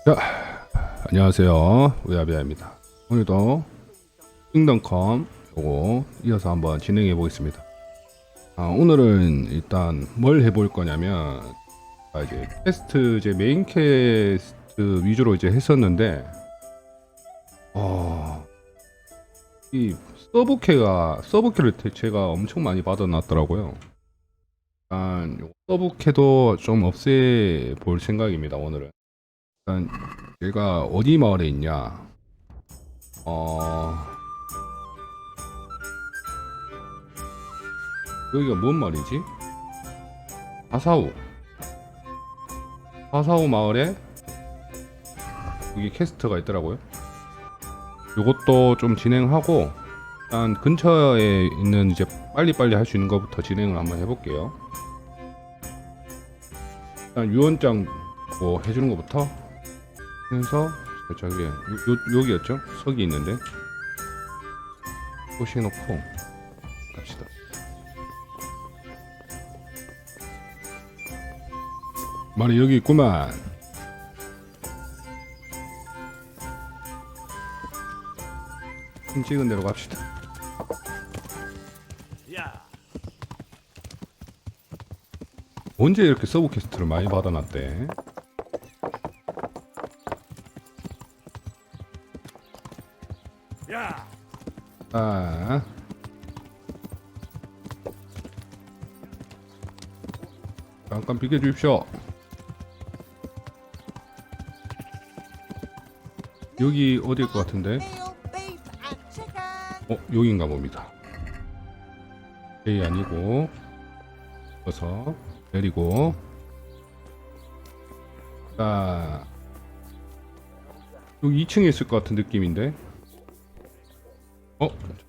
자, 안녕하세요. 우야비야입니다. 오늘도 킹덤컴 요거 이어서 한번 진행해 보겠습니다. 오늘은 일단 뭘 해볼 거냐면 이제 퀘스트 이제 메인 퀘스트 위주로 이제 했었는데 이 서브캐를 제가 엄청 많이 받아놨더라고요. 일단 요 서브캐도 좀 없애 볼 생각입니다. 오늘은. 일단 얘가 어디 마을에 있냐? 여기가 뭔 말이지? 하사우 마을에 여기 퀘스트가 있더라고요. 요것도 좀 진행하고 일단 근처에 있는 이제 빨리빨리 할 수 있는 것부터 진행을 한번 해볼게요. 일단 유언장 뭐 해주는 것부터 해서 저기 여기였죠? 석이 있는데 꽂아놓고 갑시다. 말이 여기 있구만. 찍은 대로 갑시다. 언제 이렇게 서브 퀘스트를 많이 받아놨대? 잠깐 비켜주십시오. 여기 어디일 것 같은데? 여긴가 봅니다. A 아니고 어서 내리고 자 여기 2층에 있을 것 같은 느낌인데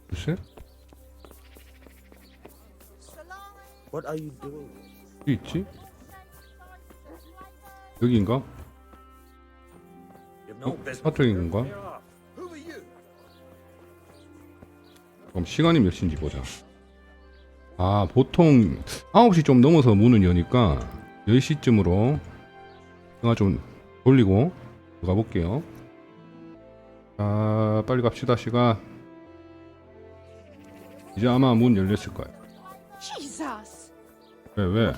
글쎄? What are you doing? 어디 있지? 여기인가? 사적인 건가? 그럼 시간이 몇 시인지 보자. 보통 9시 좀 넘어서 문을 여니까 10시쯤으로 제가 좀 돌리고 가볼게요. 자, 빨리 갑시다. 시간 이제 아마 문 열렸을 거야. 왜?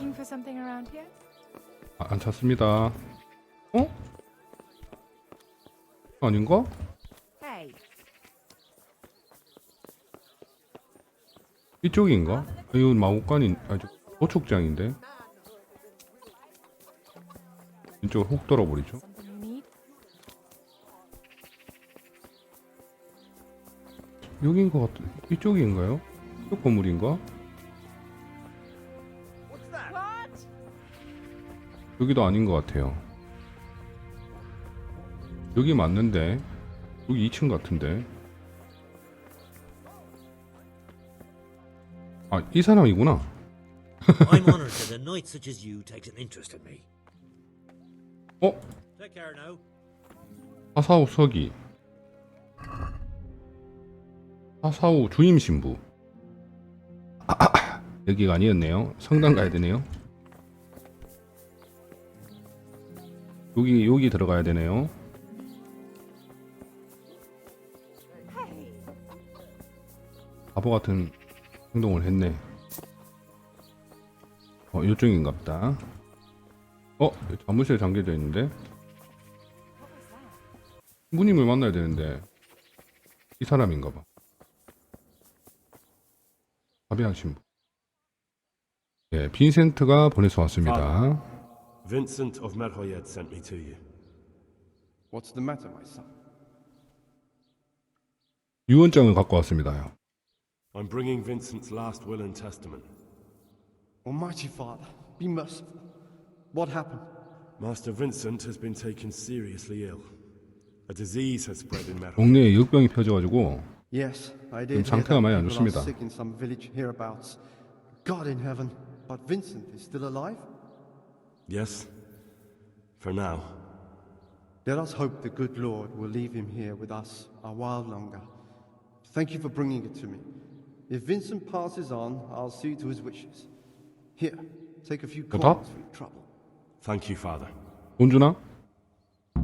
안 찾습니다. 아닌가? 이쪽인가? 이건 마구간이 도축장인데 이쪽을 훅 돌아버리죠. 여긴 것 같은 이쪽인가요? 이쪽 건물인가? 여기도 아닌 것 같아요. 여기 맞는데 여기 2층 같은데. 이 사람이구나. I'm honored that a knight such as you takes an interest in me. Take care now. 하사우 서기. 하사우 주임 신부. 여기가 아니었네요. 성당 가야 되네요. 여기 들어가야 되네요. 바보 같은 행동을 했네. 이쪽인가 보다. 사무실에 잠겨져 있는데 신부님을 만나야 되는데 이 사람인가 봐. 가비한 신부. 예, 빈센트가 보내서 왔습니다. Vincent of Merhoyet sent me to you. What's the matter, my son? 유언장을 갖고 왔습니다. I'm bringing Vincent's last will and testament. Almighty Father, be merciful. What happened? Master Vincent has been taken seriously ill. A disease has spread in Merhoyet. 동네에 역병이 펴져가지고 Yes, I did. 상태가 많이 안 좋습니다. Sick in some village hereabouts. God in heaven, but Vincent is still alive? Yes, for now. Let us hope the good Lord will leave him here with us a while longer. Thank you for bringing it to me. If Vincent passes on, I'll see to his wishes. Here, take a few coins for your trouble. Thank you, Father. 돈 주나?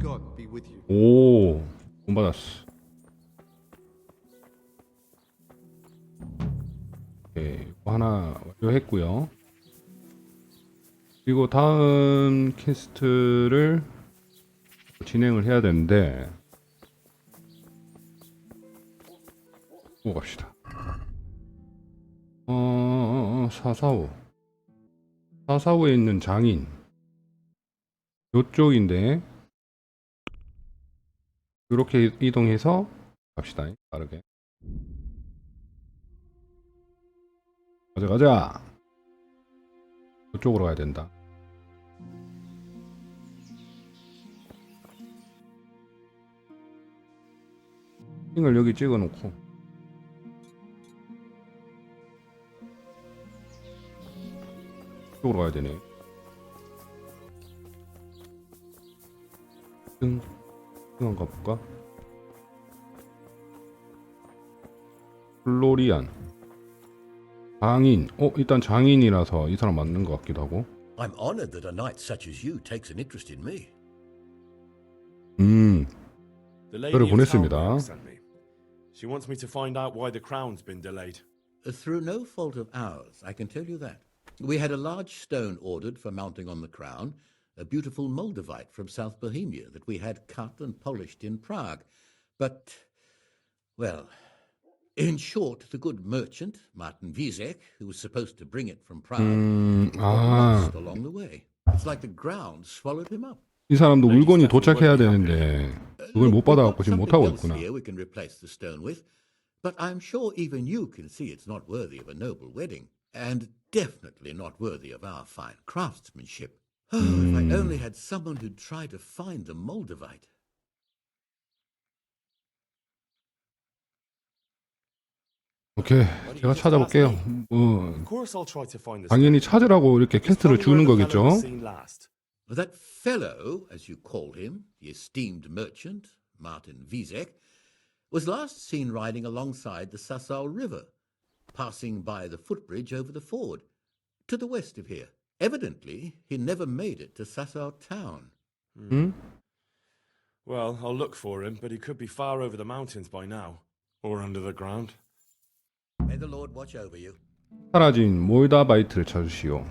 God be with you. 오, 돈 받았어. 네, 이거 하나 완료했고요. 그리고 다음 퀘스트를 진행을 해야 되는데 보고 갑시다. 445에 있는 장인 요쪽인데 이렇게 이동해서 갑시다. 빠르게 가자. 이쪽으로 가야 된다. 핑을 여기 찍어 놓고 이쪽으로 가야 되네. 등 한번 가볼까? 플로리안 장인. 일단 장인이라서 이 사람 맞는 것 같기도 하고. I'm honored that a knight such as you takes an interest in me. The lady 저를 of 보냈습니다. Talbot sent me. She wants me to find out why the crown's been delayed. Through no fault of ours, I can tell you that. We had a large stone ordered for mounting on the crown, a beautiful Moldavite from South Bohemia that we had cut and polished in Prague. But, well, in short, the good merchant, Martin Wiesek, who was supposed to bring it from Prague, got lost along the way. It's like the ground swallowed him up. 이 사람도 물건이 도착해야 되는데 그걸 못 받아갖고 지금 못 하고 있구나. Here we can replace the stone with, but I'm sure even you can see it's not worthy of a noble wedding, and definitely not worthy of our fine craftsmanship. Oh, if I only had someone who'd try to find the Moldavite. 오케이, 제가 찾아볼게요. Of course I'll try to find this. 당연히 찾으라고 이렇게 퀘스트를 주는 거겠죠. That fellow, as you call him, the esteemed merchant, Martin Wiesek, was last seen riding alongside the Sassau River, passing by the footbridge over the ford, to the west of here. Evidently, he never made it to Sassau town. Well, I'll look for him, but he could be far over the mountains by now, or under the ground. May the Lord watch over you. 사라진 몰다바이트를 찾으시오.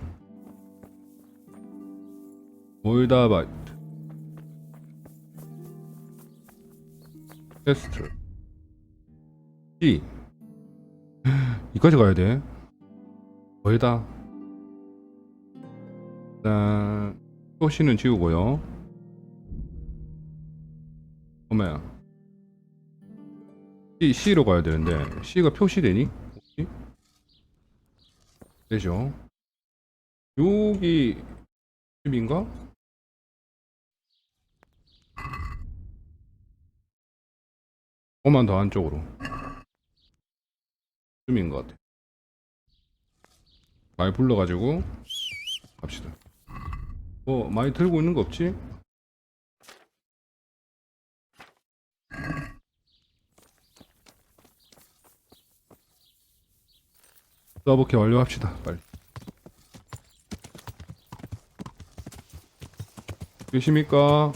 몰다바이트 퀘스트 C. 이까지 가야 돼. 거의다. 일단 표시는 지우고요. 어머야, C로 가야 되는데 C가 표시되니? 혹시? 되죠. 여기 집인가? 조금만 더 안쪽으로 쯤인 것 같아. 많이 불러가지고 갑시다. 많이 들고 있는 거 없지? 서브케 완료합시다. 빨리. 계십니까?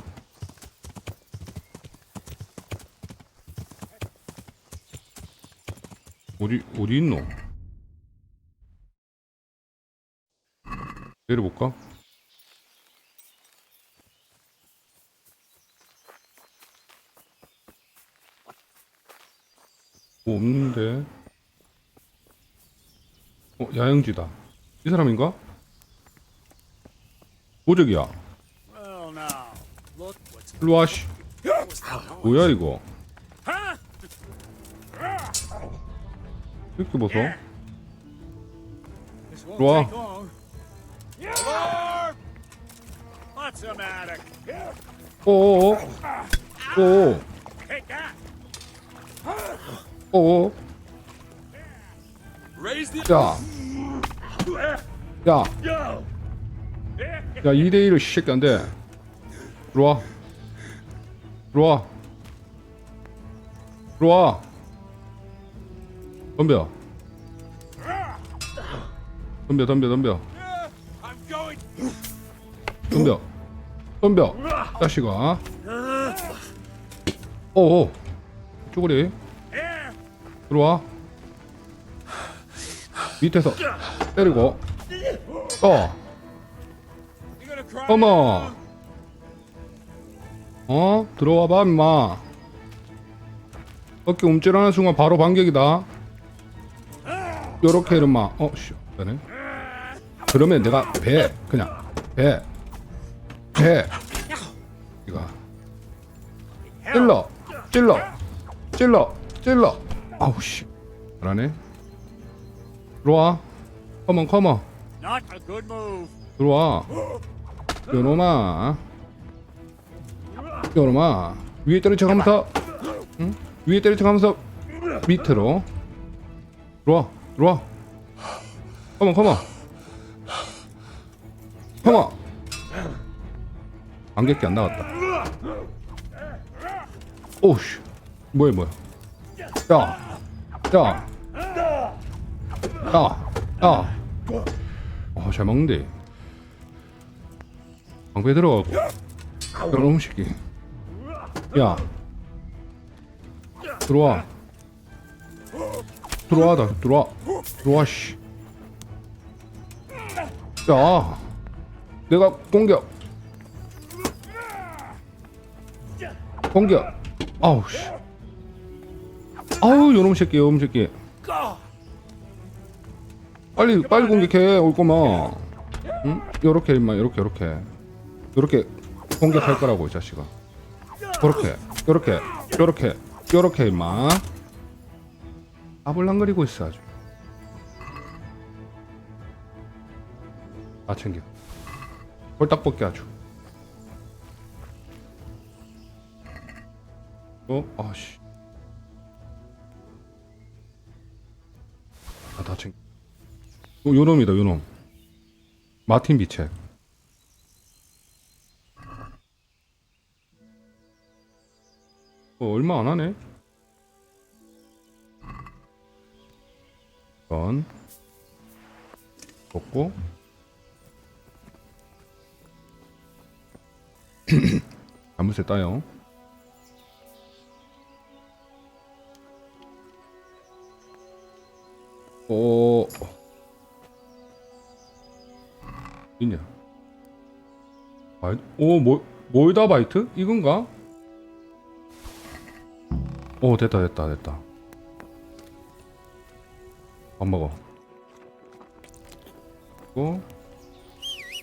어디 있노? 내려볼까? 뭐 없는데. 야영지다. 이 사람인가? 보적이야. 일로와 씨. 뭐야 이거? 이렇게 벗어? 일로와. 오오오. 오오. 오오. 야. 야. 야, 2대1을 시새끼 안 돼. 들어와. 들어와. 들어와. 덤벼. 덤벼, 덤벼, 덤벼. 덤벼. 덤벼. 자식아. 오오 쪼그리 들어와. 밑에서 때리고 어머 들어와봐 임마. 어깨 움찔하는 순간 바로 반격이다. 요렇게 이름마 씨 되네. 그러면 내가 그냥 배 이거 찔러 아우 씨 잘하네. 들어와. 컴온 Not a good move. 들어와. 요놈아 위에 때릴 척하면서 응? 위에 때릴 척하면서 밑으로 들어와. 컴온 안개끼 안 나갔다. 오우씨 뭐야 잘 먹는데. 방패 들어가고 그런 새끼. 야 들어와 씨. 야 내가 공격 아우 씨 아우 요놈 새끼 빨리 공격해 올 거면. 응? 요렇게 임마 요렇게 공격할 거라고 이 자식아. 요렇게 임마. 아불랑거리고 있어 아주. 다 챙겨. 홀딱 벗게 아주. 아씨. 다 챙겨. 요놈이다 요놈. 마틴 비책. 얼마 안 하네. 건 먹고 자물쇠 따요. 있냐? 몰다 바이트? 이건가? 됐다. 밥 먹어.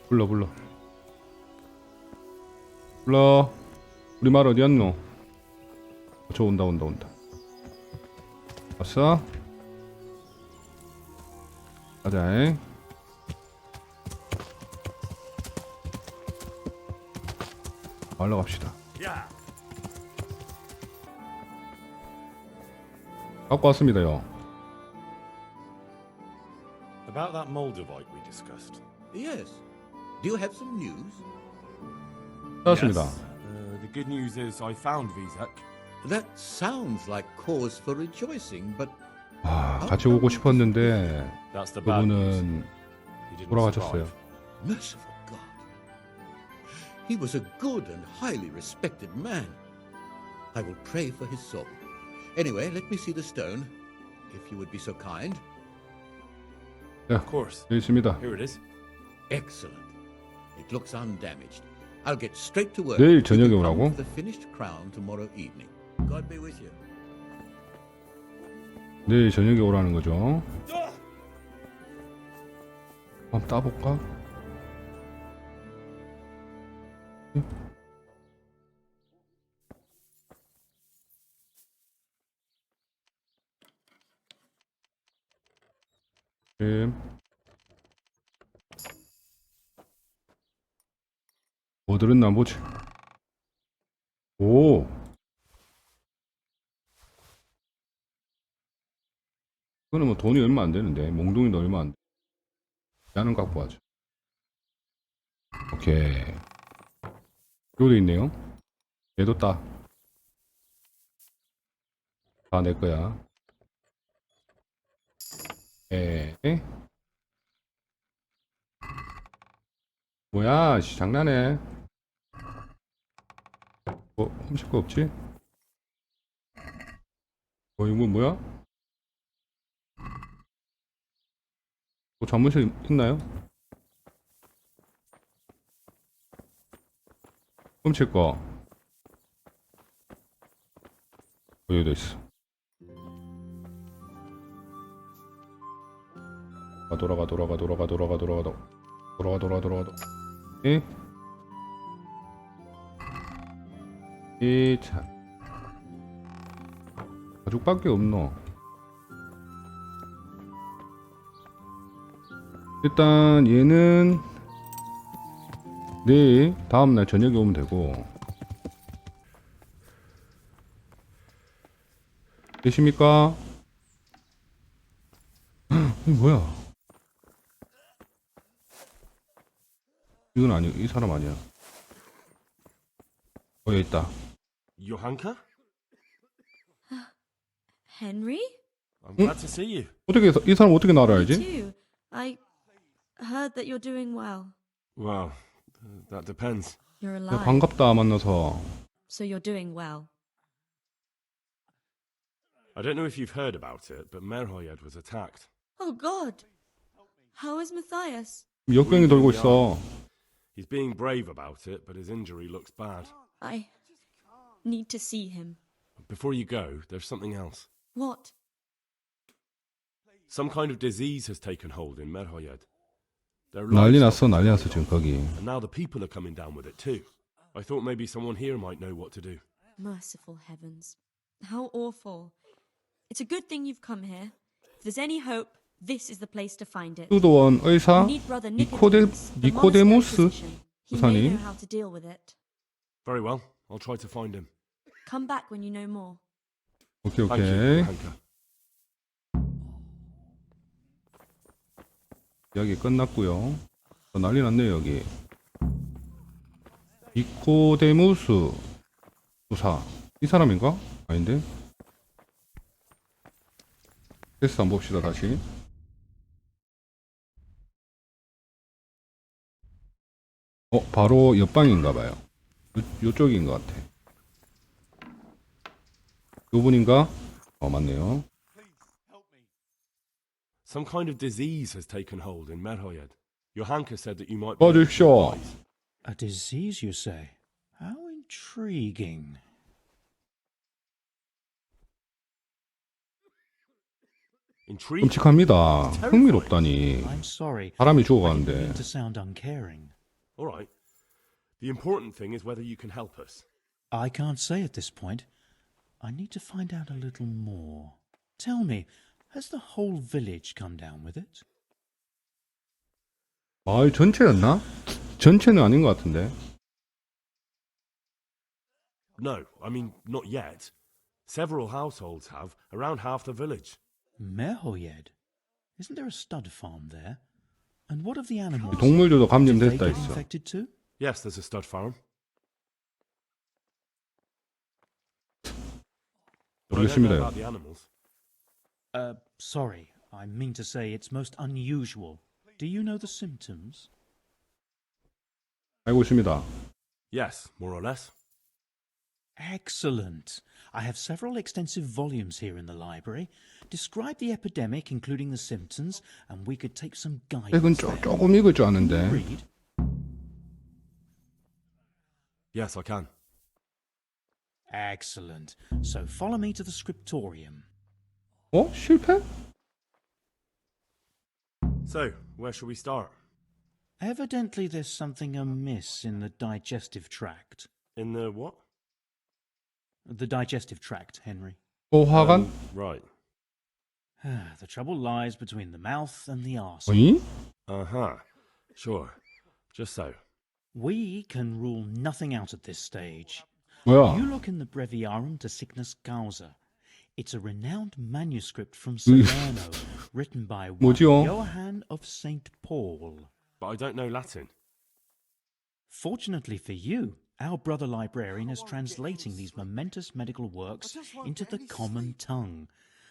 불러. 우리 말 어디 갔노? 저 온다. 왔어? 가자잉. 말러 갑시다. 갖고 왔습니다요. About that Moldavite we discussed. Yes. Do you have some news? 찾았습니다. The good news is I found Vizak. That sounds like cause for rejoicing, but 같이 오고 싶었는데 That's the bad news. 그분은 He didn't 돌아가셨어요. survive. merciful God. He was a good and highly respected man. I will pray for his soul. Anyway, let me see the stone, if you would be so kind. Of course. 여기 있습니다. Here it is. Excellent. It looks undamaged. I'll get straight to work. 내일 You can 저녁에 come 오라고? for the finished crown tomorrow evening. God be with you. 내일 저녁에 오라는 거죠. 한번 따볼까? 뭐 들었나 보지. 오. 이거는 뭐 돈이 얼마 안 되는데 몽둥이도 얼마 안 돼. 나는 갖고 와줘. 오케이. 요도 있네요. 얘도 따. 다 내 거야. 뭐야, 씨, 장난해. 훔칠 거 없지? 이거 뭐야? 뭐 잠무실 있나요? 훔칠 거. 여기도 있어. 돌아가. 예? 참. 가죽밖에 없노. 일단 얘는 내일 다음날 저녁에 오면 되고. 계십니까? 이게 뭐야? 이건 아니야. 이 사람 아니야. 여기 있다. Johanka? Henry? I'm glad to see you. 어떻게 이 사람 어떻게 Me 알아야지? too. I heard that you're doing well. Well, that depends. You're 야, alive. 반갑다 만나서. So you're doing well. I don't know if you've heard about it, but Merhoyed was attacked. Oh God. How is Matthias? 역병이 돌고 있어. He's being brave about it, but his injury looks bad. I need to see him. Before you go, there's something else. What? Some kind of disease has taken hold in Merhoyed. Their 난리 livestock 났어 is 지금 dying 거기. off, and now the people are coming down with it too. I thought maybe someone here might know what to do. Merciful heavens. How awful. It's a good thing you've come here. If there's any hope, this is the place to find it. 수도원 의사 You need brother Nicodemus, the monastery 니코데무스 physician. He may 의사님. know how to deal with it. Very well, I'll try to find him. Come back when you know more. 오케이 Thank you, 오케이. Johanka. 이야기 끝났고요. 난리 났네 여기. 니코데무스 의사. 이 사람인가? 아닌데? 테스트 한번 봅시다 다시. 바로 옆방인가봐요. 요쪽인 것 같아. 요분인가? 맞네요. Some kind of disease has taken hold in Merhoyed. Johanka said that you might 도와주십시오. A disease, you say? How intriguing. Intrigued. 끔찍합니다. 흥미롭다니. I'm sorry. 사람이 I didn't 죽어가는데. mean to sound uncaring. All right. The important thing is whether you can help us. I can't say at this point. I need to find out a little more. Tell me, has the whole village come down with it? 마을 전체였나? 전체는 아닌 것 같은데. No, I mean, not yet. Several households have, around half the village. Merhoyed? Isn't there a stud farm there? And what of the animals? 동물들도 Did they 감염됐다 get 했어. infected too? Yes, there's a stud farm. But I don't know 모르겠습니다요. about the animals. Sorry. I mean to say it's most unusual. Do you know the symptoms? 알고 있습니다. Yes, more or less. Excellent. I have several extensive volumes here in the library. Describe the epidemic, including the symptoms, and we could take some 책은 guidance there. 조금 읽을 줄 아는데. Read. Yes, I can. Excellent. So follow me to the scriptorium. 실패? So, where shall we start? Evidently there's something amiss in the digestive tract. In the what? The digestive tract, Henry. 소화관? Right. The trouble lies between the mouth and the arse. 어이? Uh-huh. Sure. Just so. We can rule nothing out at this stage. 뭐야? You look in the Breviarium to Sickness Causa. It's a renowned manuscript from Salerno, written by one 뭐지요? Johann of St. Paul. But I don't know Latin. Fortunately for you, our brother librarian is translating these momentous medical works into the common tongue,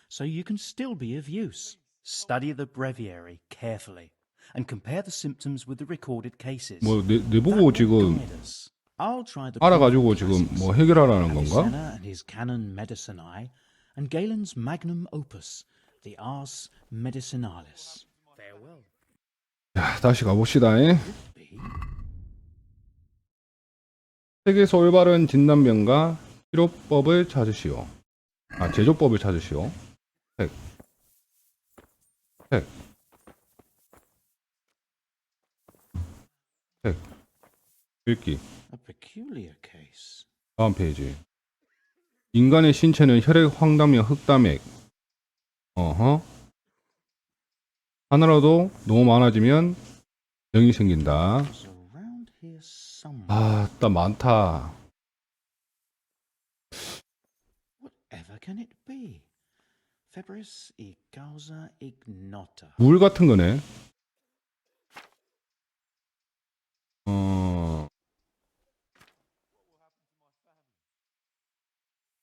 so you can still be of use. Study the breviary carefully and compare the symptoms with the recorded cases. 뭐 내보고 That will 지금 guide us. I'll try the 알아가지고 지금 뭐 해결하라는 건가? Avicenna and his canon medicinae, and Galen's magnum opus, the Ars Medicinalis. Farewell. 자, 다시 가봅시다. Be 책에서 올바른 진단명과 치료법을 찾으시오. 제조법을 찾으시오. 책. 읽기. a peculiar case. 다음 페이지. 인간의 신체는 혈액, 황당면, 흑담액. 하나라도 너무 많아지면 병이 생긴다. It's around here somewhere. 딱 많다. Whatever can it be? Febris e causa ignota. 물 같은 거네.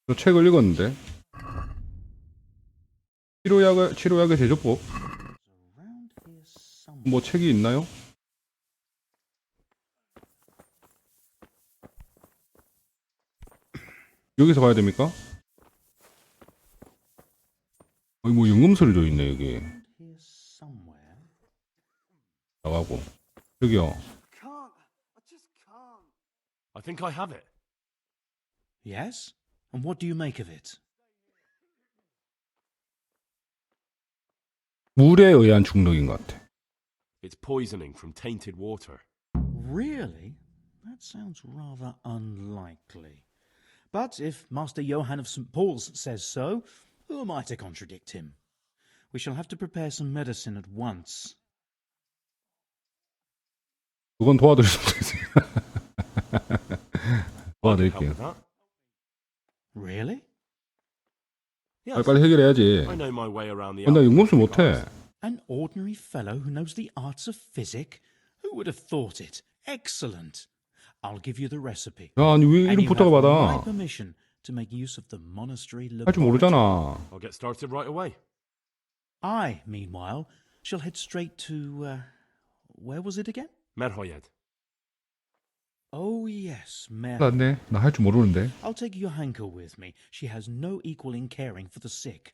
저 책을 읽었는데. 치료약의 제조법. Around here somewhere. 뭐 책이 있나요? 여기서 봐야 됩니까? 뭐 연금술도 있네 여기. Around here somewhere. 나가고 여기요. Can't. I just can't. I think I have it. Yes? And what do you make of it? 물에 의한 중독인 것 같아. It's poisoning from tainted water. Really? That sounds rather unlikely. But if Master Johann of St. Paul's says so, who am I to contradict him? We shall have to prepare some medicine at once. 그건 도와드릴 수 있겠습니다. I can help 도와드릴게요. with that. Really? Yes. 빨리 해결해야지. I know my way around the 나 Alps. 연금술 못해. An ordinary fellow who knows the arts of physic? Who would have thought it? Excellent. I'll give you the recipe. 야, 아니 왜 And 이런 you 부탁을 have my 받아? permission to make use of the monastery 할 줄 laboratory. 모르잖아. I'll get started right away. I, meanwhile, shall head straight to, where was it again? Merhoyed. Oh, yes, Mer. 네, 나 할 줄 모르는데. I'll take Johanka with me. She has no equal in caring for the sick.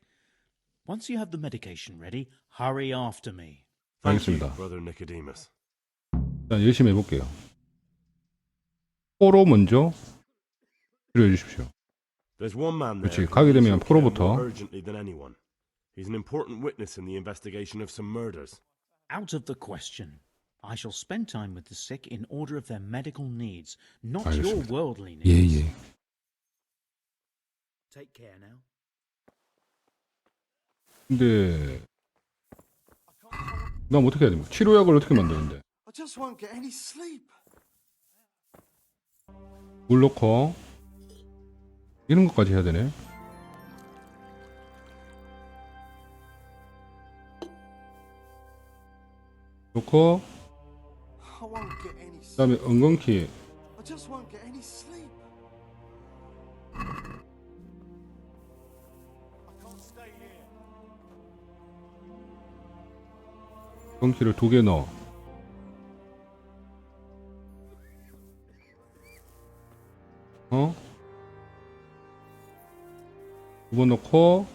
Once you have the medication ready, hurry after me. Thank you, 알겠습니다. Brother Nicodemus. 일단 열심히 해볼게요. 포로 먼저 치료해 주십시오. There's one man there 그렇지, who 가게 needs 되면 your care 포로부터. more urgently than anyone. He's an important witness in the investigation of some murders. Out of the question. I shall spend time with the sick in order of their medical needs, not your 알겠습니다. worldly 예, needs. 예. Take care now. 근데 난 어떻게 해야 됩니까? 치료약을 어떻게 만드는데? I just won't get any sleep. 물 넣고 이런 것까지 해야 되네. 넣고 I won't get any sleep. 그다음에 엉겅퀴 I just won't get any sleep. 엉겅퀴를 2개 넣어. 두 번 넣고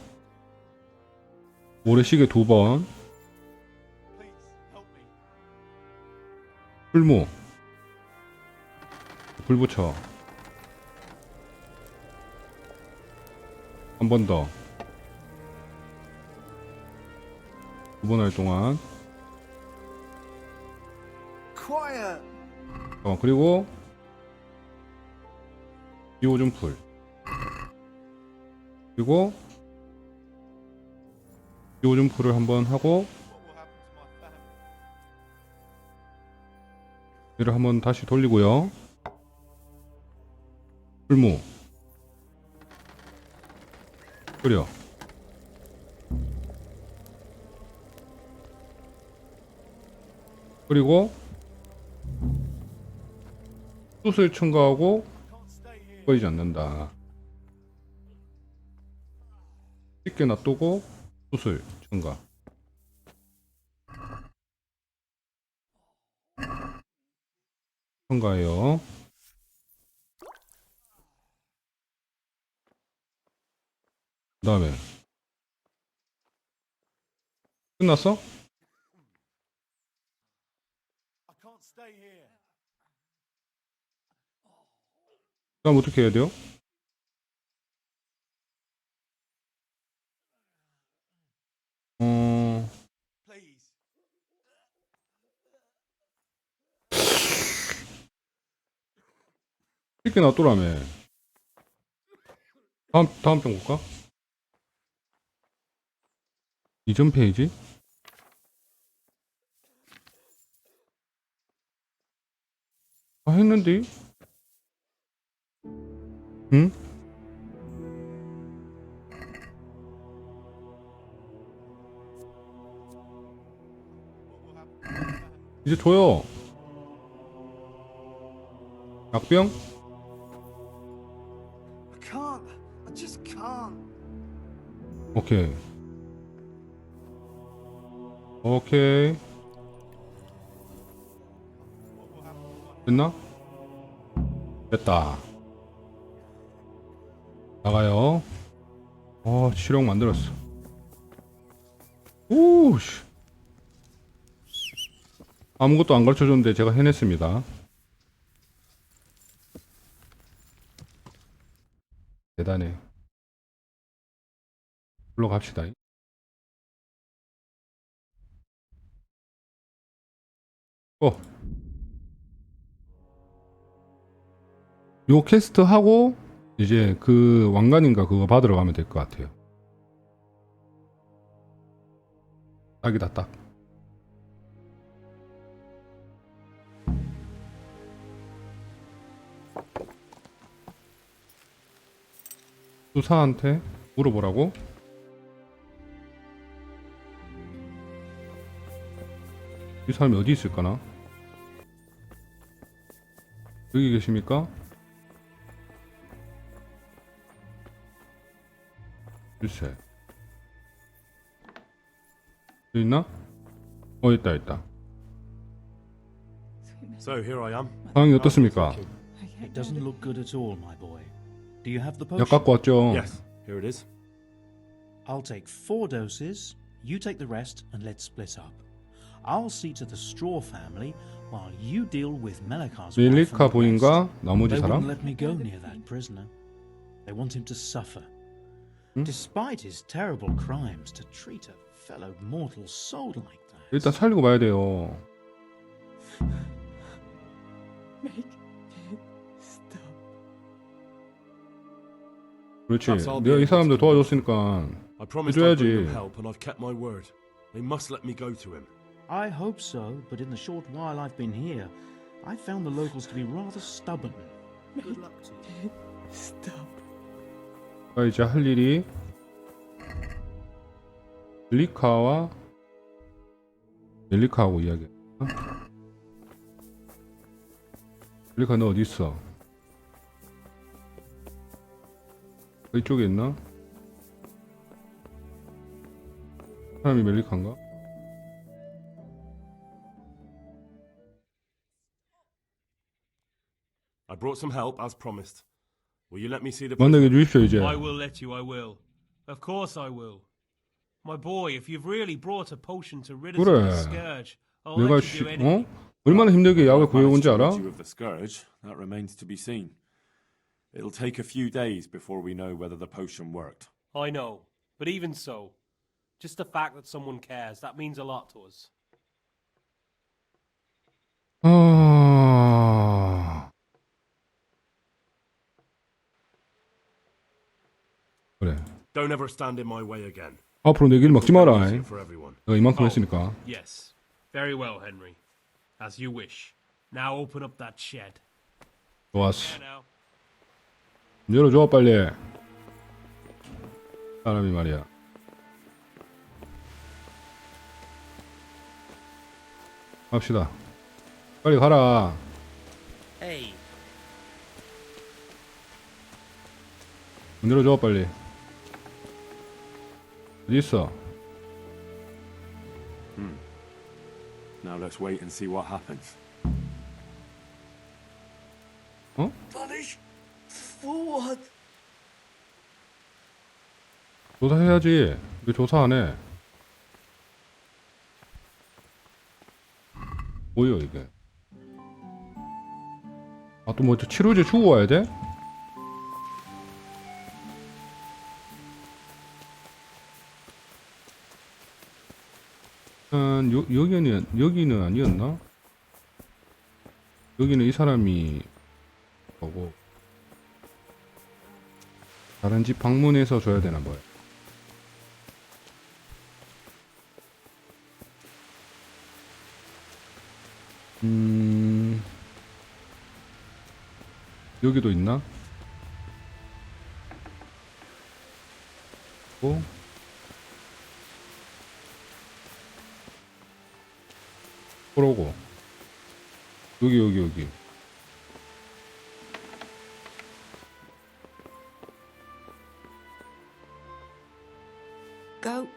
모래시계 2번. 풀무 불 붙여. 한 번 더. 2번 할 동안. Quiet. 그리고 비오줌 풀. 그리고 비오줌 풀을 한번 하고 얘를 한번 다시 돌리고요. 풀무 끓여. 그리고 숯을 첨가하고 꺼지지 않는다. 쉽게 놔두고 숯을 첨가. 첨가해요. 그 다음에 끝났어? 그럼 어떻게 해야 돼요? 이렇게 놔두라며. 다음 편 볼까? 이전 페이지? 했는데? 응? 이제 줘요. 약병? I can't. I just can't. 오케이. 오케이. 됐나? 됐다. 나가요. 치룡 만들었어. 오씨. 아무것도 안 가르쳐줬는데 제가 해냈습니다. 대단해. 올라갑시다. 요 퀘스트 하고 이제 그 왕관인가 그거 받으러 가면 될 것 같아요. 딱이다 딱. 수사한테 물어보라고? 이 사람이 어디 있을까나? 여기 계십니까? 글쎄. 여기 있나? 있다. So here I am. 상황이 어떻습니까? It doesn't look good at all, my boy. Do you have the 약 potion? 갖고 왔죠? Yes, here it is. I'll take 4 doses, you take the rest, and let's split up. I'll see to the Straw family while you deal with Melika's wife and 멜리카 the 부인과 rest. 나머지 They 사람? wouldn't let me go near that prisoner. They want him to suffer. Despite his terrible crimes, to treat a fellow mortal soul like that. 일단 살리고 봐야 돼요. 그렇지. 내가 이 사람들 도와줬으니까 I promised I'd bring them 해줘야지. help, and I've kept my word. They must let me go to him. I hope so, but in the short while I've been here, I found the locals to be rather stubborn. Good luck to you. 이제 할 일이 멜리카하고 이야기. 멜리카 너 어디 있어? 이쪽에 있나? 사람이 멜리카인가? I brought some help as promised. Will you let me see the 만나게 해주십시오 이제. I will let you, I will. Of course I will. My boy, if you've really brought a potion to rid us of 그래. the scourge, I'll 내가 let you do anything. 얼마나 힘들게 약을 구해온지 알아? Managed to rid you of the scourge. That remains to be seen. It'll take a few days before we know whether the potion worked. I know, but even so, just the fact that someone cares, that means a lot to us. 그래. Don't ever stand in my way again. 앞으로 내 길 막지 마라. Easier for everyone. 내가 이만큼 했으니까. Yes, very well, Henry. As you wish. Now open up that shed. 좋았어. There now. 열어줘 빨리. 사람이 말이야. 갑시다. 빨리 가라. Hey, 문 열어줘 빨리. 어디 있어? Now let's wait and see what happens. punish for what? 조사해야지. 왜 조사 안 해? 뭐예요 이게? 아 또 뭐 치료제 주고 와야 돼? 여기는 아니었나? 여기는 이 사람이 거고 다른 집 방문해서 줘야 되나 봐요. 여기도 있나? 그러고 여기 Go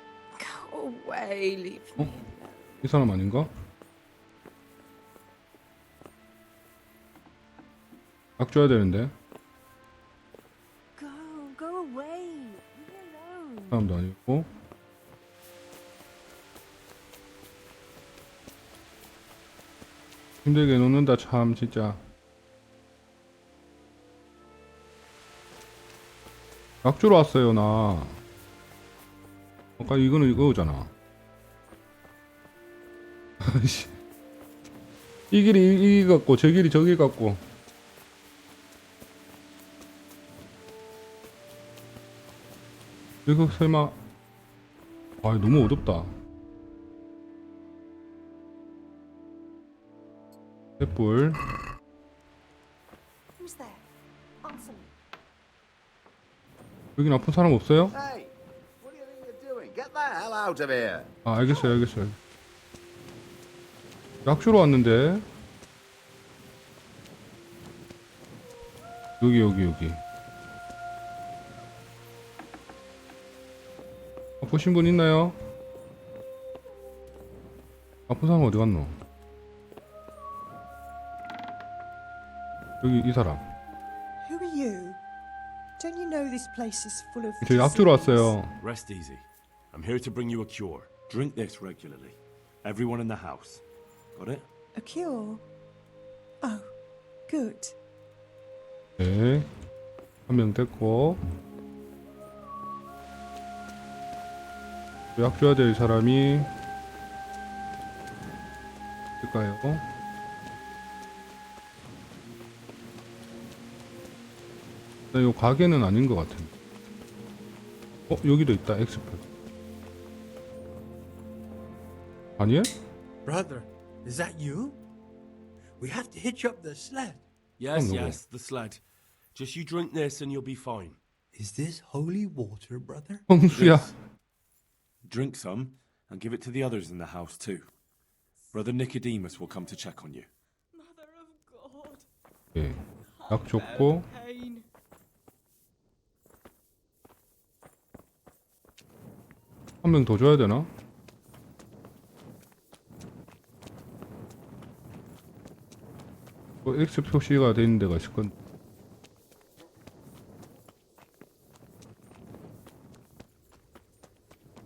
away, leave me. 이 사람 아닌가? 약 줘야 되는데. Go away. Leave me alone. 사람도 아니고. 힘들게 놓는다 참 진짜. 약 주러 왔어요 나. 아까 이거는 이거잖아. 이 길이 이 같고 저 길이 저길 같고. 이거 설마 아 너무 어둡다. 횃불. Who's there? Answer me. 여긴 아픈 사람 없어요? Hey, what do you think you're doing? Get the hell out of here. 아 알겠어요. 약 주러 왔는데. 여기. 아프신 분 있나요? 아픈 사람 어디 갔노? 여기 이 사람. Who are you? Don't you know this place is full of 저 약 주러 왔어요. Rest easy. I'm here to bring you a cure. Drink this regularly. Everyone in the house. Got it? a cure? Oh, good. 네. 한 명 됐고. 약 줘야 될 사람이 있을까요? 이 가게는 아닌 것 같은데. 여기도 있다. 엑스플. 아니야? Brother, is that you? We have to hitch up the sled. Yes, the sled. Just you drink this and you'll be fine. Is this holy water, brother? 홍수야. Drink some and give it to the others in the house too. Brother Nicodemus will come to check on you. Mother of God. 예. 약 줬고. Pain. 한 명 더 줘야 되나? X 표시가 돼 있는 데가 있을 건.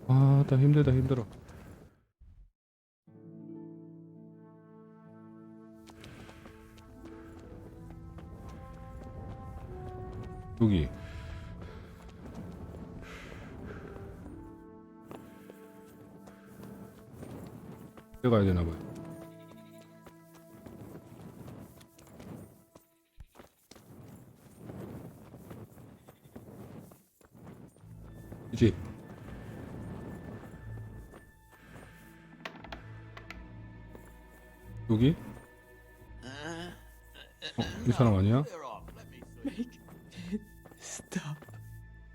아, 나 힘들어. 여기. 가야 되나 봐요. 이 집. 여기? 이 사람 아니야? Make it stop.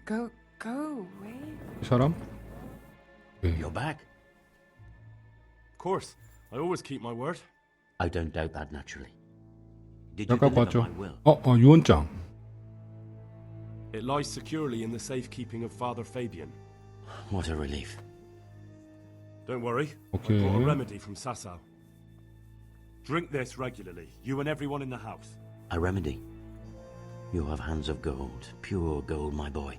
Go away. 이 사람? 네. You're back. Of course. I always keep my word. I don't doubt that naturally. Did you 약 갖고 deliver 왔죠? my will? 유언장. It lies securely in the safekeeping of Father Fabian. What a relief. Don't worry. Okay. I brought a remedy from Sasau. Drink this regularly, you and everyone in the house. A remedy. You have hands of gold, pure gold, my boy.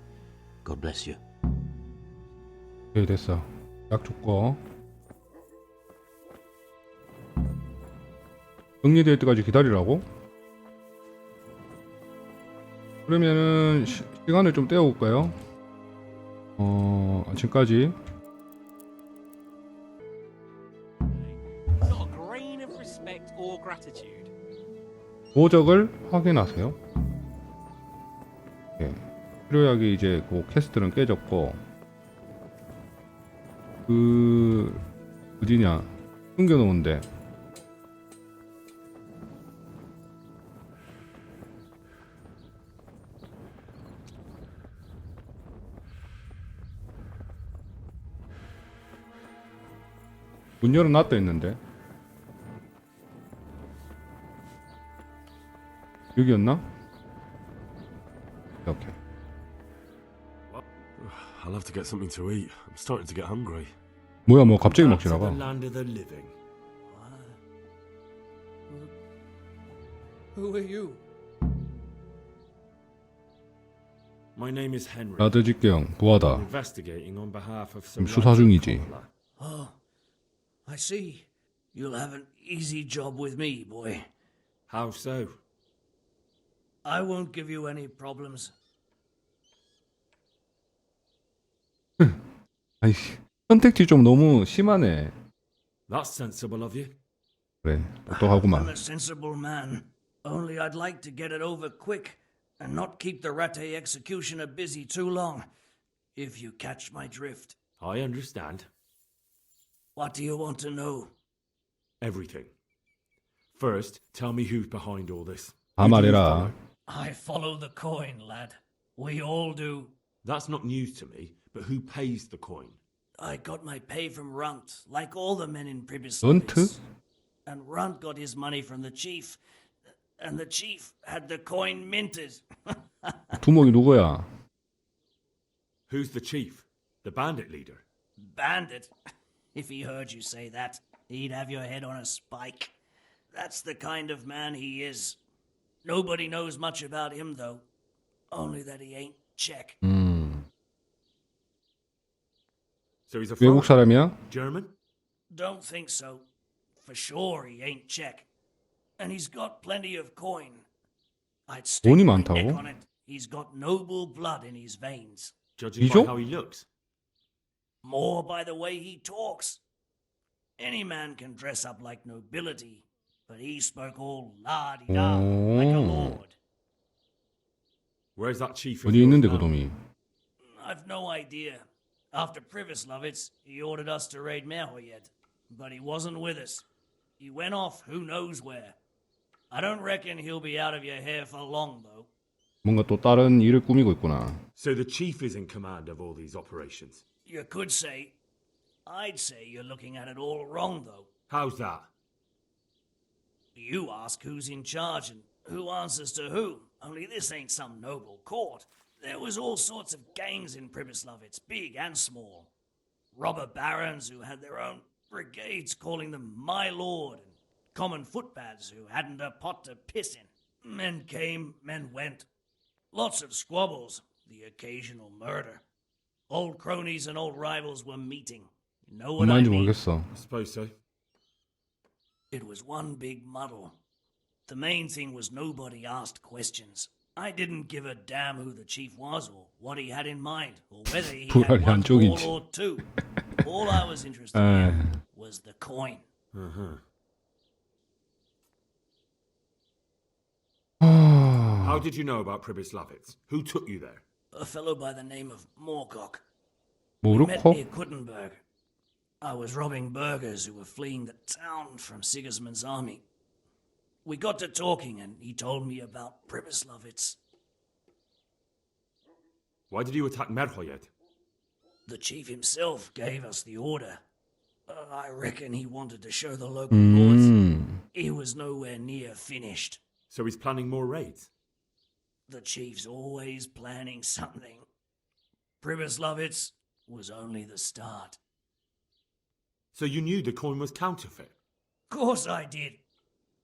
God bless you. 오케이 됐어. 약 줬고 정리될 때까지 기다리라고? 그러면은 시간을 좀 때워볼까요? 아침까지. Not a grain of respect or gratitude. 보적을 확인하세요. 예. 치료약이 이제 그 퀘스트는 깨졌고 어디냐 숨겨놓은데 문 열어놨다 했는데 여기였나? 오케이. I'll have to get something to eat. I'm starting to get hungry. 뭐야 뭐 갑자기 Back to 먹지라고. the land of the living. Who are you? My name is Henry. 라드직경 I'm 부하다. investigating on behalf of 지금 some 수사 lads in 중이지. Kovala. Oh, I see. You'll have an easy job with me, boy. How so? I won't give you any problems. 아니 선택지 좀 너무 심하네. That's sensible of you. 그래 I'm 똑똑하구만. a sensible man. Only I'd like to get it over quick and not keep the Ratte executioner busy too long, if you catch my drift. I understand. What do you want to know? Everything. First, tell me who's behind all this. 다 Who do you 말해라. follow? I follow the coin, lad. We all do. That's not news to me, but who pays the coin? I got my pay from Runt, like all the men in 런트? Pribyslavitz. And Runt got his money from the chief. And the chief had the coin minted. 두목이 누구야? Who's the chief? The bandit leader? Bandit. If he heard you say that, he'd have your head on a spike. That's the kind of man he is. Nobody knows much about him, though. Only that he ain't Czech. So he's a 외국 foreigner? 사람이야? German? Don't think so. For sure he ain't Czech. And he's got plenty of coin. I'd stake 돈이 my 많다고? neck on it. He's got noble blood in his veins. Judging by 이죠? how he looks. More by the way he talks. Any man can dress up like nobility, but he spoke all la-di-da, like a lord. Where's that chief of 어디 yours 있는데 now? 그 놈이? I've no idea. After Pribyslavitz, he ordered us to raid Merhoyed, but he wasn't with us. He went off who knows where. I don't reckon he'll be out of your hair for long, though. 뭔가 또 다른 일을 꾸미고 있구나. So the chief is in command of all these operations. You could say. I'd say you're looking at it all wrong, though. How's that? You ask who's in charge and who answers to who. Only this ain't some noble court. There was all sorts of gangs in Pribyslavitz, big and small. Robber barons who had their own brigades calling them my lord, and common footpads who hadn't a pot to piss in. Men came, men went. Lots of squabbles, the occasional murder. Old cronies and old rivals were meeting. You know what 뭔 I 말인지 mean? 모르겠어. I suppose so. It was one big muddle. The main thing was nobody asked questions. I didn't give a damn who the chief was or what he had in mind or whether he had 불알이 one 안쪽인지. call or two. All I was interested in was the coin. How did you know about Pribyslavitz? Who took you there? A fellow by the name of Moorcock. We met 모르코? near Kuttenberg. I was robbing burghers who were fleeing the town from Sigismund's army. We got to talking and he told me about Pribyslavitz. Why did you attack Merhoyed? The chief himself gave us the order. I reckon he wanted to show the local lords he was nowhere near finished. So he's planning more raids? The chief's always planning something. Pribyslavitz was only the start. So you knew the coin was counterfeit? Course I did.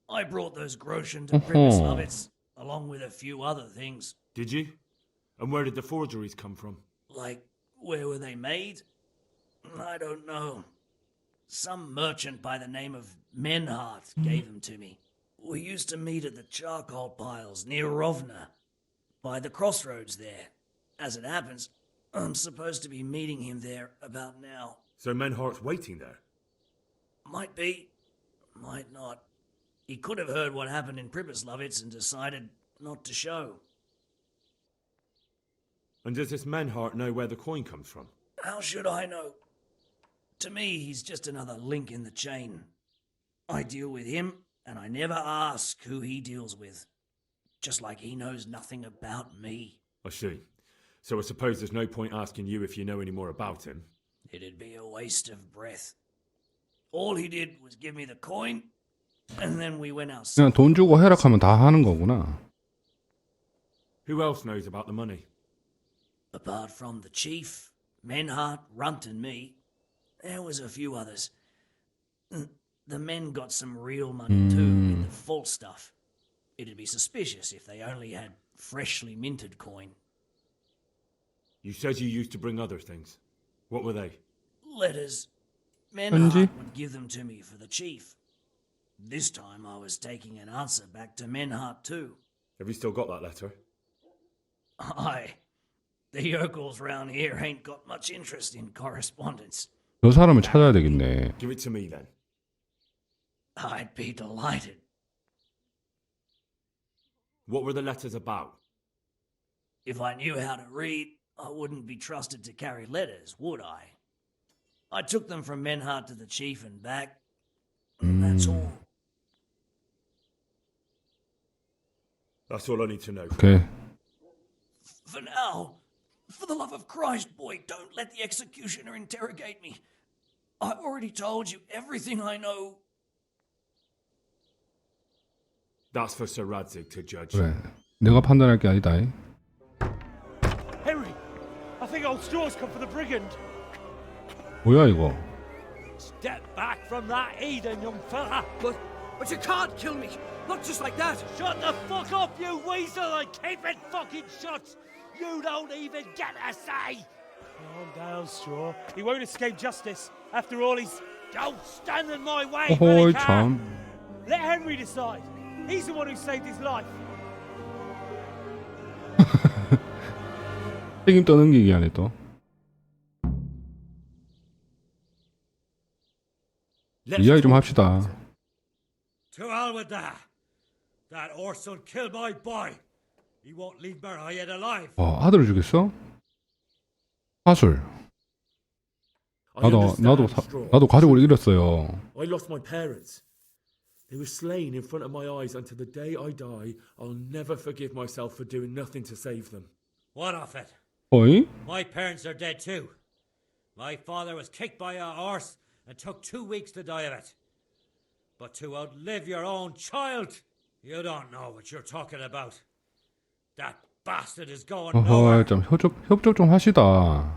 I brought those groschen to Pribyslavitz, along with a few other things. Did you? And where did the forgeries come from? Like, where were they made? I don't know. Some merchant by the name of Menhart gave them to me. We used to meet at the charcoal piles near Rovna, by the crossroads there. As it happens, I'm supposed to be meeting him there about now. So Menhart's waiting there? Might be, might not. He could have heard what happened in Pribyslavitz and decided not to show. And does this Menhart know where the coin comes from? How should I know? To me, he's just another link in the chain. I deal with him, and I never ask who he deals with. Just like he knows nothing about me. I see. So I suppose there's no point asking you if you know any more about him. It'd be a waste of breath. All he did was give me the coin, and then we went outside. 그냥 돈 주고 해락하면 다 하는 거구나. Who else knows about the money? Apart from the chief, Menhart, Runt, and me, there was a few others. The men got some real money too in the false stuff. It'd be suspicious if they only had freshly minted coin. You said you used to bring other things. What were they? Letters. Menhart would give them to me for the chief. This time I was taking an answer back to Menhart too. Have you still got that letter? Aye. The yokels round here ain't got much interest in correspondence. 저 사람을 찾아야 되겠네. Give it to me then. I'd be delighted. What were the letters about? If I knew how to read, I wouldn't be trusted to carry letters, would I? I took them from Menhart to the chief and back. And that's all. That's all I need to know. Okay. For now, for the love of Christ, boy, don't let the executioner interrogate me. I've already told you everything I know. That's for Sir Radzig to judge. 그래. 내가 판단할 게 아니다. Henry, I think old Straw's come for the brigand. 뭐야 이거? Step back from that Eden, young fella. But you can't kill me. Not just like that. Shut the fuck up, you weasel, and keep it fucking shut. You don't even get a say. Calm down, Straw. He won't escape justice. After all, he's... Don't stand in my way, 어허이 Manicar. 참. Let Henry decide. He's the one who saved his life. 책임 떠넘기기 하네 또. 이야기 좀 합시다. To hell with that. That horse will kill my boy. He won't leave Murray yet alive. 아들을 죽였어? 사술. 나도 가족을 잃었어요. I lost my parents. They were slain in front of my eyes until the day I die. I'll never forgive myself for doing nothing to save them. What of it? 어이? My parents are dead too. My father was kicked by a horse and took 2 weeks to die of it. But to outlive your own child, you don't know what you're talking about. That bastard is going nowhere. 좀 협조 좀 하시다.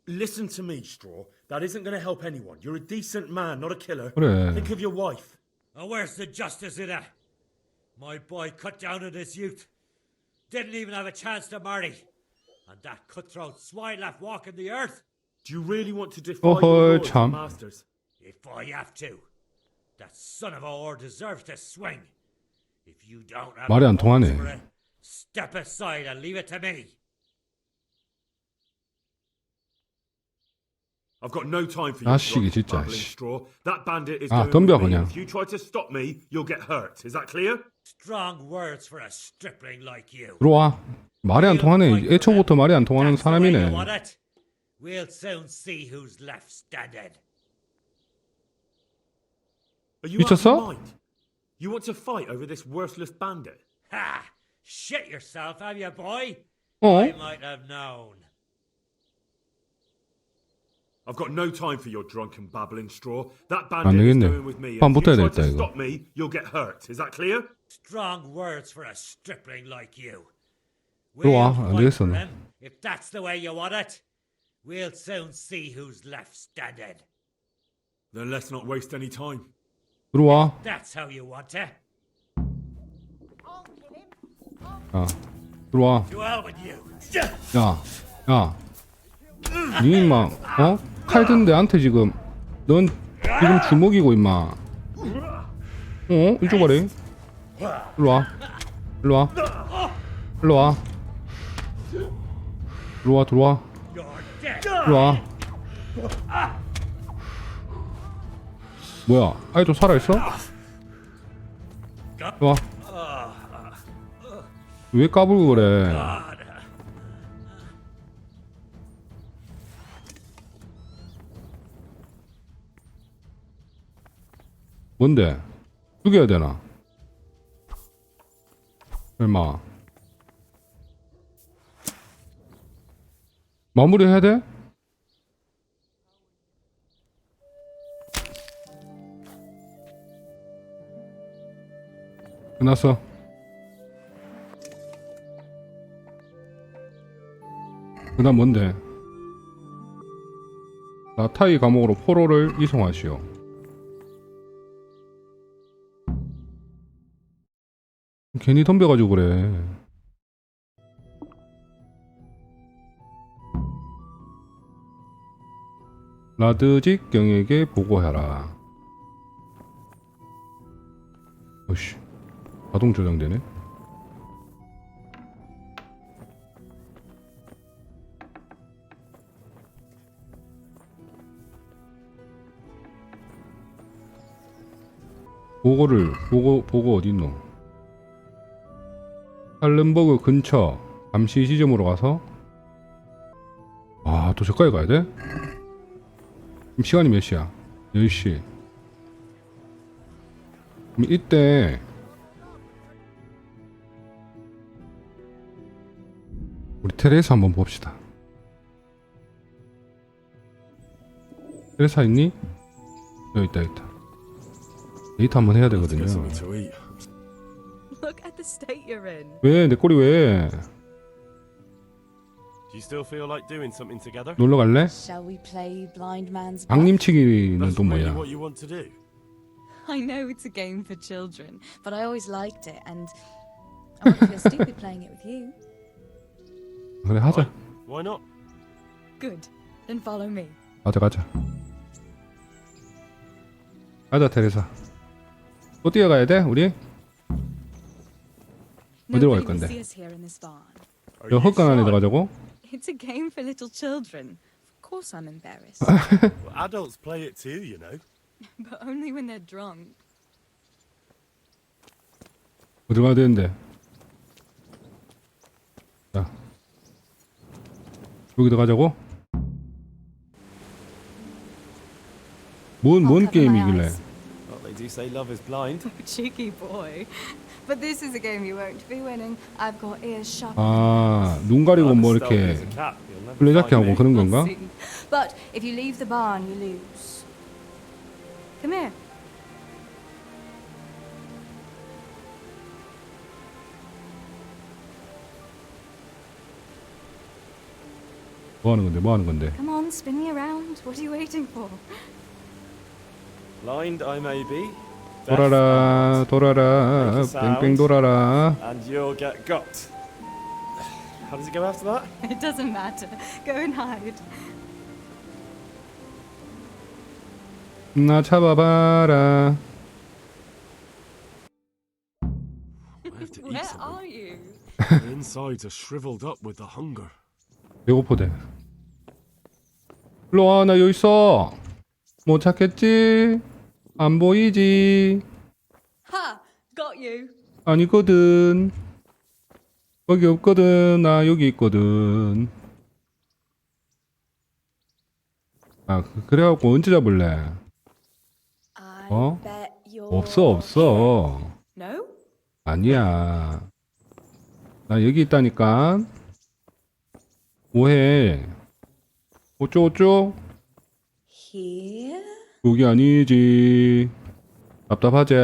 Listen to me, Straw. That isn't going to help anyone. You're a decent man, not a killer. 그래. Think of your wife. And where's the justice in that? My boy cut down in his youth. Didn't even have a chance to marry. And that cutthroat swine left walking the earth. Do you really want to defy your lords 참. and masters? If I have to. That son of a whore deserves to swing. If you don't have 말이 안 the balls 통하네. for it, step aside and leave it to me. I've got no time for you. 아씨기 진짜. babbling straw. That bandit is 아, going 덤벼 with me. 그냥. If you try to stop me, you'll get hurt. Is that clear? Strong words for a stripling like you. 들어와. 말이 안 통하네. 애초부터 말이 안 통하는 That's the way you 사람이네. want it? We'll soon see who's left standing. Are you out of 미쳤어? your mind? You want to fight over this worthless bandit? Ha! Shit yourself, have you, boy? 어? I might have known. I've got no time for your drunken babbling, Straw. That 안 bandit is 되겠네. going with me. 판 If you 붙어야 try 되겠다 to 이거. stop me, you'll get hurt. Is that clear? Strong words for a stripling like you. 들어와. We'll 안 fight for 되겠어 너. him, if that's the way you want it. We'll soon see who's left standing. Then let's not waste any time. 들어와. That's how you want it. 야, 들어와. To hell with you. 야, 야. 니 막 칼 든 내한테 지금 넌 지금 주먹이고 임마. 어? 이쪽 봐래. 일로와. 일로와. 일로와. 들어와 들어와. 일로와. 뭐야? 아이도 살아있어? 일로와. 왜 까불고 그래? 뭔데? 죽여야 되나? 얼마? 마무리 해야 돼? 끝났어. 그다음 뭔데? 라타이 감옥으로 포로를 이송하시오. 괜히 덤벼가지고 그래. 라드직 경에게 보고하라. 어씨, 자동 저장되네. 보고 어딨노? 할른버그 근처 감시 지점으로 가서. 아, 또 저까지 가야 돼? 지금 시간이 몇 시야? 10시. 그럼 이때 우리 테레사 한번 봅시다. 테레사 있니? 여기 있다. 데이트 한번 해야 되거든요. Look at the state you're in. 왜? 내 꼬리 왜? Do you still feel like doing something together? 놀러 갈래? Shall we play blind man's buff? 방림치기는 That's 또 really 뭐야? what you want to do? I know it's a game for children, but I always liked it, and I wouldn't feel stupid playing it with you. 그래, 하자. Why not? Good. Then follow me. 가자. 가자, 테레사. 또 뛰어가야 돼, 우리? 어디로 갈 Nobody will 건데? see us here in this barn. 저 헛간 안에 들어가자고? It's a game for little children. Of course I'm embarrassed, Well, adults play it too, you know. but only when they're drunk. 어디 가야 되는데? 자, 여기 들어가자고? 뭔 cover my 게임이길래? eyes. Well, they do say love is blind. Cheeky boy. But this is a game you won't be winning. I've got ears sharp. 아, 눈 가리고 뭐 이렇게 플레이잡기 하고 그런 건가? But if you leave the barn, you lose. Come here. 뭐 하는 건데? Come on, spin me around. What are you waiting for? Blind I may be. 돌아라, 돌아라, 뺑뺑 돌아라. And you'll get got. How does it go after that? It doesn't matter. Go and hide. 나 잡아봐라. I have to eat Where something. are you? The insides are shriveled up with the hunger. 배고프대. 일로 와, 나 여기 있어. 못 찾겠지? 안 보이지? Ha! Got you. 아니거든. 거기 없거든. 나 여기 있거든. 아, 그래갖고 언제 잡을래? 어? Bet you're... 없어. No? 아니야. 나 여기 있다니까. 뭐해? 어쩌? Here? 여기 아니지. 답답하지?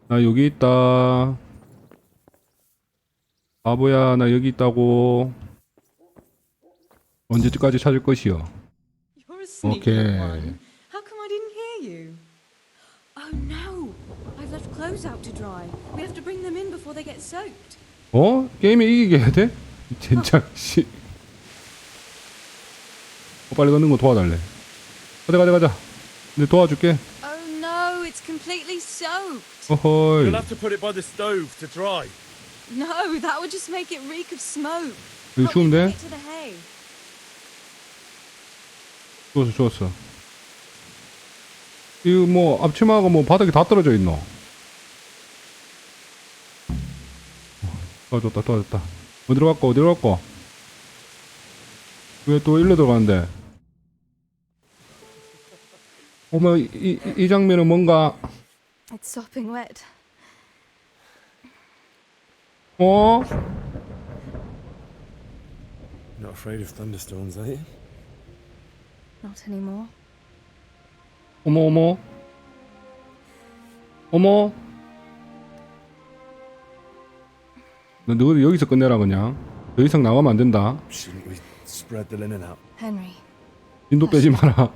나 여기 있다. 바보야, 나 여기 있다고. 언제까지 찾을 것이요? You're a sneaky 오케이. one. How come I didn't hear you? Oh no! I've left clothes out to dry. We have to bring them in before they get soaked. 어? 게임에 이기게 해야 돼? 젠장 씨. 빨리 걷는 거 도와달래. 가자. 내 도와줄게. Oh no, it's completely soaked. 어허이. You'll have to put it by the stove to dry. No, that would just make it reek of smoke. 여기 Help me 추운데? bring it to the hay. 좋았어. 이거 뭐 앞치마가 뭐 바닥에 다 떨어져 있노? 도와줬다. 어디로 갔고? 왜 또 일로 들어가는데? 어머, 이 장면은 뭔가, It's sopping wet. 어? Not afraid of thunderstorms, are you? Not anymore. 어머. 너 여기서 끝내라 그냥. 더 이상 나가면 안 된다. Shouldn't we spread the linen out? Henry. 진도 빼지 마라.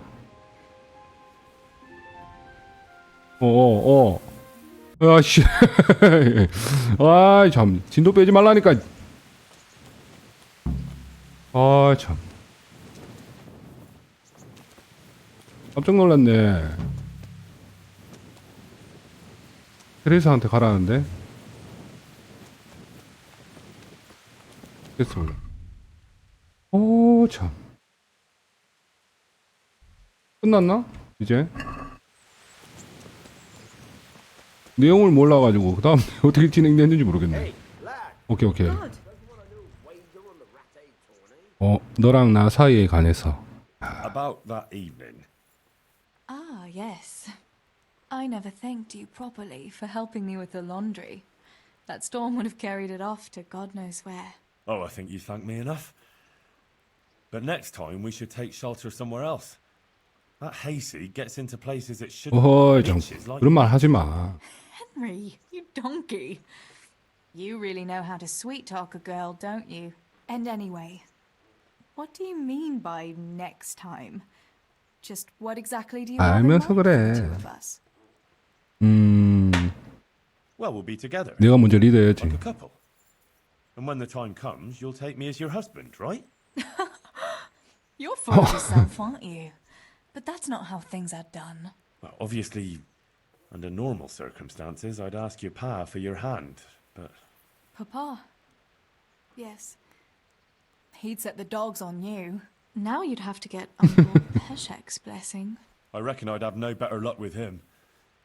아씨. 아이 참. 진도 빼지 말라니까. 아 참. 깜짝 놀랐네. 테레사한테 가라는데. 됐어. 오 참. 끝났나? 이제? 내용을 몰라가지고 그 다음 어떻게 진행됐는지 모르겠네. 오케이. 너랑 나 사이에 관해서. About that evening. Ah, yes. I never thanked you properly for helping me with the laundry. That storm would have carried it off to God knows where. Oh, I think you thanked me enough. But next time we should take shelter somewhere else. That hayseed gets into places it shouldn't. 어허이 좀 그런 말 하지 마. Henry, you donkey. You really know how to sweet-talk a girl, don't you? And anyway, what do you mean by next time? Just what exactly do you want 알면서 from 그래. the two of us? Well, we'll be together. 내가 먼저 리드해야지. Like a couple. And when the time comes, you'll take me as your husband, right? You're full of yourself, aren't you? But that's not how things are done. Well, obviously, under normal circumstances, I'd ask your pa for your hand, but... Papa? Yes. He'd set the dogs on you. Now you'd have to get Uncle Peshek's blessing. I reckon I'd have no better luck with him.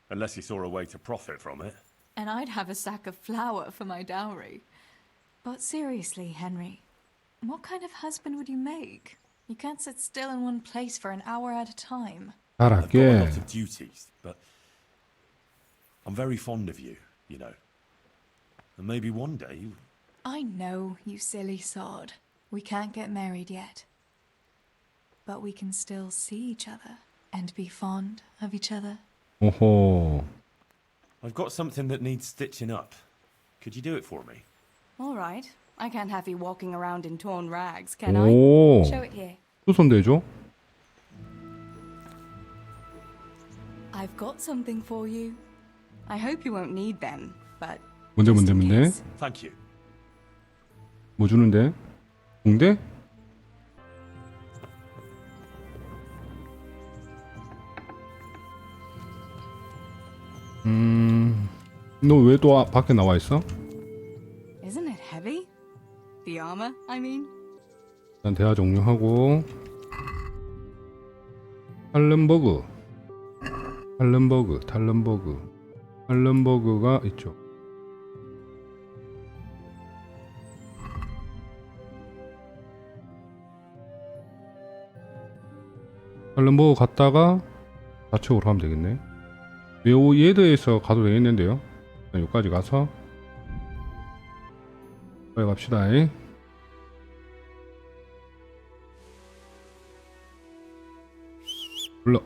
Unless he saw a way to profit from it. And I'd have a sack of flour for my dowry. But seriously, Henry, what kind of husband would you make? You can't sit still in one place for an hour at a time. I've got a 잘할게. lot of duties, but I'm very fond of you, you know. And maybe one day... I know, you silly sod. We can't get married yet. But we can still see each other and be fond of each other. 오호. I've got something that needs stitching up. Could you do it for me? All right. I can't have you walking around in torn rags, can 오. I? Show it here. 또 손대줘? I've got something for you. I hope you won't need them, but 뭔데? Thank you. 뭐 주는데? 공대? 너 왜 또 밖에 나와 있어? isn't it heavy? The armor, I mean. 일단 대화 종료하고. 할렌버그가 있죠. 할렌버그 갔다가 좌측으로 가면 되겠네. 네오 예드에서 가도 되겠는데요. 여기까지 가서 빨리 갑시다. 불러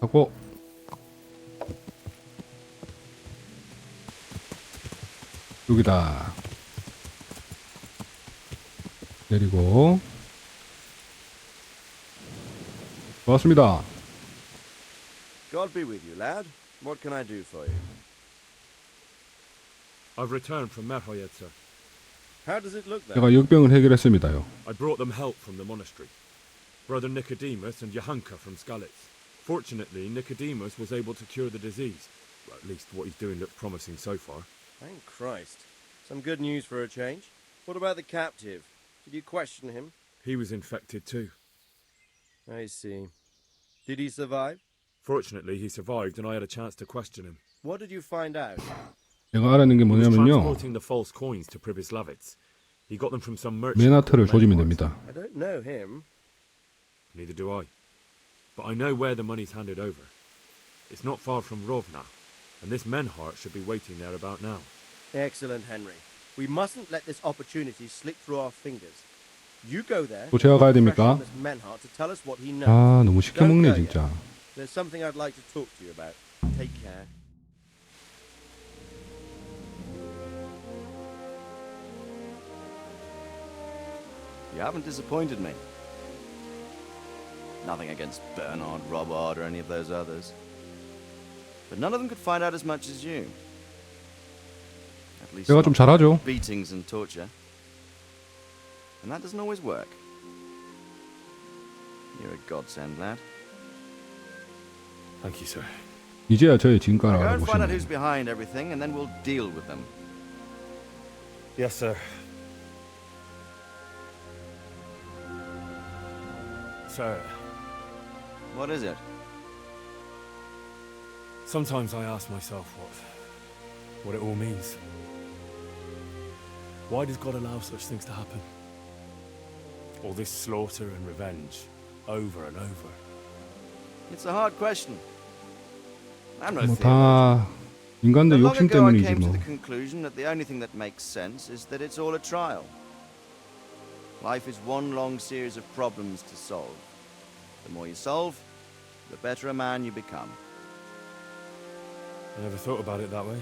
하고 여기다 내리고 고맙습니다. God be with you, lad. What can I do for you? I've returned from Merhoyed, sir. How does it look there? 제가 역병을 해결했습니다요. I brought them help from the monastery. Brother Nicodemus and Johanka from Skalitz. Fortunately, Nicodemus was able to cure the disease. Well, at least what he's doing looked promising so far. Thank Christ. Some good news for a change. What about the captive? Did you question him? He was infected too. I see. Did he survive? Fortunately, he survived and I had a chance to question him. What did you find out? 제가 알아낸 게 He was 뭐냐면요. transporting the false coins to Pribyslavitz. He got them from some merchant. 메나트를 조지면 됩니다. I don't know him. Neither do I. But I know where the money's handed over. It's not far from Rovna, and this Menhart should be waiting there about now. Excellent, Henry. We mustn't let this opportunity slip through our fingers. You go there. 또 제가 가야 됩니까? Pressure on this Menhart to tell us what he knows. 아, 너무 쉽게 Don't 먹네 go yet. 진짜. There's something I'd like to talk to you about. Take care. You haven't disappointed me. Nothing against Bernard, Robert, or any of those others. But none of them could find out as much as you. At least 제가 좀 잘하죠. beatings and torture. And that doesn't always work. You're a godsend, lad. Thank you, sir. 이제야 저의 진가를 Go and find out 알아보시네. who's behind everything, and then we'll deal with them. Yes, sir. Sir, What is it? sometimes I ask myself what it all means. Why does God allow such things to happen? All this slaughter and revenge, over and over. It's a hard question. I'm no 뭐 theologian. 다 인간들 But long 욕심 ago I 때문이지 came to 뭐. the conclusion that the only thing that makes sense is that it's all a trial. Life is one long series of problems to solve. The more you solve, the better a man you become. I never thought about it that way.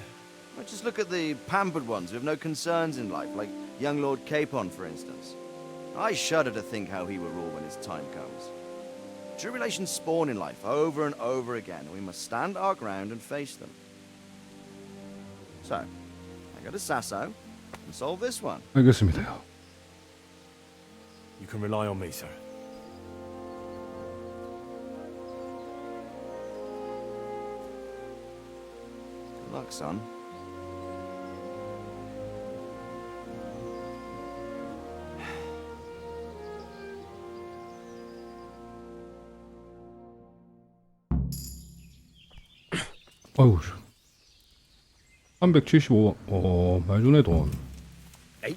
Well, just look at the pampered ones who have no concerns in life, like young Lord Capon, for instance. I shudder to think how he will rule when his time comes. Tribulations spawn in life over and over again, and we must stand our ground and face them. So, I go to Sasso and solve this one. 알겠습니다요. You can rely on me, sir. Good luck, son. 아이고. 375. 말주네 돈. Hey.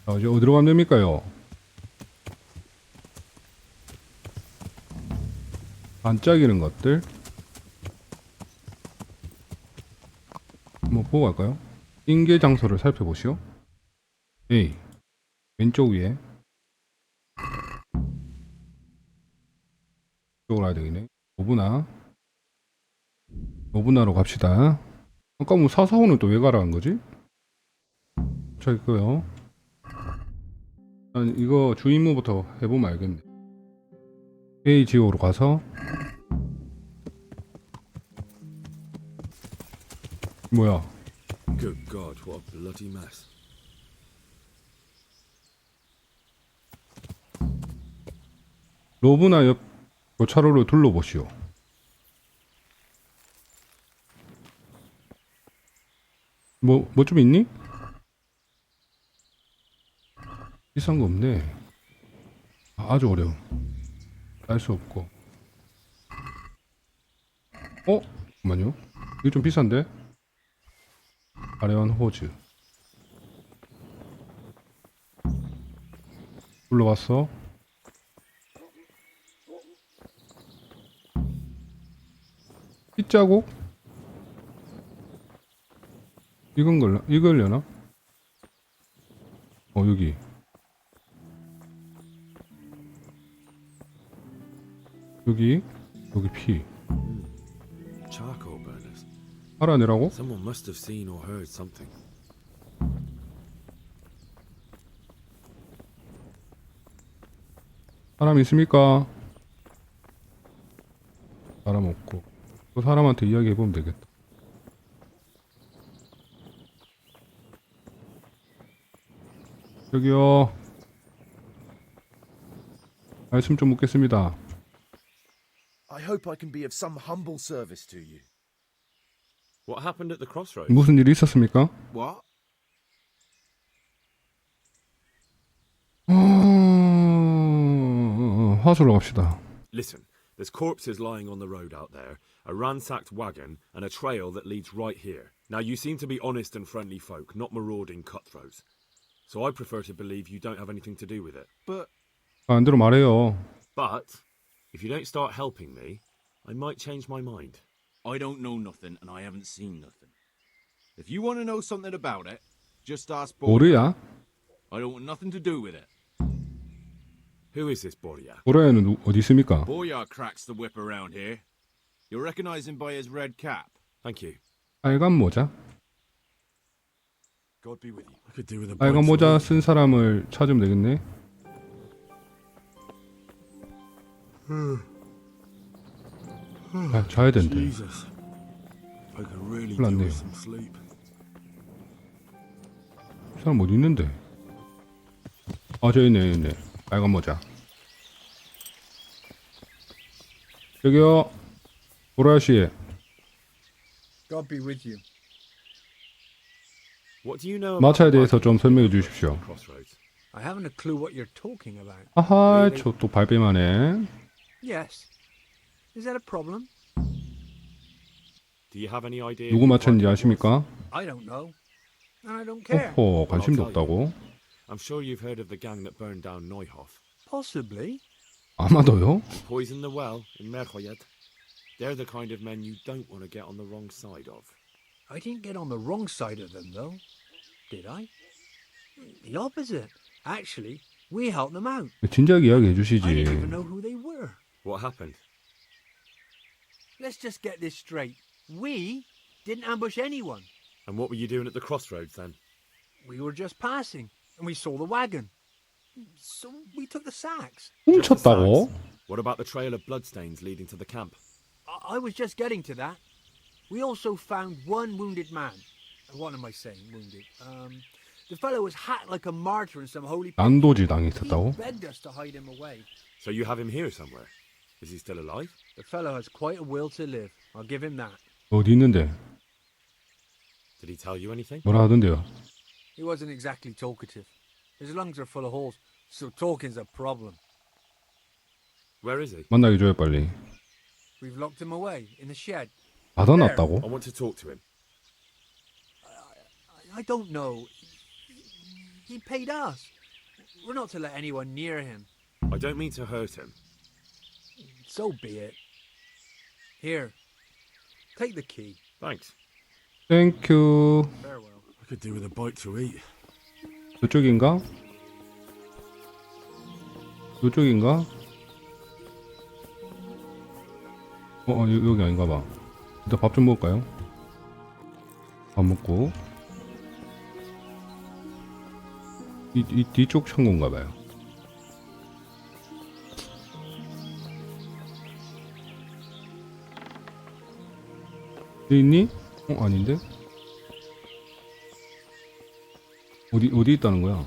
자, 이제 어디로 가면 됩니까요? 반짝이는 것들. 한번 보고 갈까요? 인계 장소를 살펴보시오. A. 왼쪽 위에. 이쪽으로 가야 되겠네. 노브나로 갑시다. 아까 뭐 445는 또 왜 가라는 거지? 저 있고요. 일단 이거 주 임무부터 해보면 알겠네. A 지역으로 가서 뭐야? Good God, what a bloody mess. 로브나 옆 교차로를 둘러보시오. 뭐 좀 있니? 비싼 거 없네. 아주 어려워. 알 수 없고. 잠깐만요. 이거 좀 비싼데? 아래원 호즈. 불러왔어. 핏자국? 이걸려나? 여기. 여기 피. Charcoal burners. 알아내라고? Someone must have seen or heard something. 사람 있습니까? 사람 없고. 그 사람한테 이야기해보면 되겠다. 저기요. 말씀 좀 묻겠습니다. I hope I can be of some humble service to you. What happened at the crossroads? 무슨 일이 있었습니까? What? 화수로 갑시다. Listen, there's corpses lying on the road out there, a ransacked wagon, and a trail that leads right here. Now, you seem to be honest and friendly folk, not marauding cutthroats. So I prefer to believe you don't have anything to do with it. But... 안 대로 말해요. But, if you don't start helping me, I might change my mind. I don't know nothing, and I haven't seen nothing. If you want to know something about it, just ask 뭐르야? I don't want nothing to do with it. Who is this Borya? 보라야는 어디 있습니까? Boyar cracks the whip around here. You'll recognize him by his red cap. Thank you. 빨간 모자? God be with you. I could do with a 빨간 bite to 모자 eat. 쓴 사람을 찾으면 되겠네. 아, 자야 된대. Jesus. I could really 큰일 do 났네요. with some sleep. 이 사람 어디 있는데? 아, 저기 있네, 여기 있네. 빨간 모자. 저기요, 보라 씨. God be with you. What do you know about 마차에 the 대해서 좀 wagon 설명해 at the 주십시오. crossroads? I haven't a clue what you're talking about. 아하, Really? 저 또 발뺌하네. Yes. Is that a problem? Do you have any idea? 누구 마차인지 아십니까? I don't know. And I don't care. 호호, 관심도 없다고. I'm sure you've heard of the gang that burned down Neuhof. Possibly. 아마도요? And poisoned the well in Merchoyed. They're the kind of men you don't want to get on the wrong side of. I didn't get on the wrong side of them, though. Did I? The opposite. Actually, we helped them out. 진작 이야기해 I didn't 주시지. even know who they were. What happened? Let's just get this straight. We didn't ambush anyone. And what were you doing at the crossroads then? We were just passing, and we saw the wagon. So we took the sacks. 훔쳤다고? What about the trail of bloodstains leading to the camp? I was just getting to that. We also found one wounded man. What am I saying, wounded? The fellow was hacked like a martyr in some holy... 난도질 He 당했었다고? begged us to hide him away. So you have him here somewhere? Is he still alive? The fellow has quite a will to live. I'll give him that. 어디 있는데? Did he tell you anything? 뭐라 하던데요? He wasn't exactly talkative. His lungs are full of holes, so talking's a problem. Where is he? 만나게 줘요 빨리. We've locked him away in the shed. 받아놨다고? I want to talk to him. I don't know. He paid us. We're not to let anyone near him. I don't mean to hurt him. So be it. Here. Take the key. Thanks. 땡큐. Farewell. I could do with a bite to eat. 저쪽인가? 이쪽인가? 여기 아닌가 봐. 일단 밥 좀 먹을까요? 밥 먹고 이 뒤쪽 창고인가 봐요. 여기 있니? 아닌데? 어디 있다는 거야?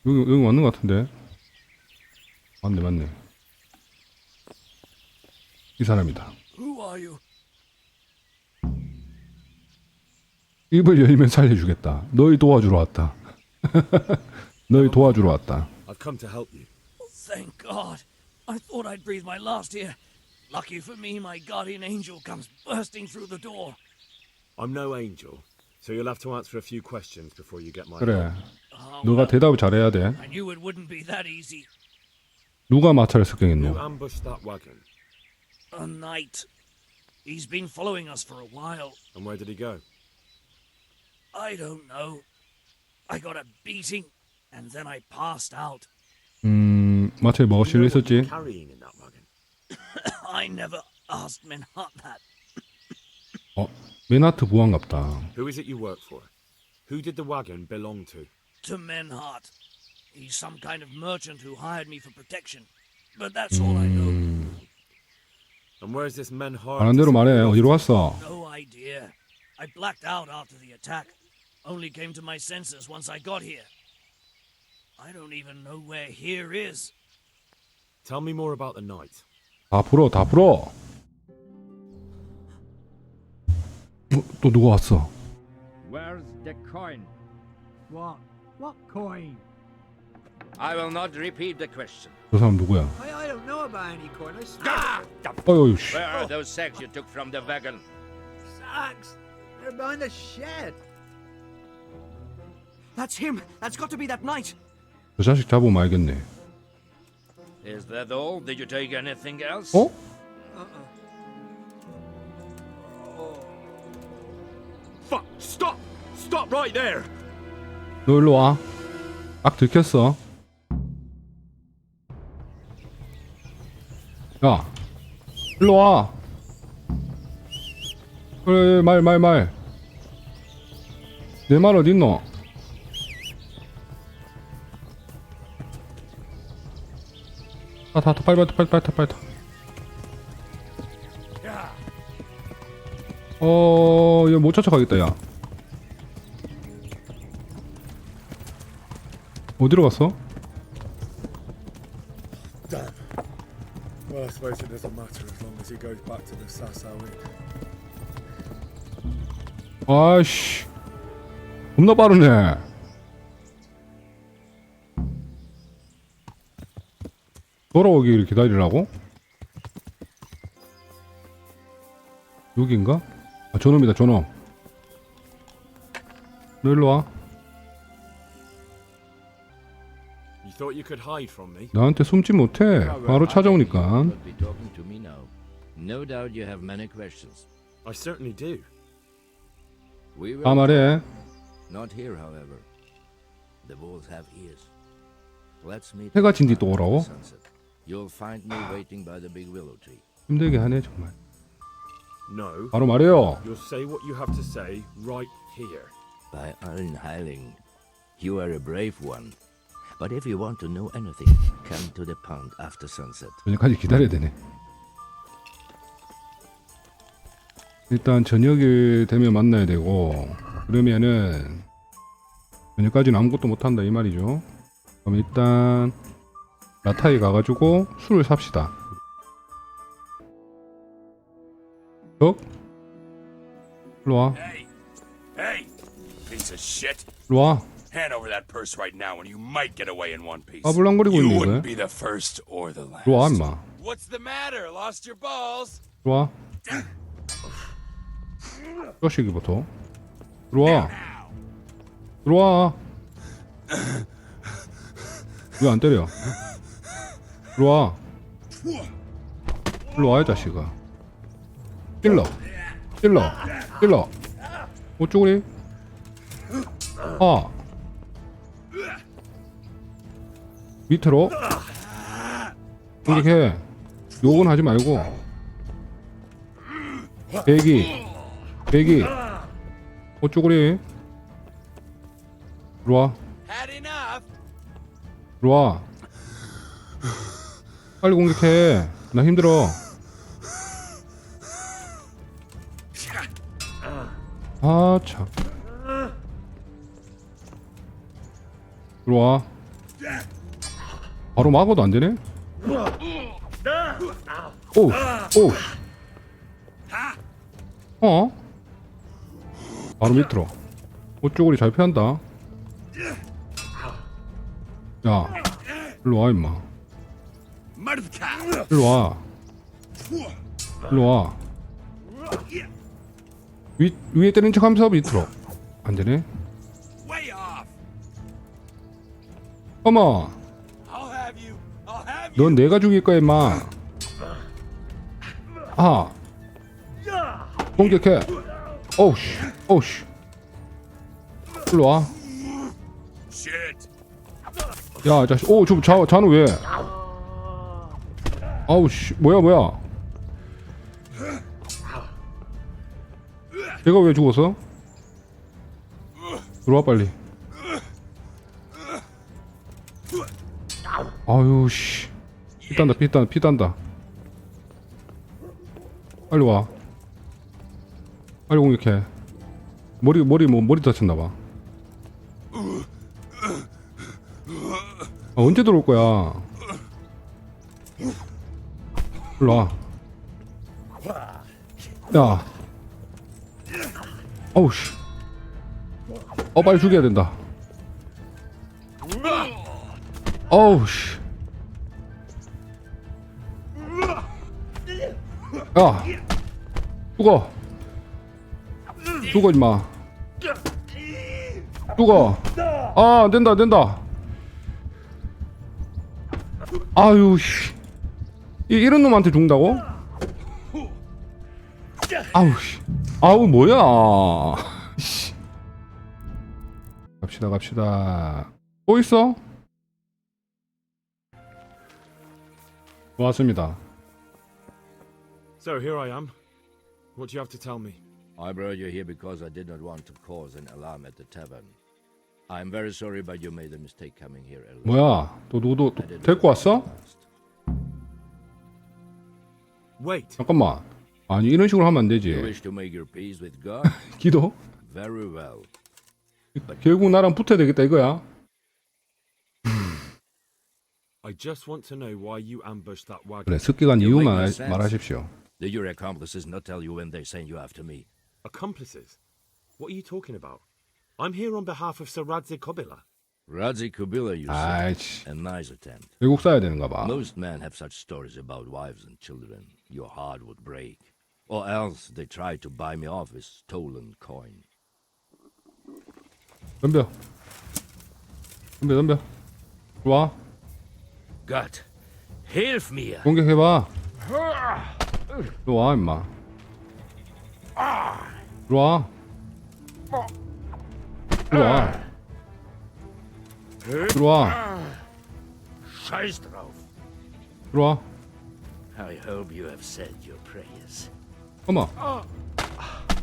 여기 맞는 것 같은데? 맞네. 이 사람이다. Who are you? 입을 열면 살려주겠다. 널 도와주러 왔다. 널 도와주러 왔다. I've come to help you. Thank God. I thought I'd breathe my last here. Lucky for me, my guardian angel comes bursting through the door. I'm no angel, so you'll have to answer a few questions before you get my 그래. help. 너가 대답을 잘해야 돼. I knew it wouldn't be that easy. 누가 마차를 습격했노? Who ambushed that wagon? A knight. He's been following us for a while. And where did he go? I don't know. I got a beating, and then I passed out. 마차에 뭐가 실려 있었지? Carrying in that wagon. I never asked Menhart that. 맨하트 보안갑다. Who is it you work for? Who did the wagon belong to? To Menhart. He's some kind of merchant who hired me for protection. But that's all I know. And where's this Menhart? 말한 대로 말해. 어디로 갔어? No idea. I blacked out after the attack. only came to my senses once I got here. I don't even know where here is. Tell me more about the night. 다 풀어, 다 풀어. 또 누가 왔어? Where's the coin? What? What coin? I will not repeat the question. 저 사람 누구야? I don't know about any coin. I swear. 어휴, 씨. Where are those sacks you took from the wagon? Sacks. They're behind the shed. That's him. That's got to be that knight. 저 자식 잡으면 알겠네. Is that all? Did you take anything else? 어? Fuck! Stop! Stop right there! 너 일로 와. 딱 들켰어. 야, 일로 와. 그래, 말. 내 말 어딨노? 타, 빨리 타. 얘 못 쫓아가겠다, 야. 어디로 갔어? Damn. Well, I suppose it doesn't matter as long as he goes back to the Sasso Inn. 아이씨, 겁나 빠르네. 돌아오기를 기다리라고? 여기인가? 아, 저놈이다, 저놈. 너 일로 와. You thought you could hide from me? 나한테 숨지 못해. 바로 찾아오니까. Be talking to me now. No doubt you have many questions. I certainly do. We will 아, 말해. not here, however. The wolves have ears. Let's meet. 해가 진 뒤 또 오라고? Sunset. You'll find me waiting by the big willow tree. 힘들게 하네, 정말. No. 바로 말해요. You'll say what you have to say right here. By Allen Heiling, you are a brave one. But if you want to know anything, come to the pond after sunset. 저녁까지 기다려야 되네. 일단 저녁이 되면 만나야 되고, 그러면은 저녁까지는 아무것도 못한다 이 말이죠. 그럼 일단 라타에 가가지고 술을 삽시다. 일로 와. Hey, piece of shit. 일로 와. Hand over that purse right now and you might get away in one piece. 아불랑거리고 You 있네, 이거야. wouldn't be the first or the last. 일로 와, 임마. What's the matter? Lost your balls? 일로 와. 뼈시기부터. 들어와. 들어와. 왜 안 때려? 들어와. 일로 와, 이 자식아. 찔러. 어쩌구리? 아. 밑으로. 공격해. 욕은 하지 말고. 배기. 어쩌구리? 들어와. 들어와. 빨리 공격해. 나 힘들어. 아, 참. 들어와. 바로 막아도 안 되네? 오. 바로 밑으로. 어쩌구리 잘 피한다. 야, 일로 와, 임마. 일로 와. 위에 때린 척 하면서 밑으로. 안 되네. 어머. 넌 내가 죽일 거야, 임마. 아. 공격해. 오우씨. 일로 와. 야, 자식. 자는 왜? 아우씨. 뭐야. 얘가 왜 죽었어? 들어와, 빨리. 아유, 씨. 피 딴다. 빨리 와. 빨리 공격해. 머리 다쳤나봐. 언제 들어올 거야? 일로 와. 야. 어우 씨. 빨리 죽여야 된다. 어우 씨. 야. 죽어. 죽어 임마. 죽어. 아, 안 된다, 안 된다. 아유 씨. 이런 놈한테 죽는다고? 아우 씨. 아우 뭐야. 씨. 갑시다 갑시다. 뭐 있어? 왔습니다. So here I am. What do you have to tell me? I brought you here because I did not want to cause an alarm at the tavern. I'm very sorry, but you made a mistake coming here alone. 뭐야? 너 누구 데리고 왔어? Wait. 잠깐만. 아니 이런 식으로 하면 안 되지. You wish to make your peace with God? 기도? Very well. 결국 나랑 붙어야 되겠다 이거야. I just want to know why you ambushed that wagon. 그래 습격한 이유만 말하십시오. Did your accomplices not tell you when they sent you after me? Accomplices? What are you talking about? I'm here on behalf of Sir Radzik Kobila. Radzik Kobila, you say? A nice attempt. 외국 사야 되는가 봐. Most men have such stories about wives and children. Your heart would break. Or else they try to buy me off with stolen coin. 덤벼. 덤벼. 좋아. God, hilf mir! 공격해봐. 들어와 임마. 들어와. 들어와. 들어와. Scheiß drauf. 들어와. I hope you have said your prayers. Come on.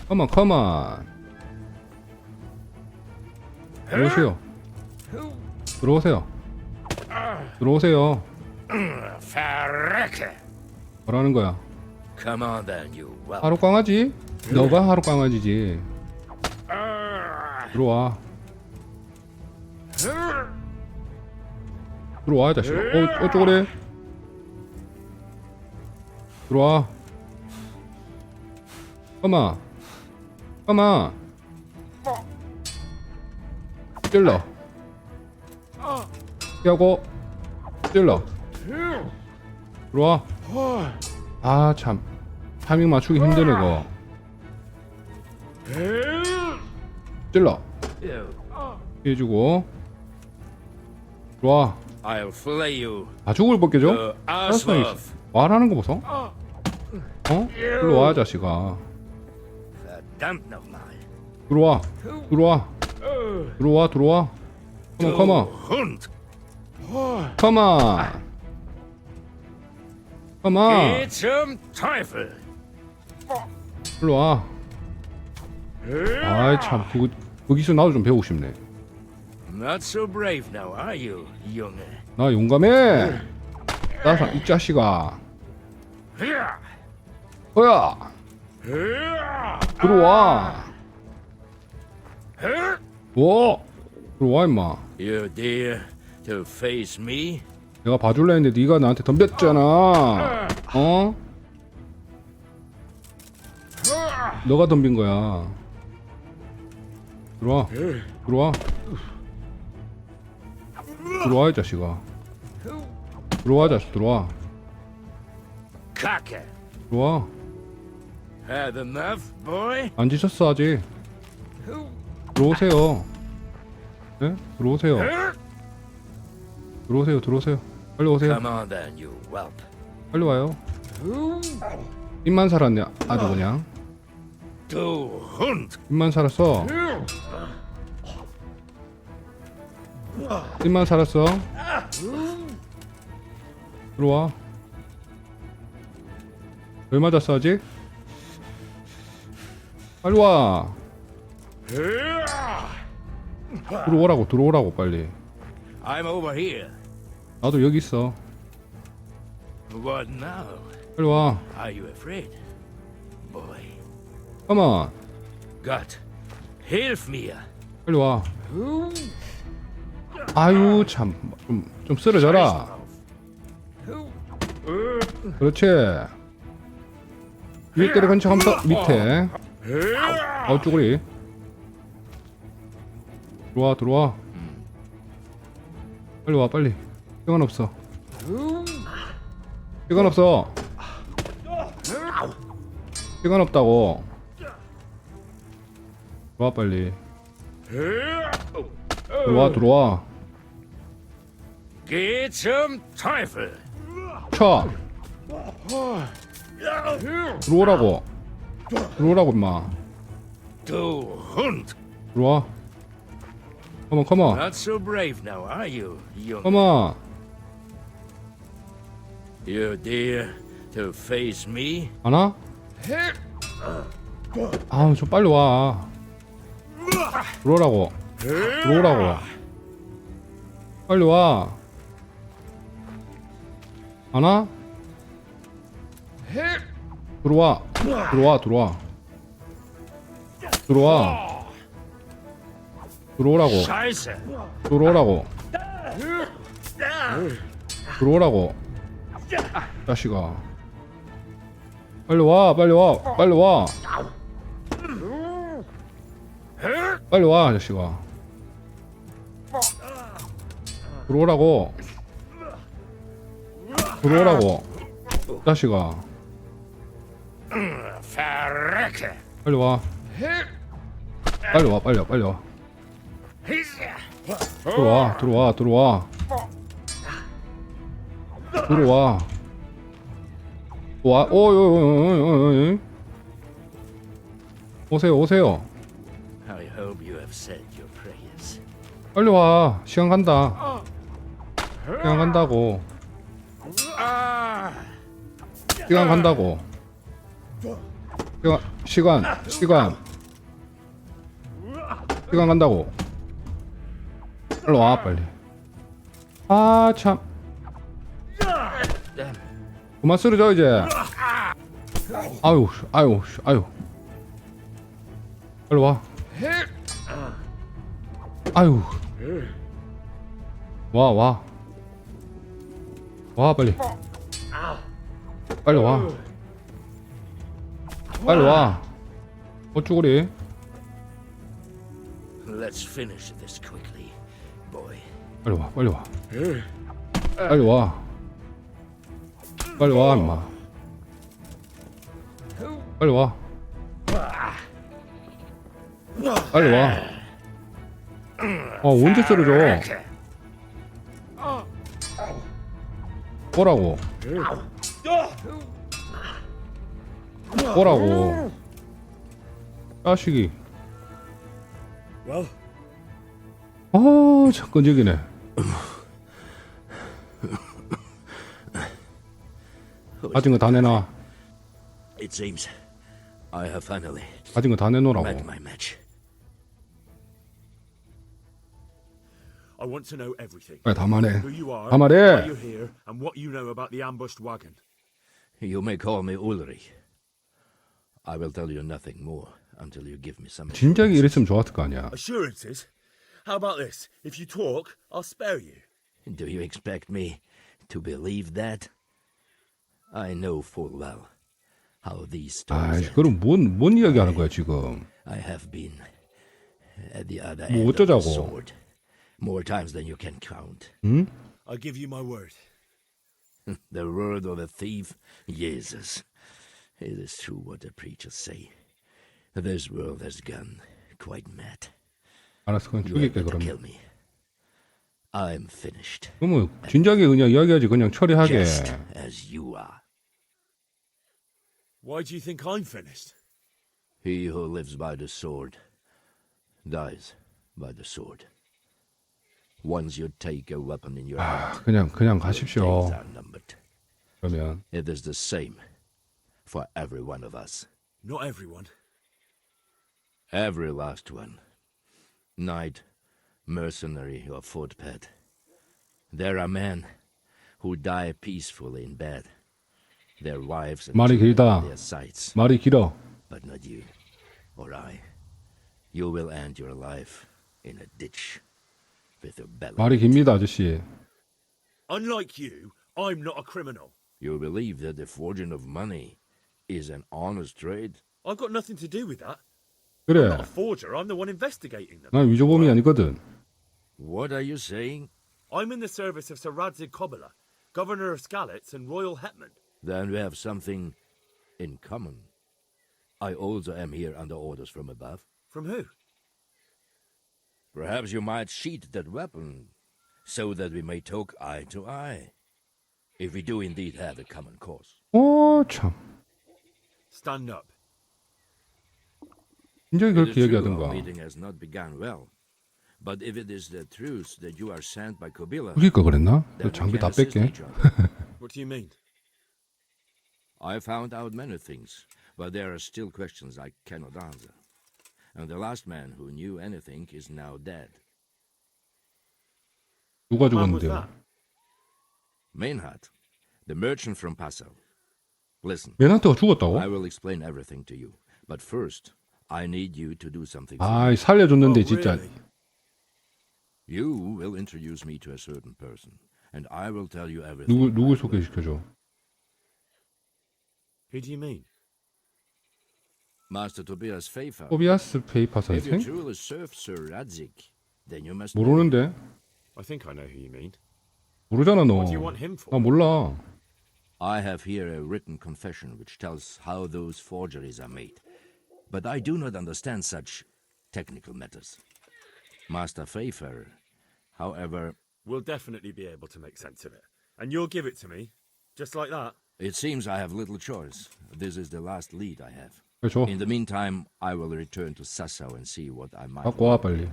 Come on, come on. 들어오세요. 들어오세요. 들어오세요. Verrecke! 뭐라는 거야? Come on then, you whelp. 하루 강아지? 너가 하루 강아지지. 들어와. 들어와, 이 자식아. 어쩌고래? 들어와. 가마. 가마. 찔러. 피하고. 찔러. 들어와. 아, 참. 타이밍 맞추기 힘드네, 이거. 찔러. 피해주고. 들어와. I'll flay you. 아, 죽을 벗겨줘? 말하는 거 보소? 어? 일로 와, 자식아. Verdammt nochmal. 들어와. 들어와. 들어와, 들어와. 컴온, 컴온. Hund. 컴온. 컴온. Geh zum Teufel. 일로 와. 아이, 참. 그 기술 나도 좀 배우고 싶네. Not so brave now, are you, Junge? 나 용감해. 나사, 이 자식아. 뭐야? 들어와. 와. 들어와 임마. You dare to face me? 내가 봐줄라 했는데 네가 나한테 덤볐잖아. 어? 너가 덤빈 거야. 들어와. 들어와. 들어와 이 자식아. 들어와 자식 들어와. Kacke. 들어와. Had enough, boy? 안 지셨어 아직. 들어오세요. 네? 들어오세요. 들어오세요. 들어오세요. 빨리 오세요. Come on then, you whelp. 빨리 와요. 입만 살았네 아주 그냥. Du Hund. 입만 살았어. 입만 살았어. 들어와. 왜 맞았어 아직? 빨리 와. 들어오라고 들어오라고 빨리. I'm over here. 나도 여기 있어. What now? 빨리 와. Are you afraid, boy? Come on. Gott, hilf mir. 빨리 와. 아유 참 좀 쓰러져라. 그렇지. 일대를 근처하면서 밑에. 쭈구리. 들어와. 빨리 와 빨리. 시간 없어. 시간 없다고. 들어와 빨리. 들어와. Get some Teufel. 쳐. 들어오라고 임마. Du Hund. 들어와. Come on. Not so brave now, are you, young? Come on. You dare to face me? 안 와? 아우 좀 빨리 와. 들어오라고. 빨리 와. 안 와? 들어와. 들어오라고. 자식아. 빨리 와, 자식아. 들어오라고. 자식아. 빨리 와. 들어와. 오세요. I hope you have said your prayers. 빨리 와. 시간 간다. 시간 간다고. 시간 간다고. 빨리 와 빨리. 아 참. 그만 쓰러져 이제. 아유. 빨리 와. 아유. 와 빨리. 어쭈구리. Let's finish this quickly, boy. 빨리 와 임마. 빨리 와. 언제 쓰러져? 뭐라고? 자식이. 참 끈질기네. 가진 거 다 내놔. It seems I have finally 가진 거 다 내놓으라고. met my match. I want to know everything. 왜 다 말해? Who you are, 다 말해. why you're here, and what you know about the ambushed wagon. You may call me Ulrich. I will tell you nothing more until you give me some. 진작에 이랬으면 좋았을 거 아니야. Assurances? How about this? If you talk, I'll spare you. Do you expect me to believe that? I know full well how these stories end. 그럼 뭔 이야기 하는 거야 지금? I have been at the other 뭐 end of the 어쩌자고? sword more times than you can count. 응? I give you my word. The word of a thief? Jesus. It is true what the preachers say. This world has gone quite mad. 알았어, 그냥 You have 죽일게 to kill 그러면. me. I'm finished. 그러면 진작에 그냥 이야기하지 그냥 처리하게. Just as you are. Why do you think I'm finished? He who lives by the sword dies by the sword. Once you take a weapon in your hand, 그냥 가십시오. your days are numbered. 그러면 It is the same for every one of us. Not everyone. Every last one. Knight, mercenary, or footpad. There are men who die peacefully in bed. Their wives and 말이 children 길다. at their sides. 말이 길어. But not you, or I. You will end your life in a ditch, with your belly. 말이 깁니다, 아저씨. Unlike you, I'm not a criminal. You believe that the forging of money is an honest trade? I've got nothing to do with that. I'm 그래. not a forger, I'm the one investigating them. 난 위조범이 아니거든. What are you saying? I'm in the service of Sir Radzig Kobyla, Governor of Skalitz and Royal Hetman. Then we have something in common. I also am here under orders from above. From who? Perhaps you might sheath that weapon, so that we may talk eye to eye. If we do indeed have a common cause. 참. Stand up. 진작에 It is 그렇게 true 얘기하던가. our meeting has not begun well. But if it is the truth that you are sent by Kobyla, 우리 거 그랬나? 저 then we 장비 can 다 assist 뺄게. each other. What do you mean? I found out many things, but there are still questions I cannot answer. And the last man who knew anything is now dead. 누가 Man was 죽었는데요? that? Maynard, the merchant from Passau. Listen, 메나트가 죽었다고? I will explain everything to you. But first, I need you to do something. 아, 살려줬는데 Oh, 진짜. really? You will introduce me to a certain person, and I will tell you everything. 누구 소개시켜줘? Who do you mean? Master Tobias Pfeiffer. 토비아스 페이파 If you 선생? truly serve Sir Radzig, then you must. 모르는데? I think I know who you mean. 모르잖아 너. What do you want him for? 아 몰라. I have here a written confession which tells how those forgeries are made. But I do not understand such technical matters. Master Pfeiffer, however... We'll definitely be able to make sense of it. And you'll give it to me? Just like that? It seems I have little choice. This is the last lead I have. 그렇죠. In the meantime, I will return to Sassau and see what I might... 갖고 와 빨리.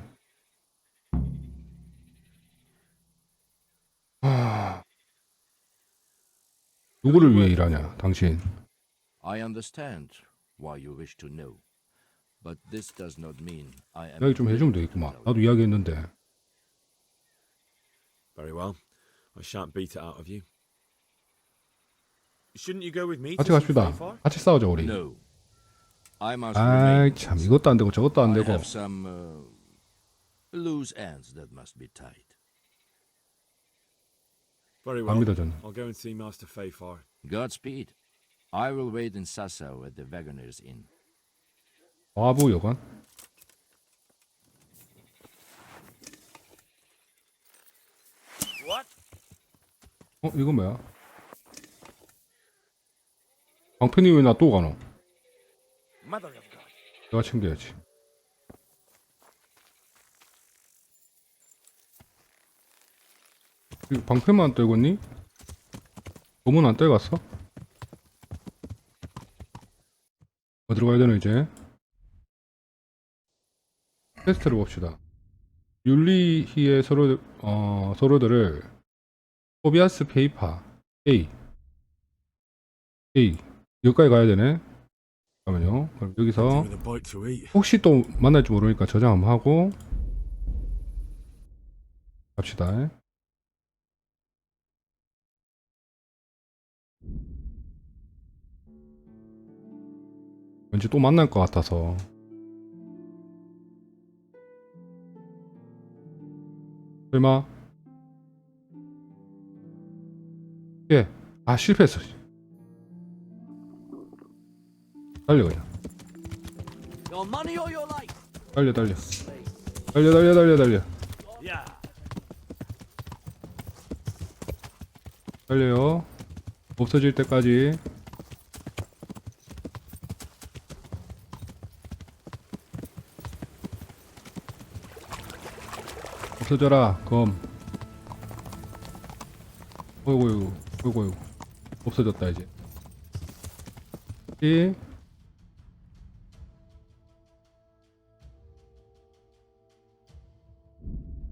누구를 위해 일하냐, 당신? I understand why you wish to know. But this does not mean I am... 이야기 좀 해주면 되겠구만. 나도 이야기했는데. Very well. I shan't beat it out of you. Shouldn't you go with me? 같이 to see 갑시다. Pfeiffer? 같이 싸우자 우리. No. I must 아이 remain. 참 이것도 안 되고 저것도 안 I 되고. have some loose ends that must be tied. Very well. 갑니다 저는. I'll go and see Master Pfeiffer. Godspeed. I will wait in Sassau at the Wagoner's Inn. 와부 여관. What? 이건 뭐야? 방편이 왜 나 또 가노? Mother of God. 내가 챙겨야지. 방패만 안 떨궜니? 검은 안 떨궜어? 어디로 가야 되나 이제? 테스트를 봅시다. 율리히의 서로들을 토비아스 페이파 A 여기까지 가야 되네. 잠깐만요. 그럼 여기서 With a bite to eat. 혹시 또 만날지 모르니까 저장 한번 하고 갑시다. 왠지 또 만날 것 같아서. 설마? 예. 아 실패했어. 달려 그냥. Your money or your life? 달려. Yeah. 달려요. 없어질 때까지. 없어져라 검. 어이구 없어졌다 이제.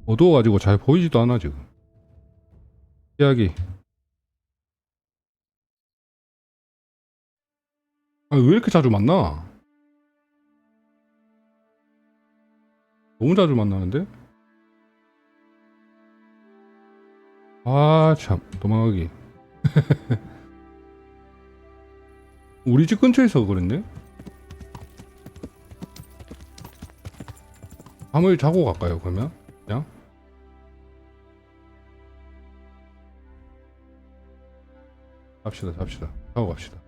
어두워가지고 잘 보이지도 않아 지금. 이야기. 아, 왜 이렇게 자주 만나? 너무 자주 만나는데? 아, 참, 도망가기. 우리 집 근처에서 그랬네? 밤을 자고 갈까요, 그러면? 그냥? 잡시다. 하고 갑시다.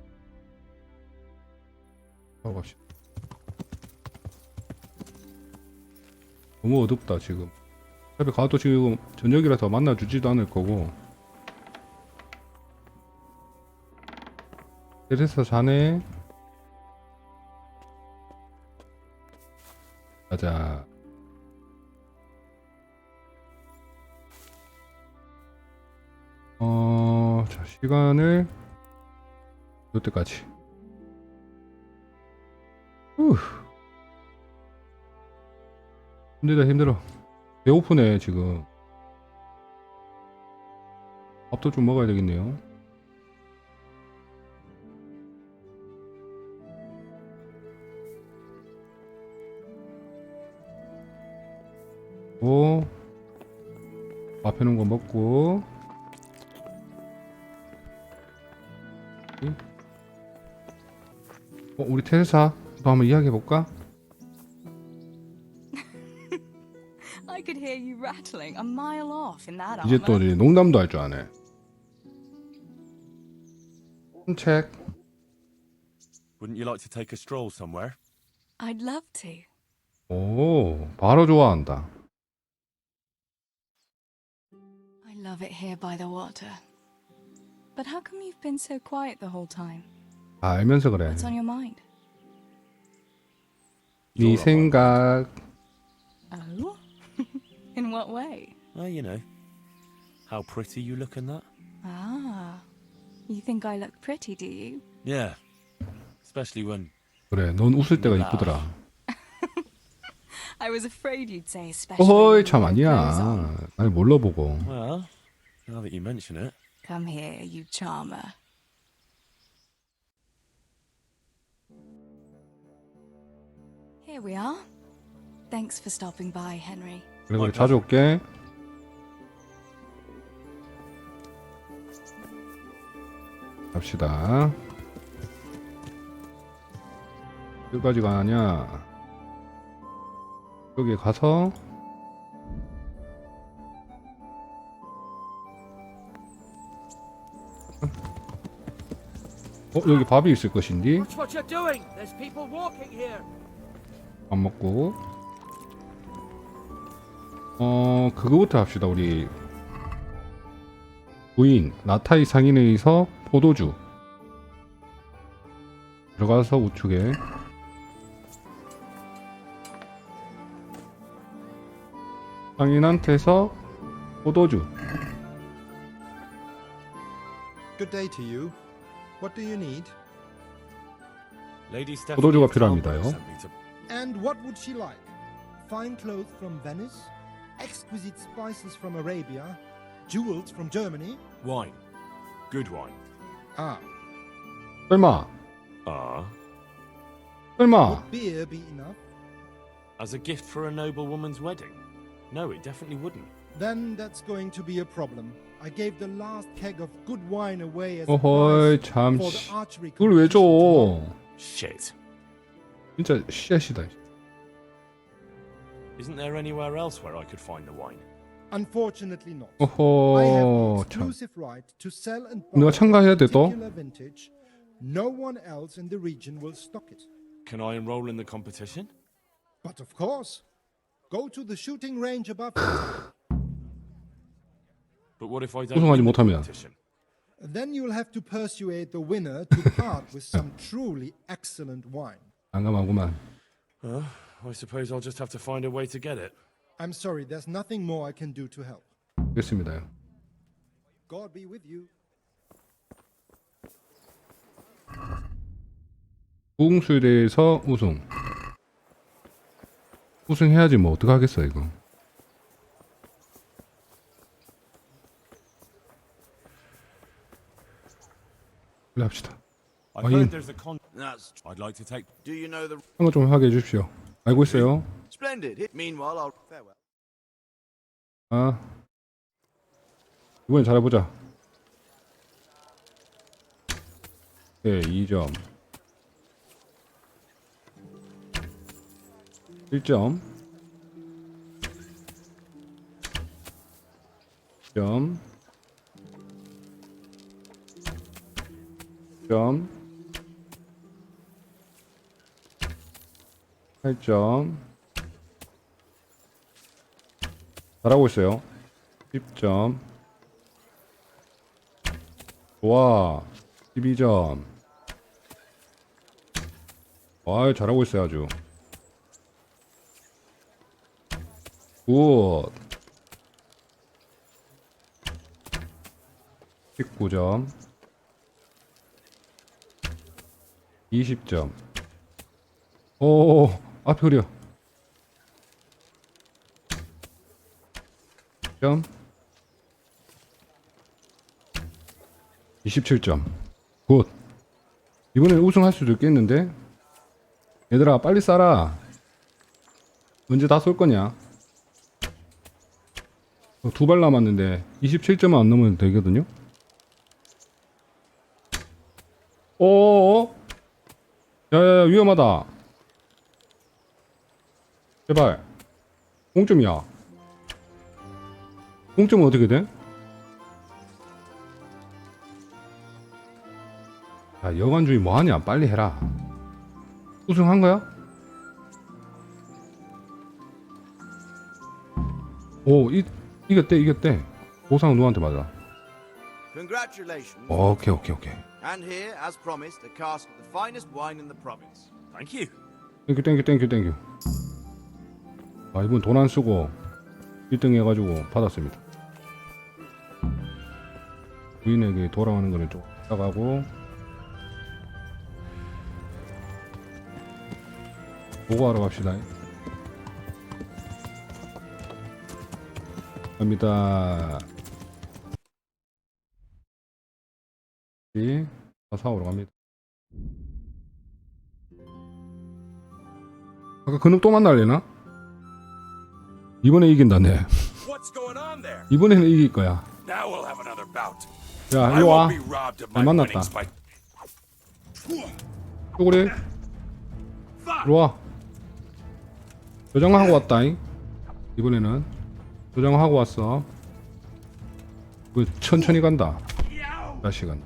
너무 어둡다 지금. 어차피 가도 지금 저녁이라서 만나주지도 않을 거고. 그래서 자네. 가자. 자, 시간을 이때까지. 힘들어. 배고프네 지금. 밥도 좀 먹어야 되겠네요. 앞에 놓은 거 먹고. 우리 테레사 너 한번 이야기해 볼까? I could hear you rattling a mile off in that 이제 또 armor. 농담도 할 줄 아네. 책. Wouldn't you like to take a stroll somewhere? I'd love to. 오, 바로 좋아한다. I love it here by the water. But how come you've been so quiet the whole time? 알면서 그래. What's on your mind? 네 생각. Oh? In what way? Oh, you know. How pretty you look in that. Ah. You think I look pretty, do you? Yeah. Especially when... 그래, 넌 웃을 때가 이쁘더라. I was afraid you'd say especially. 어이, when 참 you had clothes on. 아니야. 날 몰라보고. Well, now that you mention it. Come here, you charmer. Here we are. Thanks for stopping by, Henry. 그래, 자주 올게. 갑시다. 여기까지 가냐? 여기 가서 여기 밥이 있을 것인데. Watch what you're doing. There's people walking here. 밥 먹고 그거부터 합시다. 우리 부인 나타이 상인에 의해서 포도주 들어가서 우측에 상인한테서 포도주. Good day to you. What do you need? Lady Stephanie 포도주가 of Talbot 필요합니다요. sent me to... And what would she like? Fine clothes from Venice? Exquisite spices from Arabia? Jewels from Germany? Wine. Good wine. Ah. 설마 Would beer be enough? As a gift for a noble woman's wedding? No, it definitely wouldn't. Then that's going to be a problem. I gave the last keg of good wine away as a 어허이 prize 참 for the archery 그걸 왜 줘? Shit. 진짜 씨앗이다. Isn't there anywhere else where I could find the wine? Unfortunately not. I have the 어허 참. exclusive right to sell and 내가 buy 참가해야 돼 또? particular vintage. No one else in the region will stock it. Can I enroll in the competition? But of course, go to the shooting range above. But what if I don't 우승하지 win the 못하면 competition? Then you'll have to persuade the winner to part with some truly excellent wine. 난감하구만. I suppose I'll just have to find a way to get it. I'm sorry, there's nothing more I can do to help. 알겠습니다. God be with you. 부흥수대에서 우승. 우승해야지 뭐 어떡하겠어 이거. 그래 합시다. I've 와인 heard there's a con. I'd like to take. Do you know the... 한거 좀 하게 해주십시오. 알고 있어요. Splendid. Meanwhile, I'll... Farewell. 아 이번엔 잘해보자. 네 2점 1점 1점 8점. 8점. 잘하고 있어요. 10점. 좋아. 12점. 와, 잘하고 있어요, 아주. 굿. 19점. 20점. 오, 앞에 흐려. 점. 27점. 굿. 이번엔 우승할 수도 있겠는데? 얘들아, 빨리 쏴라. 언제 다 쏠 거냐? 2발 남았는데 27점만 안 넘으면 되거든요? 어어어? 야야야, 위험하다. 제발. 공점이야. 공점은 어떻게 돼? 야, 여관주의 뭐하냐? 빨리 해라. 우승한 거야? 오, 이겼대. 보상은 누구한테 받아? Congratulations. 오케이. And here, as promised, a cask of the finest wine in the province. Thank you. 땡큐. 아, 이분 돈 안 쓰고 1등 해가지고 받았습니다. 부인에게 돌아가는 거는 좀 나가고. 보고하러 갑시다. 갑니다. 사오러 갑니다. 아까 그놈 또 만날래나? 이번에 이긴다네. 이번에는 이길 거야. 야, 이리 와. 잘 만났다. 쪼그리. 이리 와. 저장하고 왔다잉. 이번에는 저장하고 왔어. 그 천천히 간다. 자식은.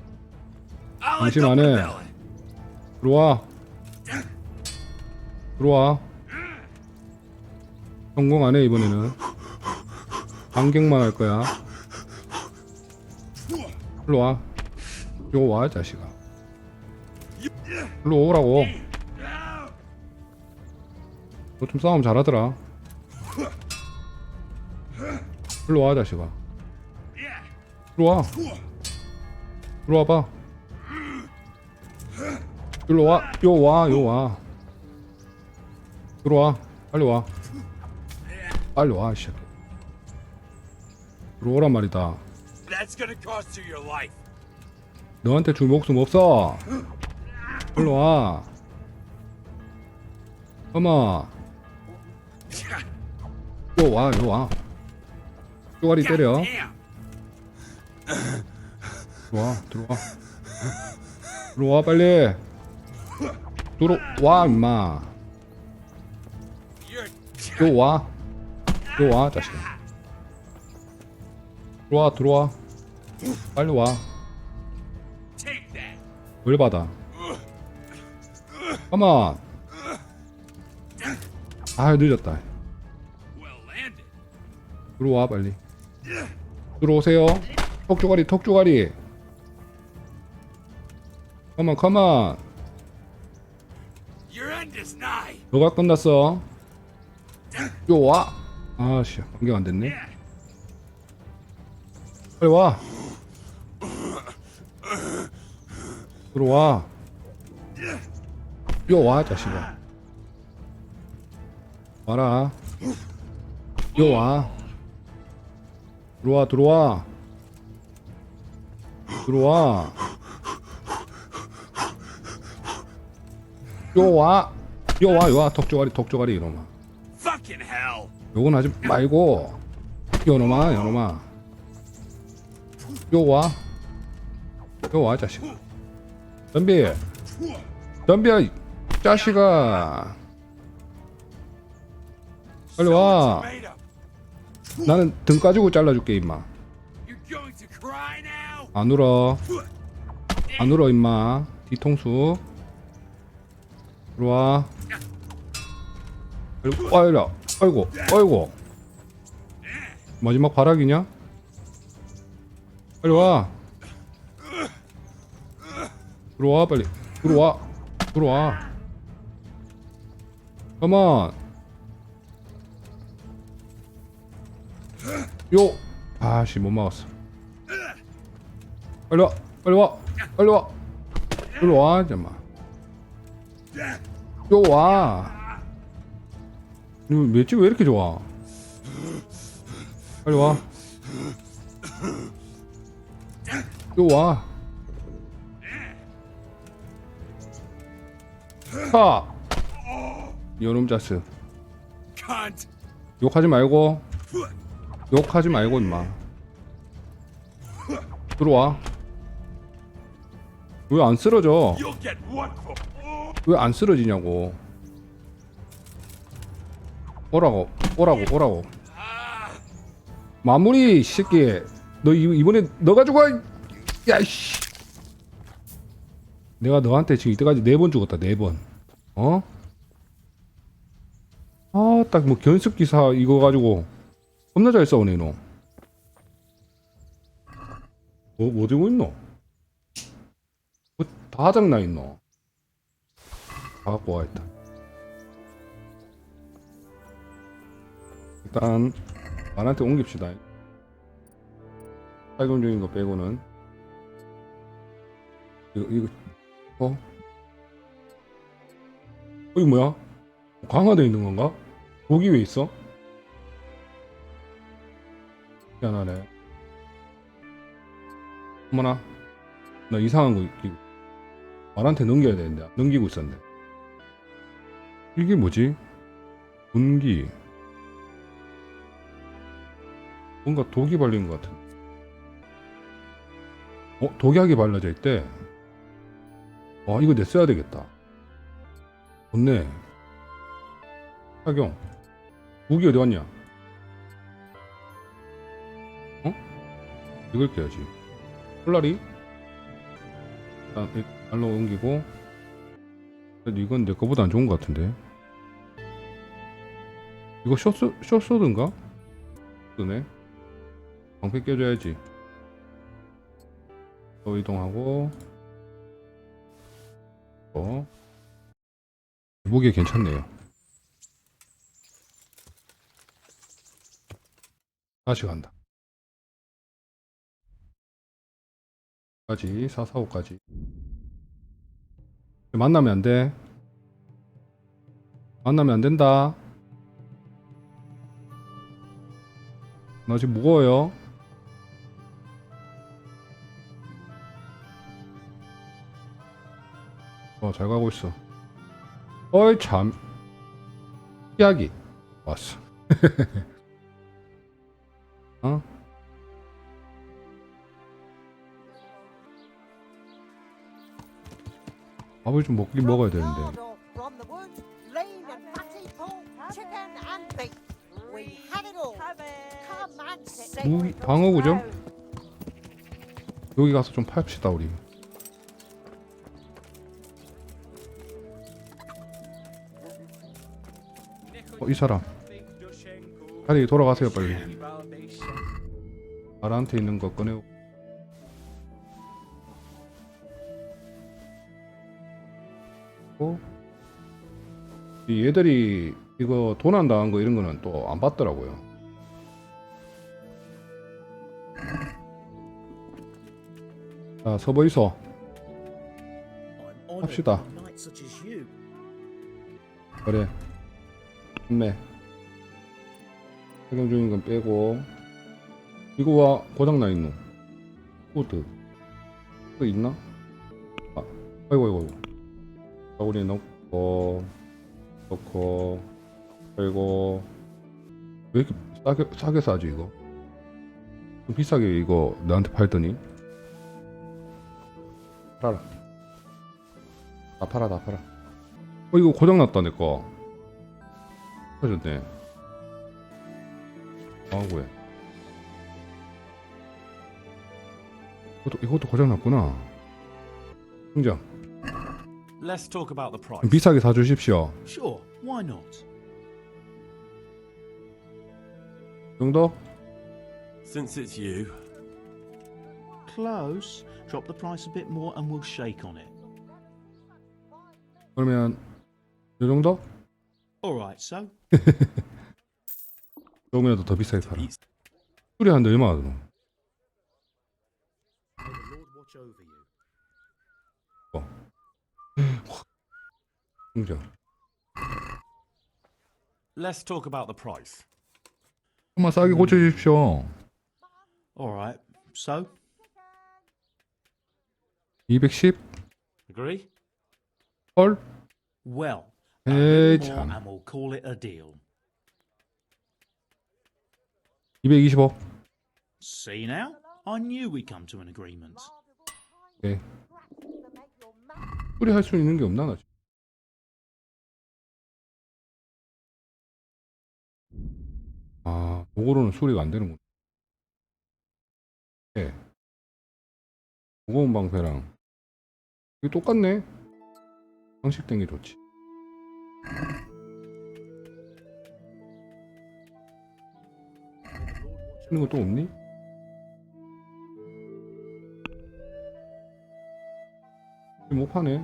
당신 안해. 들어와. 성공 안해. 이번에는 반격만 할 거야. 일로 와. 이거 와, 자식아. 일로 오라고. 너 좀 싸움 잘하더라. 일로 와, 자식아. 들어와봐. 일로 와. 요 와. 들어와. 빨리 와, 씨. 들어오란 말이다. 너한테 줄 목숨 없어. 일로 와. 어머. 요 와. 쪼가리 때려. 들어와 빨리. 들어와 임마. 요 와 자식아. 들어와 빨리 와. 뭘 받아. 컴온. 아, 늦었다. 들어와 빨리. 들어오세요. 턱조가리. 컴온. 너가 끝났어. 요 와. 아씨, 반격 안 됐네. 빨리 와. 들어와. 요 와, 자식아. 와라. 요 와. 들어와. 요 와. 턱조가리 이놈아. 요건 하지 말고. 요놈아. 요 와, 자식아. 덤비야, 이 자식아. 빨리 와. 나는 등 가지고 잘라줄게, 임마. 안 울어, 임마. 뒤통수. 들어와. 아이라. 아이고. 아이고. 마지막 발악이냐? 빨리 와. 들어와 빨리. 들어와. 들어와. 가만. 요. 아씨 못 막았어. 빨리 와. 빨리 와. 빨리 와. 빨리 와. 잠깐만. 요 와. 이거 맷집 왜 이렇게 좋아? 빨리 와. 요 와. 하. 요놈 자스. 욕하지 말고. 욕하지 말고 임마. 들어와. 왜 안 쓰러져? 왜 안 쓰러지냐고. 오라고. 오라고. 오라고. 마무리 새끼. 너 이번에 너가 죽어. 야이씨. 내가 너한테 지금 이때까지 4번 죽었다. 4번. 어? 아, 딱 뭐 견습 기사 이거 가지고 겁나 잘 싸우네 너. 뭐 들고 있노? 뭐 다 장나 있노? 다 갖고 와 있다. 일단 말한테 옮깁시다. 살금 중인 거 빼고는. 이거 이거 뭐야? 강화되어 있는 건가? 독이 왜 있어? 희한하네. 어머나, 나 이상한 거 말한테 넘겨야 되는데 넘기고 있었네. 이게 뭐지? 분기. 뭔가 독이 발린 것 같은. 독약이 발라져 있대. 이거 내 써야 되겠다. 좋네. 착용. 무기 어디 갔냐? 이걸 껴야지. 폴라리? 일단 발로 옮기고. 그래도 이건 내 거보다 안 좋은 것 같은데. 이거 숏소드인가? 쓰네. 방패 껴줘야지. 또 이동하고. 무게 괜찮네요. 다시 간다. 까지 445까지 만나면 안 돼. 만나면 안 된다. 나 지금 무거워요. 잘 가고 있어. 어이 참. 피하기 왔어. 어? 밥을 좀 먹긴 먹어야 되는데. 방어구죠? 여기 가서 좀 팔읍시다 우리. 이 사람 자리 돌아가세요 빨리. 나한테 있는 거 꺼내고. 얘들이 이거 도난 당한 거 이런 거는 또 안 받더라고요. 자, 서버 있어. 합시다. 그래. 판매. 착용 중인 건 빼고. 이거 와 고장나 있노? 코드 이거 있나? 아이고. 자, 우리 넣고 그리고 왜 이렇게 싸게 싸지 이거? 좀 비싸게 이거 나한테 팔더니. 팔아라. 다 팔아. 이거 고장났다 내거. 터졌네. 왜? 이것도 고장났구나. 등장. Let's talk about the price. 비싸게 사주십시오. Sure, why not? 정도? Since it's you. Close. Drop the price a bit more and we'll shake on it. 그러면 이 정도? Alright, so? 조금이라도 더 비싸게 팔아. 수리하는데 얼마나 들어? 흥정. Let's talk about the price. 한번 싸게 고쳐주십시오. Alright, so? 210? Agree? 헐? Well, 에이 more 참. and we'll call it a deal. 225. See now? I knew we'd come to an agreement. 오케이. 수리할 수 있는 게 없나 나 지금? 아, 요거로는 수리가 안 되는구나. 네. 무거운 방패랑 이게 똑같네. 장식된 게 좋지. 이런 거 또 없니? 못 파네.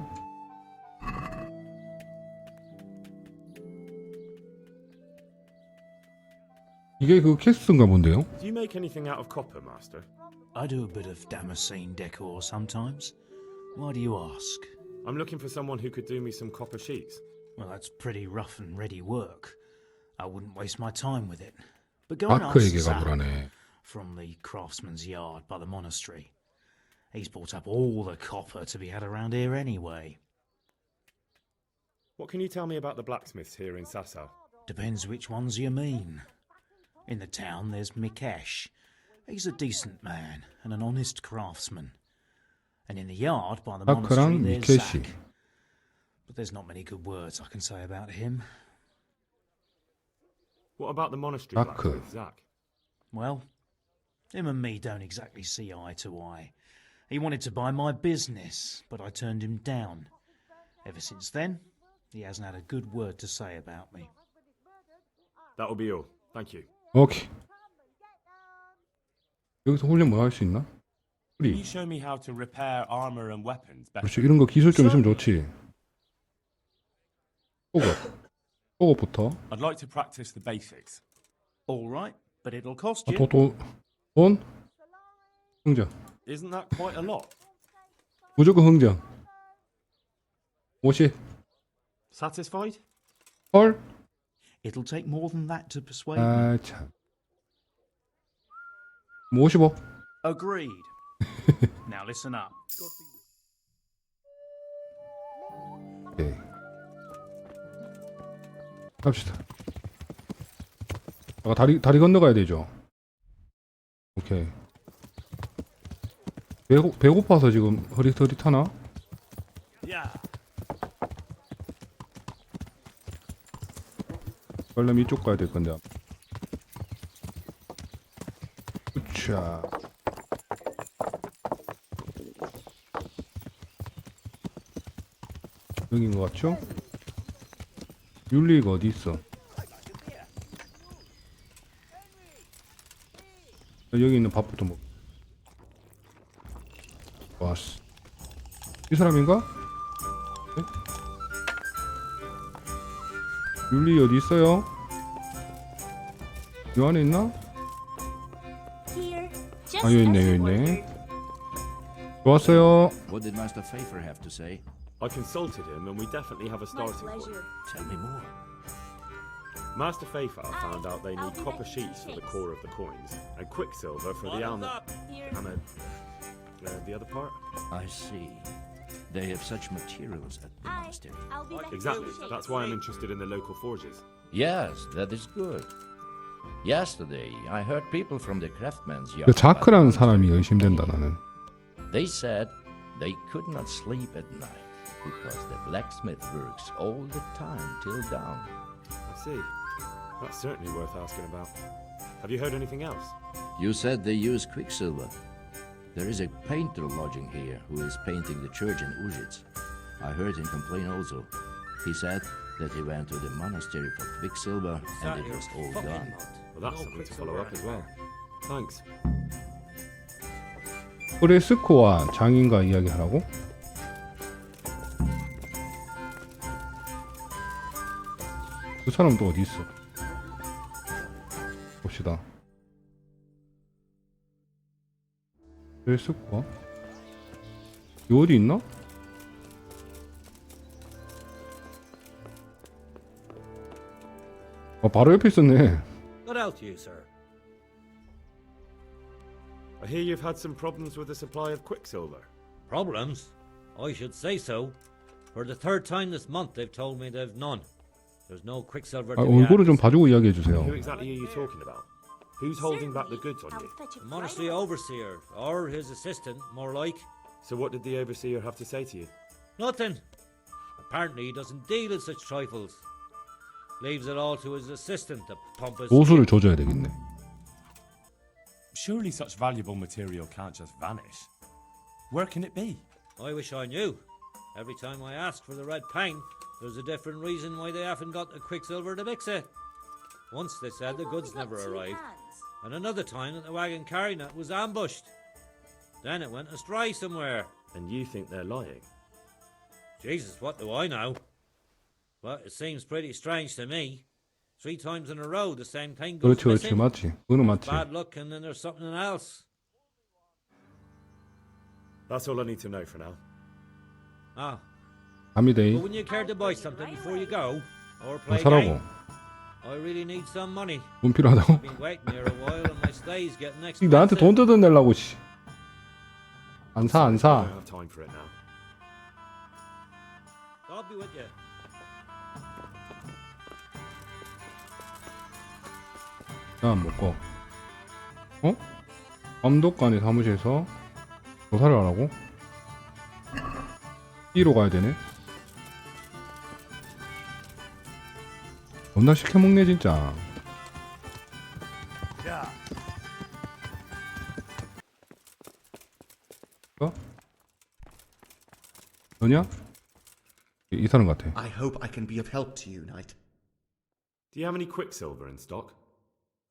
이게 그 캐스트인가 본데요? Do you make anything out of copper, Master? I do a bit of Damascene decor sometimes. Why do you ask? I'm looking for someone who could do me some copper sheets. Well, that's pretty rough and ready work. I wouldn't waste my time with it. But go and ask 마크에게 Sam 가보라네. from the craftsman's yard by the monastery. He's bought up all the copper to be had around here anyway. What can you tell me about the blacksmiths here in Sasau? Depends which ones you mean. In the town there's Mikesh. He's a decent man and an honest craftsman. And in the yard by the monastery 마크랑 there's 미케시. Zach. But there's not many good words I can say about him. What about the monastery 마크. blacksmith, Zach? Well, him and me don't exactly see eye to eye. He wanted to buy my business, but I turned him down. Ever since then, he hasn't had a good word to say about me. That'll be all. Thank you. 오케이. 여기서 훈련 뭐 할 수 있나? Can 우리 you show me how to repair armor and weapons better? 그렇지. 이런 거 기술 좀 있으면 좋지. 속옷부터. I'd like to practice the basics. All right, but it'll cost 아, you. 돈? 흥정. Isn't that quite a lot? 무조건 흥정. 50. Satisfied? 헐? It'll take more than that to persuade me. 아 참. 55. Agreed. Now listen up. 오케이. 갑시다. 아까 다리 건너가야 되죠. 오케이. 배고파서 지금 흐릿흐릿하나? 그러려면 이쪽 가야 될 건데. 자. 여기인 것 같죠? 율리가 어디 있어? 여기 있는 밥부터 먹. 왔어. 이 사람인가? 네? 율리 어디 있어요? 요 안에 있나? 아 여기 있네 여기 있네. 좋았어요. What did Master Pfeiffer have to say? I consulted him and we definitely have a starting point. Tell me more. Master Pfeiffer found out they need copper sheets for the core of the coins and quicksilver for the almond. The other part? I see. They have such materials at the monastery. Exactly. That's why I'm interested in the local forges. Yes, that is good. Yesterday, I heard people from the craftsman's yard. 그 자크라는 사람이 의심된다 나는. They said they could not sleep at night because the blacksmith works all the time till dawn. I see. That's certainly worth asking about. Have you heard anything else? You said they use quicksilver. There is a painter lodging here who is painting the church in Uzhitz. I heard him complain also. He said that he went to the monastery for quicksilver and it was all gone. Well, that's something to follow up as well. Thanks. 프레스코와 장인과 이야기하라고? 그 사람 또 어디 있어? 봅시다. 프레스코와? 이 어디 있나? 바로 옆에 있었네. What else, you, sir? I hear you've had some problems with the supply of quicksilver. Problems? I should say so. For the third time this month, they've told me they've none. There's no quicksilver. 얼굴을 좀 봐주고 이야기해 주세요. Who exactly are you talking about? Who's holding back the goods on you? The monastery overseer, or his assistant, more like. So what did the overseer have to say to you? Nothing. Apparently, he doesn't deal in such trifles. Leaves it all to his assistant to pump his. 보수를 줘줘야 되겠네. Surely such valuable material can't just vanish. Where can it be? I wish I knew. Every time I ask for the red pang, there's a different reason why they haven't got the quicksilver to mix it. Once they said the goods never arrived, and another time that the wagon carrying it was ambushed. Then it went astray somewhere. And you think they're lying? Jesus, what do I know? Well, it seems pretty strange to me. 3 times in a row the same thing goes 그렇지, 그렇지, missing. 맞지. 그거는 맞지. Bad luck and then there's something else. That's all I need to know for now. Ah. 감이데이. But wouldn't you care to buy something before you go? Or play a 사라고. game? I really need some money. 돈 필요하다고? I've been waiting here a while and my stay's getting 이 나한테 expensive. 돈 뜯어내려고 씨. 안 사, 안 I 사. don't have time for it now. God be with you. 난 먹고. 어? 감독관의 사무실에서 조사를 하라고? B로 가야 되네. 겁나 시켜먹네 진짜. 어? 너냐? 이 사람 같아. I hope I can be of help to you, Knight. Do you have any quicksilver in stock?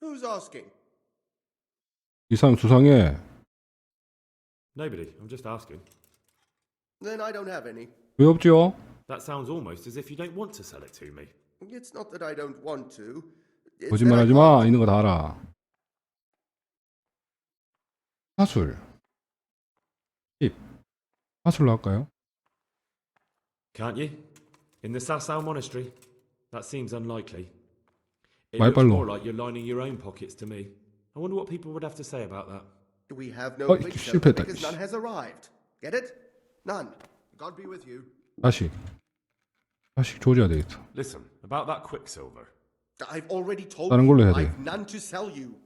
Who's asking? 이 사람 수상해. Nobody. I'm just asking. Then I don't have any. 왜 없지요? That sounds almost as if you don't want to sell it to me. It's not that I don't want to. It's that I 거짓말하지 마. 있는 거 다 알아. 사술. 10. 사술로 할까요? Can't you? In the Sasau monastery? That seems unlikely. It 말 looks 빨로. more like you're lining your own pockets to me. I wonder what people would have to say about that. We have no 어이, quicksilver 실패했다. because none has arrived. Get it? None. God be with you. 다시 조져야 되겠어. Listen, about that quicksilver. I've already told 다른 걸로 you 해야 돼. I've none to sell you.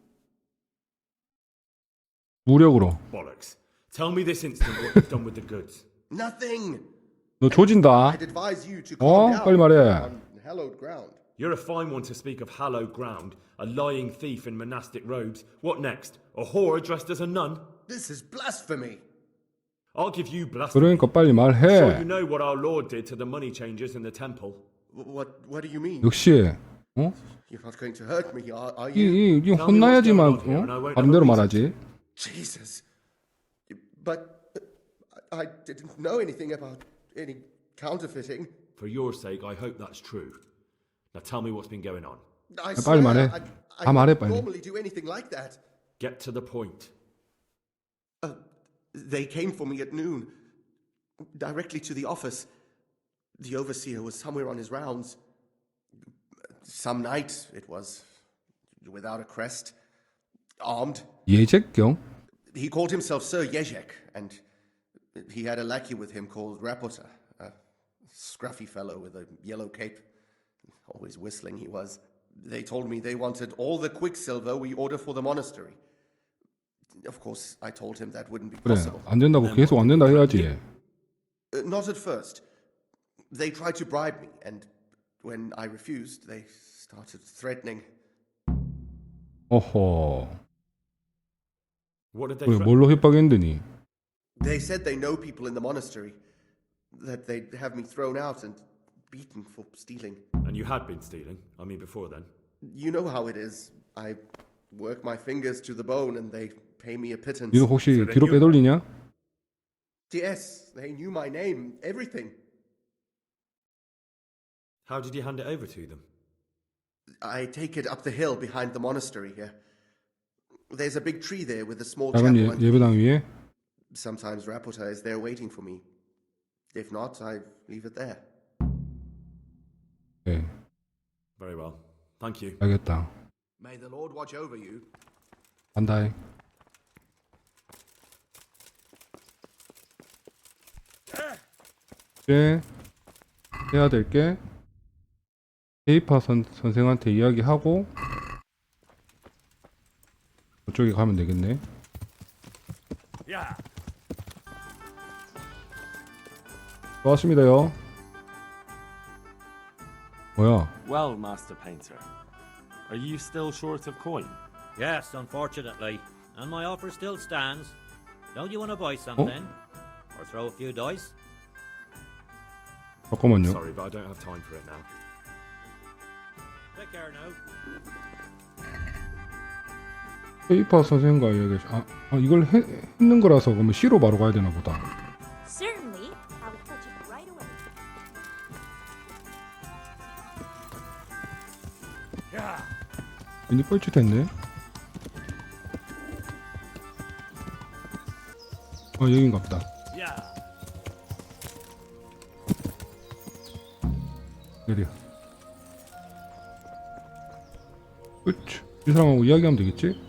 무력으로. Bollocks. Tell me this instant what you've done with the goods. Nothing. 너 조진다. I'd advise you to 어? calm down 빨리 말해. on hallowed ground. You're a fine one to speak of hallowed ground, a lying thief in monastic robes. What next? A whore dressed as a nun? This is blasphemy. I'll give you blasphemy. 그러니까 빨리 Sure, 말해. you know what our Lord did to the money changers in the temple. What do you mean? 역시 어? You're not going to hurt me, are you? 이 혼나야지만 어? 바른대로 말하지. Jesus. But I didn't know anything about any counterfeiting. For your sake, I hope that's true. Now tell me what's been going on. I 빨리 swear, 말해. I 다 말해 don't 빨리. normally do anything like that. Get to the point. They came for me at noon, directly to the office. The overseer was somewhere on his rounds. Some night it was, without a crest, armed. 예제경? He called himself Sir Jezek, and he had a lackey with him called Rapota, a scruffy fellow with a yellow cape. Always whistling he was. They told me they wanted all the quicksilver we order for the monastery. Of course, I told him that wouldn't be 그래 possible. 안 된다고 계속 안 된다 해야지. Not at first. They tried to bribe me, and when I refused, they started threatening. 어허. What did they 그래 threaten? 뭘로 협박했더니? They said they know people in the monastery. that they'd have me thrown out and beaten for stealing. And you had been stealing? I mean, before then? You know how it is. I work my fingers to the bone and they pay me a pittance. 이거 혹시 뒤로 빼돌리냐? Yes, they knew my name, everything. How did you hand it over to them? I take it up the hill behind the monastery here. There's a big tree there with a small 작은 chapel. 예배당 위에. Sometimes Rapota is there waiting for me. If not, I leave it there. 네, Very well. Thank you. 알겠다. May the Lord watch over you. 간다해. 이제 해야 될 게 페이파 선생한테 이야기하고 그쪽에 가면 되겠네. 고맙습니다요. 뭐야? Well, Master Painter, are you still short of coin? Yes, unfortunately. And my offer still stands. Don't you want to buy something? Or throw a few dice? 잠깐만요. Sorry, but I don't have time for it now. Take care now. 페이파 선생과 이야기. 이걸 했는 거라서 그러면 C로 바로 가야 되나 보다. Certainly. I will touch it right away. 괜히 뻘짓했네. 여긴가 보다. 내려. 그치. 이 사람하고 이야기하면 되겠지?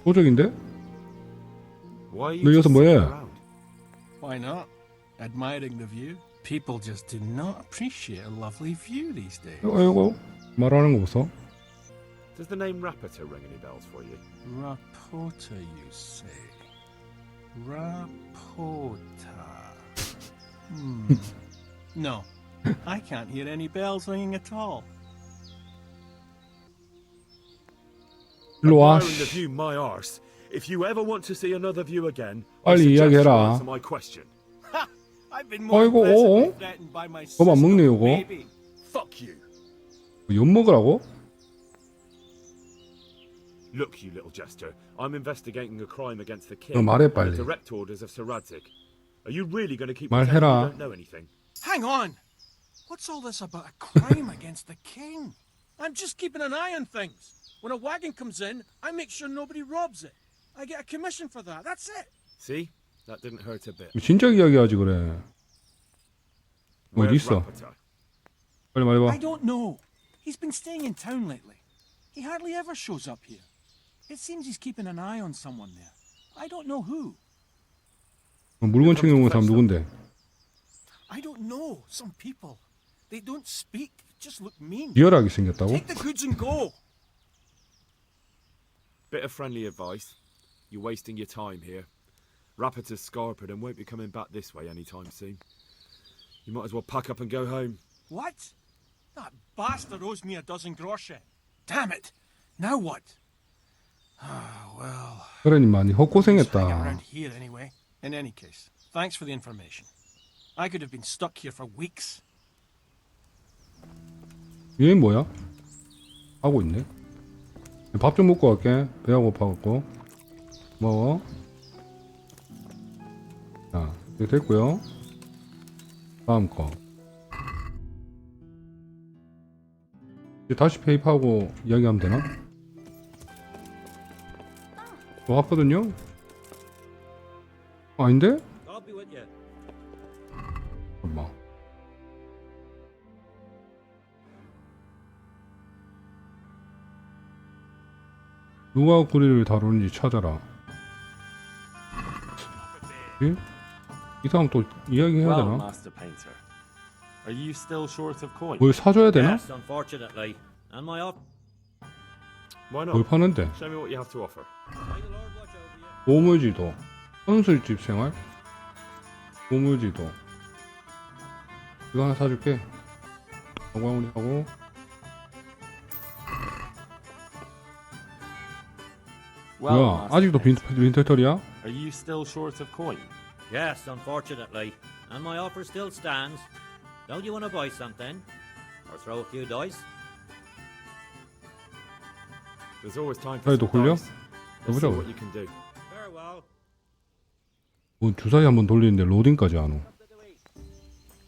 도적인데? 너 여기서 뭐해? Why not? Admiring the view. People just do not appreciate a lovely view these days. 이거 말하는 거 보소. Does the name Rapota ring any bells for you? Rapota, you say? Rapota. No, I can't hear any bells ringing at all. 일로 와. Admiring the view, my arse. If you ever want to see another view again, 빨리 이야기해라. answer my question. I've been more 아이고, pleasantly threatened by my 그거 안 먹네, sister, 요거. baby. Fuck you. 엿 먹으라고? Look, you little jester. I'm investigating a crime against the king. 너 말해, and 빨리. the direct orders of Sir Radzig. Are you really going to keep 말해라. pretending you don't know anything? Hang on! What's all this about a crime against the king? I'm just keeping an eye on things. When a wagon comes in, I make sure nobody robs it. I get a commission for that. That's it. See? That didn't hurt a bit. 진작 이야기하지 그래. 어디 Where's 있어? Rapota? 빨리 말해봐. I don't know. He's been staying in town lately. He hardly ever shows up here. It seems he's keeping an eye on someone there. I don't know who. 물건 챙겨오는 사람 누군데? I don't know. Some people. They don't speak. Just look mean. 리얼하게 생겼다고? Take the goods and go. Bit of friendly advice. You're wasting your time here. Rapota's scarpered and won't be coming back this way anytime soon. You might as well pack up and go home. What? That bastard owes me a dozen groschen. Damn it. Now what? Well. 그래 많이 hang 헛고생했다. around here anyway. In any case, thanks for the information. I could have been stuck here for weeks. 얘 뭐야? 하고 있네. 밥 좀 먹고 갈게. 배가 고파갖고. 고마워. 자, 이렇게 됐고요. 다음 거. 이제 다시 페이프하고 이야기하면 되나? 왔거든요? 아닌데? God be with you. 엄마. 누가 구리를 다루는지 찾아라. 예? 이 사람 또 이야기해야 Well, 되나? Master Painter, are you still short of coin? 뭘 사줘야 되나? Yes, unfortunately. And my offer. Why not? 뭘 파는데? Show me what you have to offer. 보물지도, 선술집 생활, 보물지도. 이거 하나 사줄게. 정광훈이하고. 뭐야? 아직도 빈털털이야? Are you still short of coin? Yes, unfortunately. and my offer still stands. Don't you want to buy something? Or throw a few dice? There's always time for 사이도 some 굴려? dice. Let's see 해보자고. what you can do. Farewell. 뭐 주사위 한번 돌리는데 로딩까지 안 오.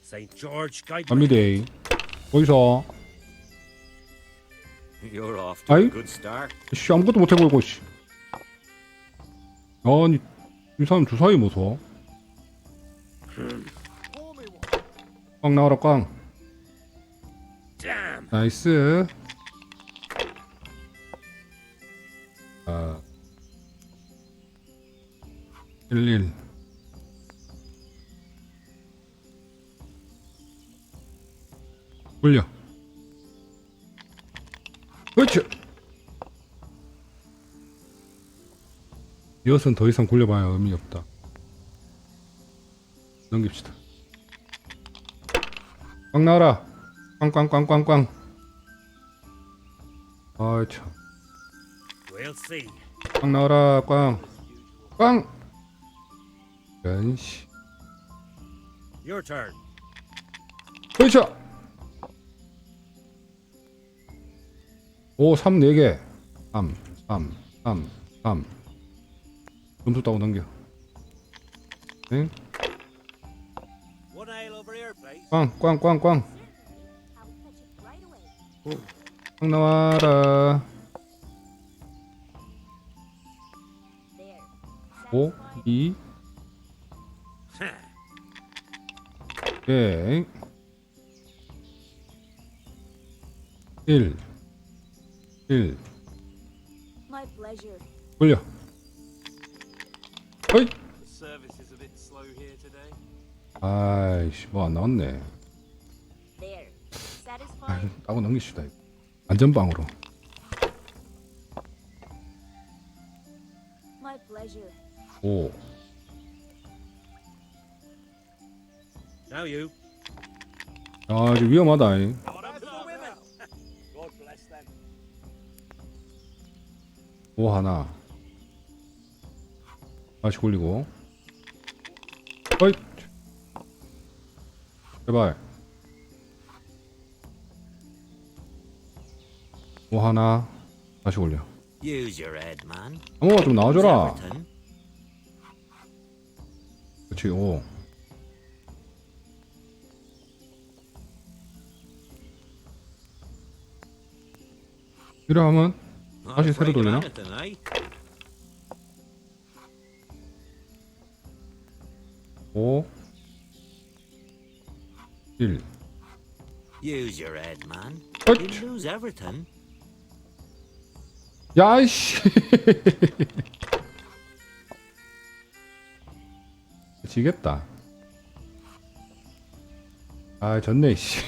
St. George guide 갑니다. 어디서? You're off to 아이? a good start. 씨 아무것도 못 해보고 씨. 아니 이 사람 주사위 무서워. 꽝 나와라 꽝. 나이스. 아 11. 굴려. 그렇지. 이것은 더 이상 굴려봐야 의미 없다. 넘깁시다. 꽝 나와라. 꽝꽝꽝꽝꽝. 아이 참. We'll see. 꽝 나와라 꽝. 꽝. 연씨. Your turn. 그렇죠. 오, 3 4개. 3. 점수 따고 넘겨. 응? One ale over here, please. 꽝. 꽝 나와라. 5, 2. 오케이. 1. My pleasure. 굴려. 어이. The service is a bit slow here today. 아이씨 뭐 안 나왔네. There. Satisfied? 따고 넘기시다. 안전빵으로. My pleasure. 5. Now you. 아 이제 위험하다. 잉. God bless them. 5 하나. 다시 굴리고. 어이. 제발. 5 하나. 다시 굴려. Use your head, man. 어머 좀 나와줘라. Everton. 그렇지 5. 이래 하면 다시 새로 돌리나? Anything, eh? 5 1. Use your head, man. What? You lose everything. 야이씨. 지겠다. 아 졌네 씨.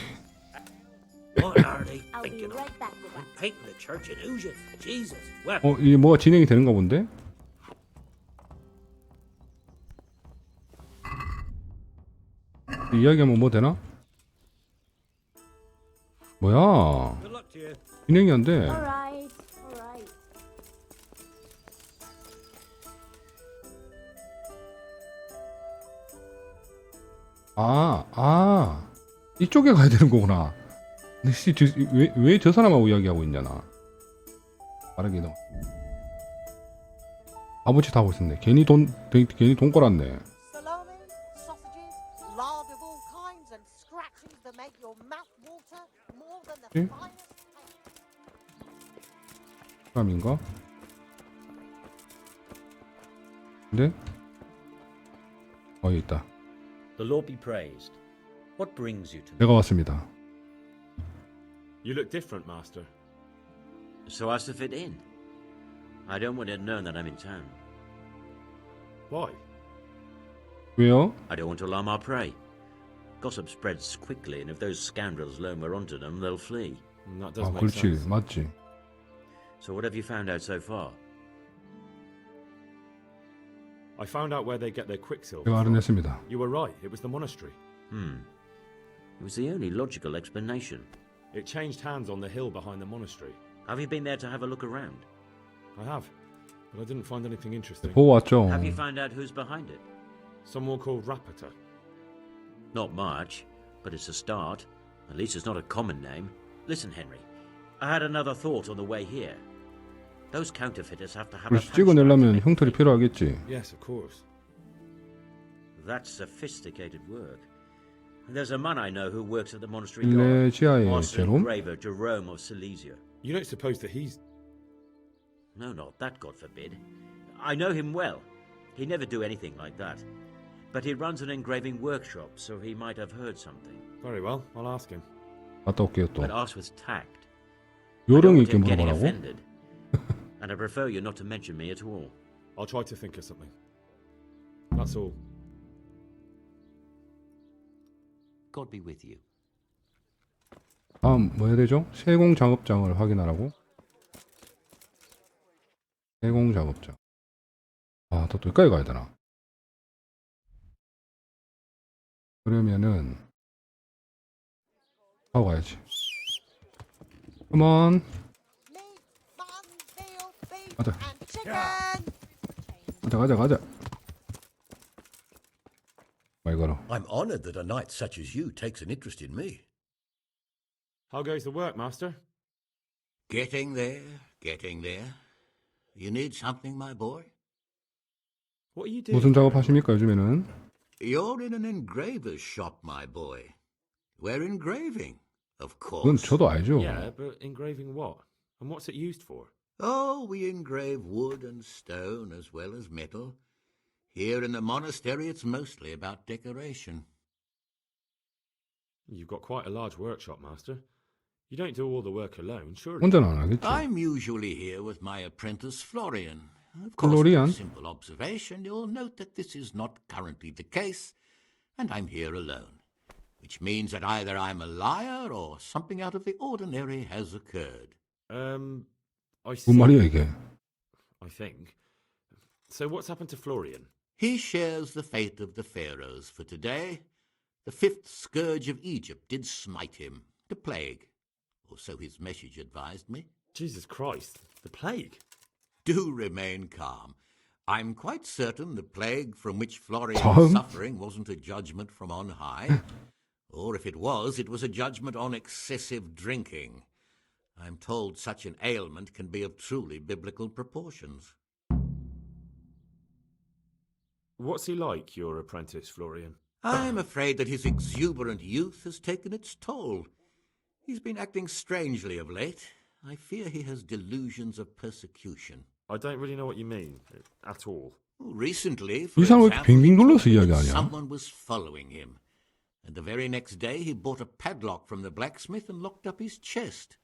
What are they I'll be thinking of? right back with that. Painting the church in oozes. Jesus. Well, 이게 뭐가 진행이 되는가 본데? 이야기하면 뭐 되나? 뭐야? good luck to you. 진행이 안 돼. Alright. Alright. 이쪽에 가야 되는 거구나. 근데 씨, 왜 저 사람하고 이야기하고 있냐 나. 빠르게 너. 아버지 다 하고 있었네. 괜히 돈 꼬랐네. Salami, sausages, lard of all kinds, and scratchings that make your mouth water more than the 응? finest. 사람인가? 근데 여기 있다. The Lord be praised. What brings you to me? 내가 왔습니다. You look different, Master. So as to fit in. I don't want it known that I'm in town. Why? 왜요? I don't want to alarm our prey. Gossip spreads quickly, and if those scoundrels learn we're onto them, they'll flee. That does make 그렇지, sense. 맞지. So what have you found out so far? I found out where they get their quicksilver 제가 from. 알아냈습니다. You were right. It was the monastery. It was the only logical explanation. It changed hands on the hill behind the monastery. Have you been there to have a look around? I have, but I didn't find anything interesting. 보고 왔죠. Have you found out who's behind it? Someone called Rapita. Not much, but it's a start. At least it's not a common name. Listen, Henry, I had another thought on the way here. Those counterfeiters have to have a 그래서 찍어내려면 흉터이 필요하겠지. Yes, of course. That's sophisticated work. There's a man I know who works at the monastery guard. 실레시아의 Master 제롬? engraver Jerome of Silesia. You don't suppose that he's... No, not that, God forbid. I know him well. He'd never do anything like that. But he runs an engraving workshop, so he might have heard something. Very well, I'll ask him. 갔다 올게요 또. But ask with tact. 요령 I don't 있게 want him getting 물어보라고? offended. And I prefer you not to mention me at all. I'll try to think of something. That's all. God be with you. 다음 뭐 해야 되죠? 세공 작업장을 확인하라고? 세공 작업장. 아, 또 여기까지 가야 되나? 그러면은 하고 가야지. Come on. 가자. 가자. 말 걸어. I'm honored that a knight such as you takes an interest in me. How goes the work, Master? Getting there. You need something, my boy? What are you doing? 무슨 작업하십니까 요즘에는? You're in an engraver's shop, my boy. We're engraving, of course. 그건 저도 알죠. Yeah, but engraving what? And what's it used for? Oh, we engrave wood and stone as well as metal. Here in the monastery, it's mostly about decoration. You've got quite a large workshop, Master. You don't do all the work alone, surely? 혼자는 안 하겠지. I'm usually here with my apprentice, Florian. Of course, Florian? with a simple observation, you'll note that this is not currently the case, and I'm here alone, which means that either I'm a liar or something out of the ordinary has occurred. I see. 뭔 말이야 이게? I think. So what's happened to Florian? He shares the fate of the pharaohs for today. The fifth scourge of Egypt did smite him, the plague, or so his message advised me. Jesus Christ, the plague? Do remain calm. I'm quite certain the plague from which Florian is suffering wasn't a judgment from on high. Or if it was a judgment on excessive drinking. I'm told such an ailment can be of truly biblical proportions. What's he like, your apprentice, Florian? I'm afraid that his exuberant youth has taken its toll. He's been acting strangely of late. I fear he has delusions of persecution. I don't really know what you mean, at all. Recently, 이 사람 왜 이렇게 빙빙 돌려서 이야기하냐? someone was following him. And the very next day he bought a padlock from the blacksmith and locked up his chest.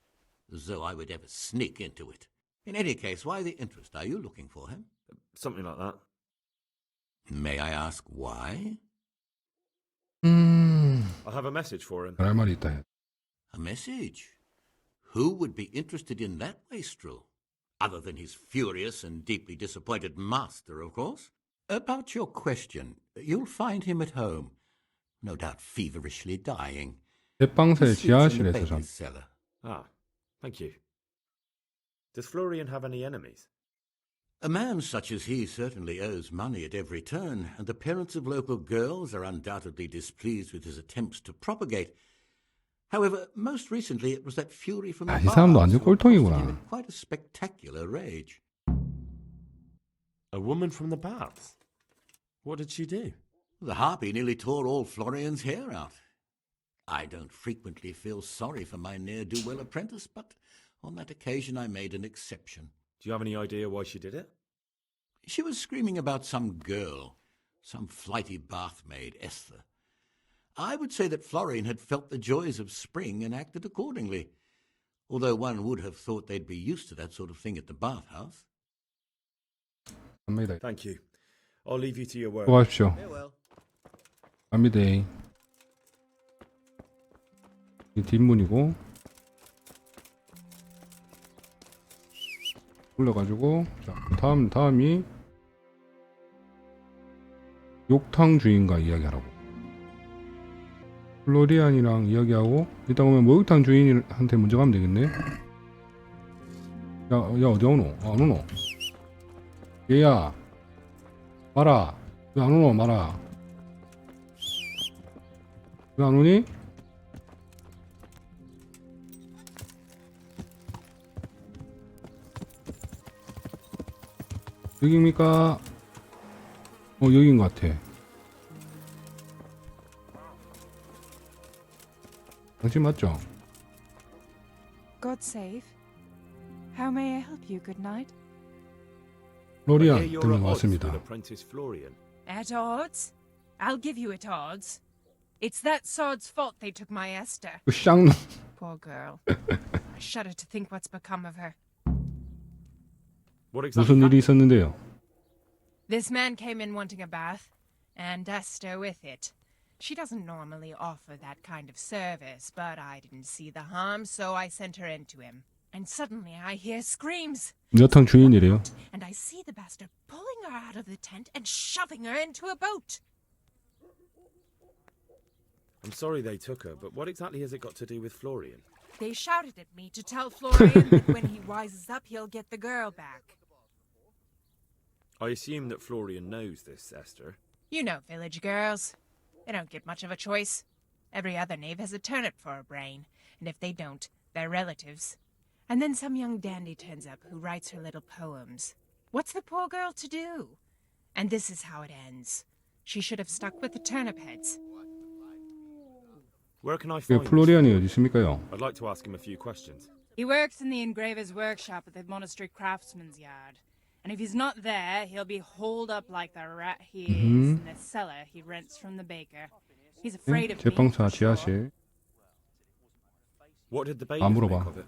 As though I would ever sneak into it. In any case, why the interest? Are you looking for him? Something like that. May I ask why? I have a message for him. 할 말이 있다. A message? Who would be interested in that wastrel? Other than his furious and deeply disappointed master, of course. About your question, you'll find him at home. No doubt feverishly dying. 제빵사의 He sleeps in the 지하실에서 잠. baker's cellar. Ah, thank you. Does Florian have any enemies? A man such as he certainly owes money at every turn, and the parents of local girls are undoubtedly displeased with his attempts to propagate. However, most recently it was that fury from the 이 사람도 완전 bars who 꼴통이구나. him in quite a spectacular rage. A woman from the baths? What did she do? The harpy nearly tore all Florian's hair out. I don't frequently feel sorry for my ne'er-do-well apprentice, but on that occasion I made an exception. Do you have any idea why she did it? She was screaming about some girl, some flighty bathmaid, Esther. I would say that Florian had felt the joys of spring and acted accordingly, although one would have thought they'd be used to that sort of thing at the bathhouse. 갑니다. Thank you. I'll leave you to your work. 수고하십시오. Farewell. 갑니다. 이 뒷문이고 올려가지고 자 다음이 욕탕 주인과 이야기하라고. 플로리안이랑 이야기하고 이따 오면 목욕탕 주인한테 먼저 가면 되겠네. 야 어디 오노? 안 오노? 얘야 마라 왜 안 오노 마라. 왜 안 오니? 여기입니까? 여기인 것 같아. 당신 맞죠? God save. How may I help you? Good night. 로리안 Here you're 등록 at odds 왔습니다. with Apprentice Florian. At odds? I'll give you at odds. It's that sod's fault they took my Esther. 그 쌍놈. Poor girl. I shudder to think what's become of her. What exactly 무슨 일이 있었는데요? This man came in wanting a bath, and Esther with it. She doesn't normally offer that kind of service, but I didn't see the harm, so I sent her in to him. And suddenly I hear screams. 여탕 주인이래요. And I see the bastard pulling her out of the tent and shoving her into a boat. I'm sorry they took her, but what exactly has it got to do with Florian? They shouted at me to tell Florian that when he rises up, he'll get the girl back. I assume that Florian knows this, Esther. You know village girls. They don't get much of a choice. Every other knave has a turnip for a brain, and if they don't, they're relatives. And then some young dandy turns up who writes her little poems. What's the poor girl to do? And this is how it ends. She should have stuck with the turnip heads. Where can I 그 find 플로리안이 어디 있습니까요? I'd like to ask him a few questions. He works in the engraver's workshop at the monastery craftsman's yard. And if he's not there, he'll be holed up like the rat he is in the cellar he rents from the baker. He's afraid of me. 제빵사 지하실. What did the 안 bailiff 물어봐. make of it?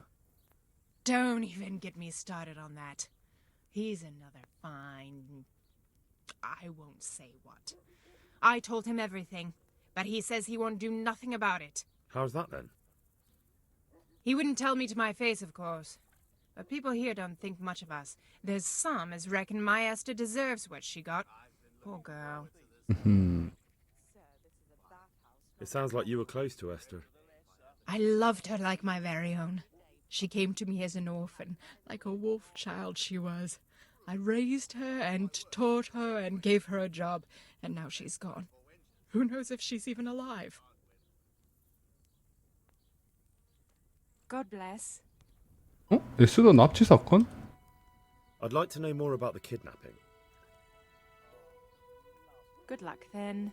Don't even get me started on that. He's another fine... I won't say what. I told him everything, but he says he won't do nothing about it. How's that then? He wouldn't tell me to my face, of course. But people here don't think much of us. There's some as reckon my Esther deserves what she got. Poor girl. It sounds like you were close to Esther. I loved her like my very own. She came to me as an orphan, like a wolf child she was. I raised her and taught her and gave her a job, and now she's gone. Who knows if she's even alive? God bless. 에스더 납치 사건? I'd like to know more about the kidnapping. Good luck then.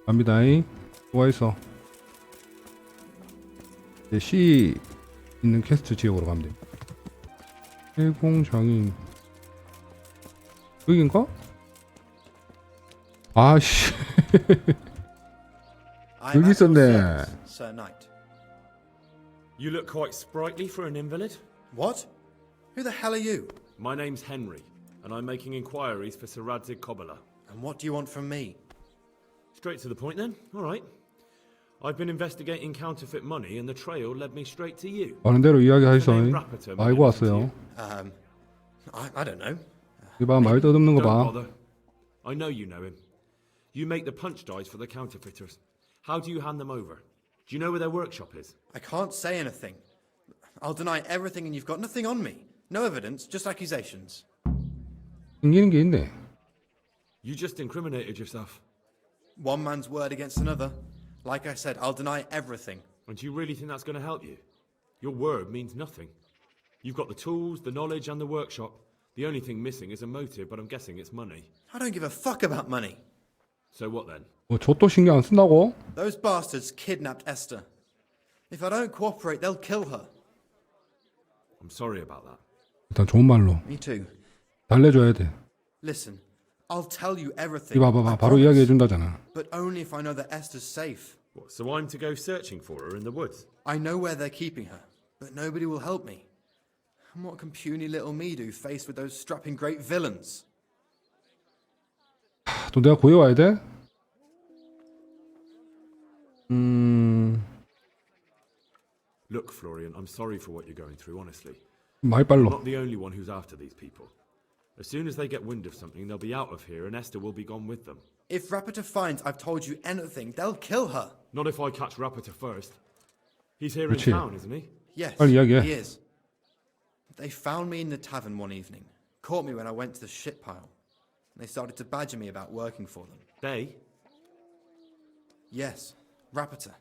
갑니다잉. 수고하셨어. 이제 C 있는 퀘스트 지역으로 가면 됩니다. 해공장인 여긴가? 아씨 여기 있었네. Sir Knight. You look quite sprightly for an invalid. What? Who the hell are you? My name's Henry, and I'm making inquiries for Sir Radzig Kobyla. And what do you want from me? Straight to the point then. All right. I've been investigating counterfeit money, and the trail led me straight to you. 많은 대로 이야기하시소. 알고 왔어요. I don't know. 이봐 말 떠듬는 거 Don't 봐. bother. I know you know him. You make the punch dice for the counterfeiters. How do you hand them over? Do you know where their workshop is? I can't say anything. I'll deny everything and you've got nothing on me. No evidence, just accusations. 생기는 게 있네. You just incriminated yourself. One man's word against another. Like I said, I'll deny everything. And do you really think that's going to help you? Your word means nothing. You've got the tools, the knowledge, and the workshop. The only thing missing is a motive, but I'm guessing it's money. I don't give a fuck about money. So what then? 저도 신경 안 쓴다고? Those bastards kidnapped Esther. If I don't cooperate, they'll kill her. I'm sorry about that. 일단 좋은 말로. Me too. 달래줘야 돼. Listen, I'll tell you everything. 이봐 봐봐 바로 이야기해 준다잖아. But only if I know that Esther's safe. What, so I'm to go searching for her in the woods? I know where they're keeping her, but nobody will help me. And what can puny little me do faced with those strapping great villains? 또 내가 구해와야 돼? Look, Florian, I'm sorry for what you're going through, honestly. 말빨로. I'm not the only one who's after these people. As soon as they get wind of something, they'll be out of here, and Esther will be gone with them. If Rapita finds I've told you anything, they'll kill her. Not if I catch Rapita first. He's here 그렇지. in town, isn't he? Yes, 빨리 이야기해. he is. They found me in the tavern one evening, caught me when I went to the shit pile. They started to badger me about working for them. They? Yes, Rapita.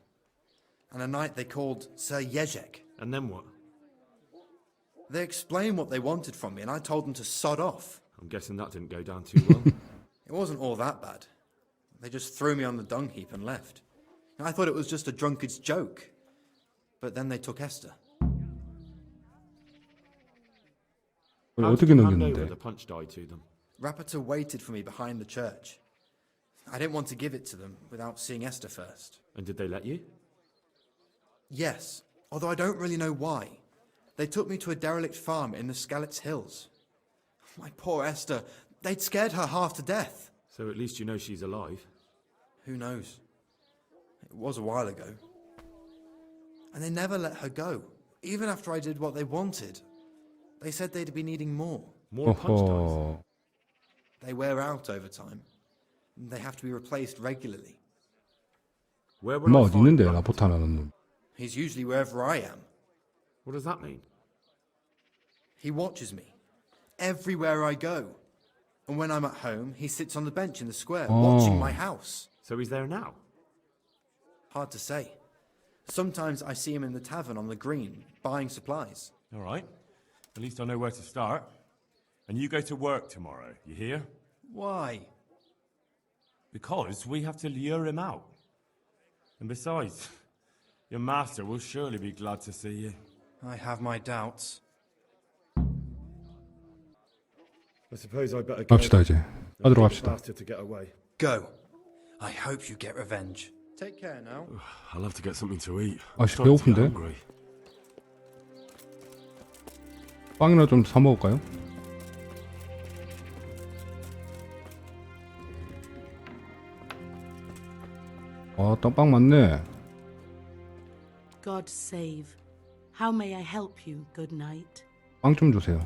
And a knight they called Sir Yezhek. And then what? They explained what they wanted from me, and I told them to sod off. I'm guessing that didn't go down too well. It wasn't all that bad. They just threw me on the dung heap and left. I thought it was just a drunkard's joke. But then they took Esther. How did you hand over the punch die to them? Rapita waited for me behind the church. I didn't want to give it to them without seeing Esther first. And did they let you? Yes, although I don't really know why. They took me to a derelict farm in the Skalitz Hills. My poor Esther, they'd scared her half to death. So at least you know she's alive. Who knows? It was a while ago. And they never let her go, even after I did what they wanted. They said they'd be needing more. More punch dice? They wear out over time. They have to be replaced regularly. Where would 엄마 I 어디 find 있는데 Rapita? 라포트 하나는 놈. He's usually wherever I am. What does that mean? He watches me, everywhere I go. And when I'm at home, he sits on the bench in the square, watching my house. So he's there now? Hard to say. Sometimes I see him in the tavern on the green, buying supplies. All right. At least I know where to start. And you go to work tomorrow, you hear? Why? Because we have to lure him out. And besides, your master will surely be glad to see you. I have my doubts. I suppose I better go. 갑시다 이제. 받으러 갑시다. To get away. Go. I hope you get revenge. Take care now. I'll have to get something to eat. 아씨 배고픈데? 빵이나 좀 사 먹을까요? 아, 떡빵 많네. God save. How may I help you, good knight? 빵 좀 주세요.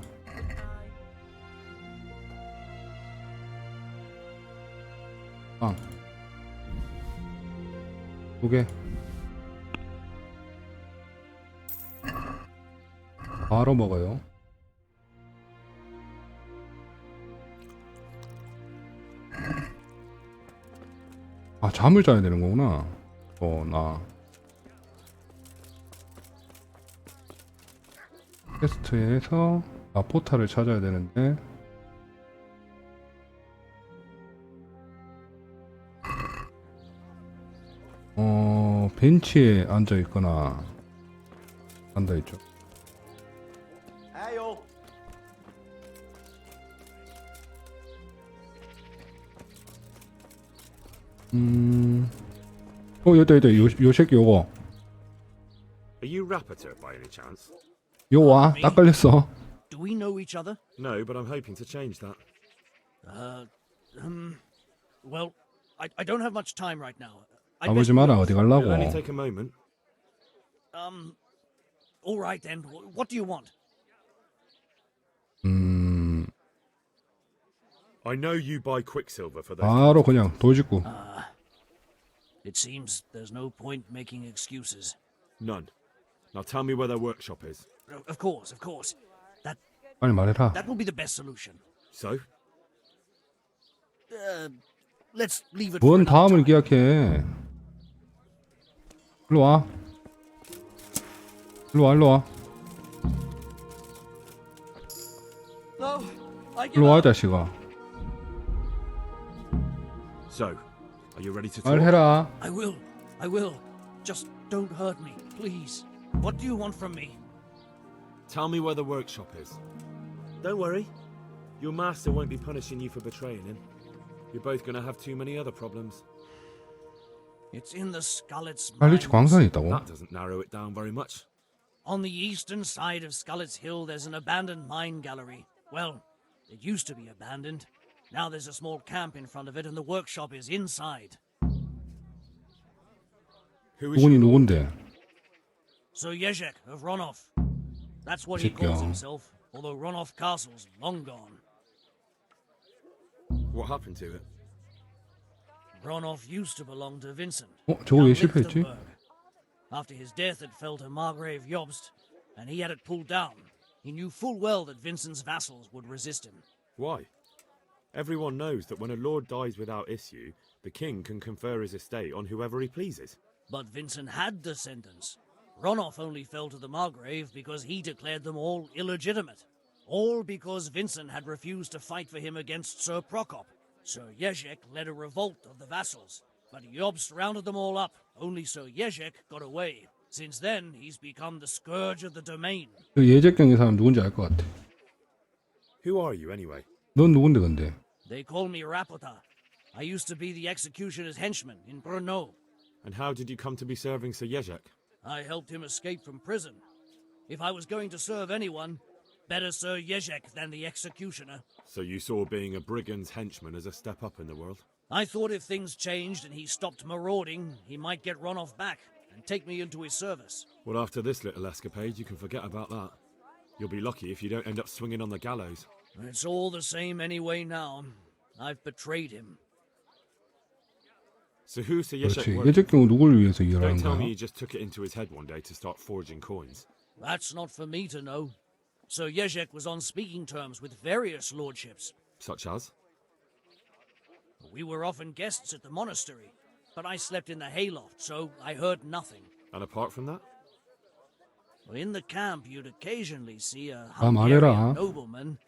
빵. 2개. 바로 먹어요. 아, 잠을 자야 되는 거구나. 나 퀘스트에서 라포타를 찾아야 되는데 벤치에 앉아 있거나 앉아 있죠. Hey all. 여기다 요 새끼 요거. Are you Rapita by any chance? 요거 와. 딱 걸렸어. Do we know each other? No, but I'm hoping to change that. Well, I don't have much time right now. 아버지 마라 어디 It'll only 갈라고. take a moment. All right then. What do you want? I know you buy quicksilver for those. 바로 그냥 돌직구. It seems there's no point making excuses. None. Now tell me where their workshop is. Of course. That 빨리 말해라. will be the best solution. So? Let's leave it for 뭔 another 다음을 time. 기약해. 일로 와. 일로 와. No, I give 일로 와, up. 자식아. So, are you ready to talk? 말해라. I will. Just don't hurt me, please. What do you want from me? Tell me where the workshop is. Don't worry. Your master won't be punishing you for betraying him. You're both going to have too many other problems. It's in the Skalitz 칼리치 광산이 있다고? That doesn't narrow it down very much. On the eastern side of Skalitz Hill, there's an abandoned mine gallery. Well, it used to be abandoned. Now there's a small camp in front of it, and the workshop is inside. 누군이 누군데? Sir Yezhek of Ronov. That's what he calls himself, although Ronov Castle's long gone. What happened to it? Ronov used to belong to Vincent. 저거 왜 Count 실패했지? Lichtenberg. After his death, it fell to Margrave Jobst, and he had it pulled down. He knew full well that Vincent's vassals would resist him. Why? Everyone knows that when a lord dies without issue, the king can confer his estate on whoever he pleases. But Vincent had descendants. Ronoff only fell to the Margrave because he declared them all illegitimate. All because Vincent had refused to fight for him against Sir Prokop. Sir Jezek led a revolt of the vassals, but Yobst rounded them all up. Only Sir Jezek got away. Since then, he's become the scourge of the domain. 그 예적경의 사람 누군지 알 것 같아. Who are you, anyway? 넌 누군데 근데? They call me Rapota. I used to be the executioner's henchman in Brno. And how did you come to be serving Sir Jezek? I helped him escape from prison. If I was going to serve anyone, better Sir Jezek than the executioner. So you saw being a brigand's henchman as a step up in the world? I thought if things changed and he stopped marauding, he might get Ronoff back and take me into his service. Well, after this little escapade, you can forget about that. You'll be lucky if you don't end up swinging on the gallows. It's all the same anyway now. I've betrayed him. So who's Sir Jezek 그렇지. working? 예적경은 누구를 위해서 일을 Don't 하는 tell me 거야? you just took it into his head one day to start forging coins. That's not for me to know. Sir Jezek was on speaking terms with various lordships. Such as? We were often guests at the monastery, but I slept in the hayloft, so I heard nothing. And apart from that? In the camp, you'd occasionally see a 아, 말해라. Hungarian nobleman,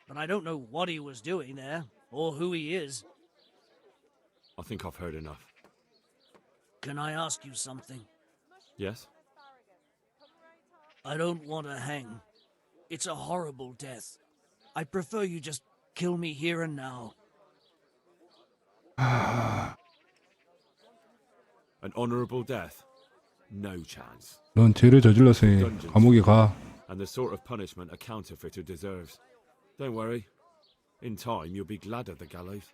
but I don't know what he was doing there, or who he is. I think I've heard enough. Can I ask you something? Yes? I don't want to hang. It's a horrible death. I prefer you just kill me here and now. An honourable death? No chance. 넌 죄를 저질렀으니 감옥에 가. And the sort of punishment a counterfeiter deserves. Don't worry. In time, you'll be glad of the gallows.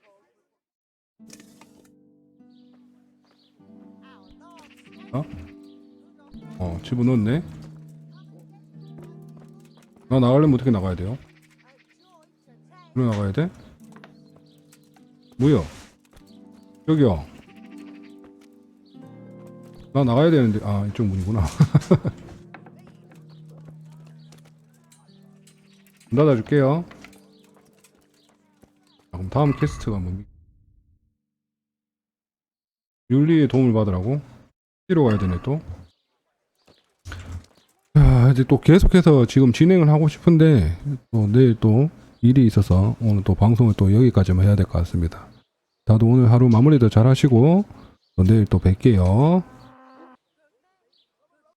집어넣었네. 나 나가려면 어떻게 나가야 돼요? 일로 나가야 돼? 뭐야? 여기요. 나 나가야 되는데, 아, 이쪽 문이구나. 문 닫아줄게요. 자, 그럼 다음 퀘스트가 뭡니까? 윤리의 도움을 받으라고? C로 가야 되네, 또. 자, 이제 또 계속해서 지금 진행을 하고 싶은데, 또 내일 또 일이 있어서 오늘 또 방송을 또 여기까지만 해야 될 것 같습니다. 다들 오늘 하루 마무리도 잘 하시고, 또 내일 또 뵐게요.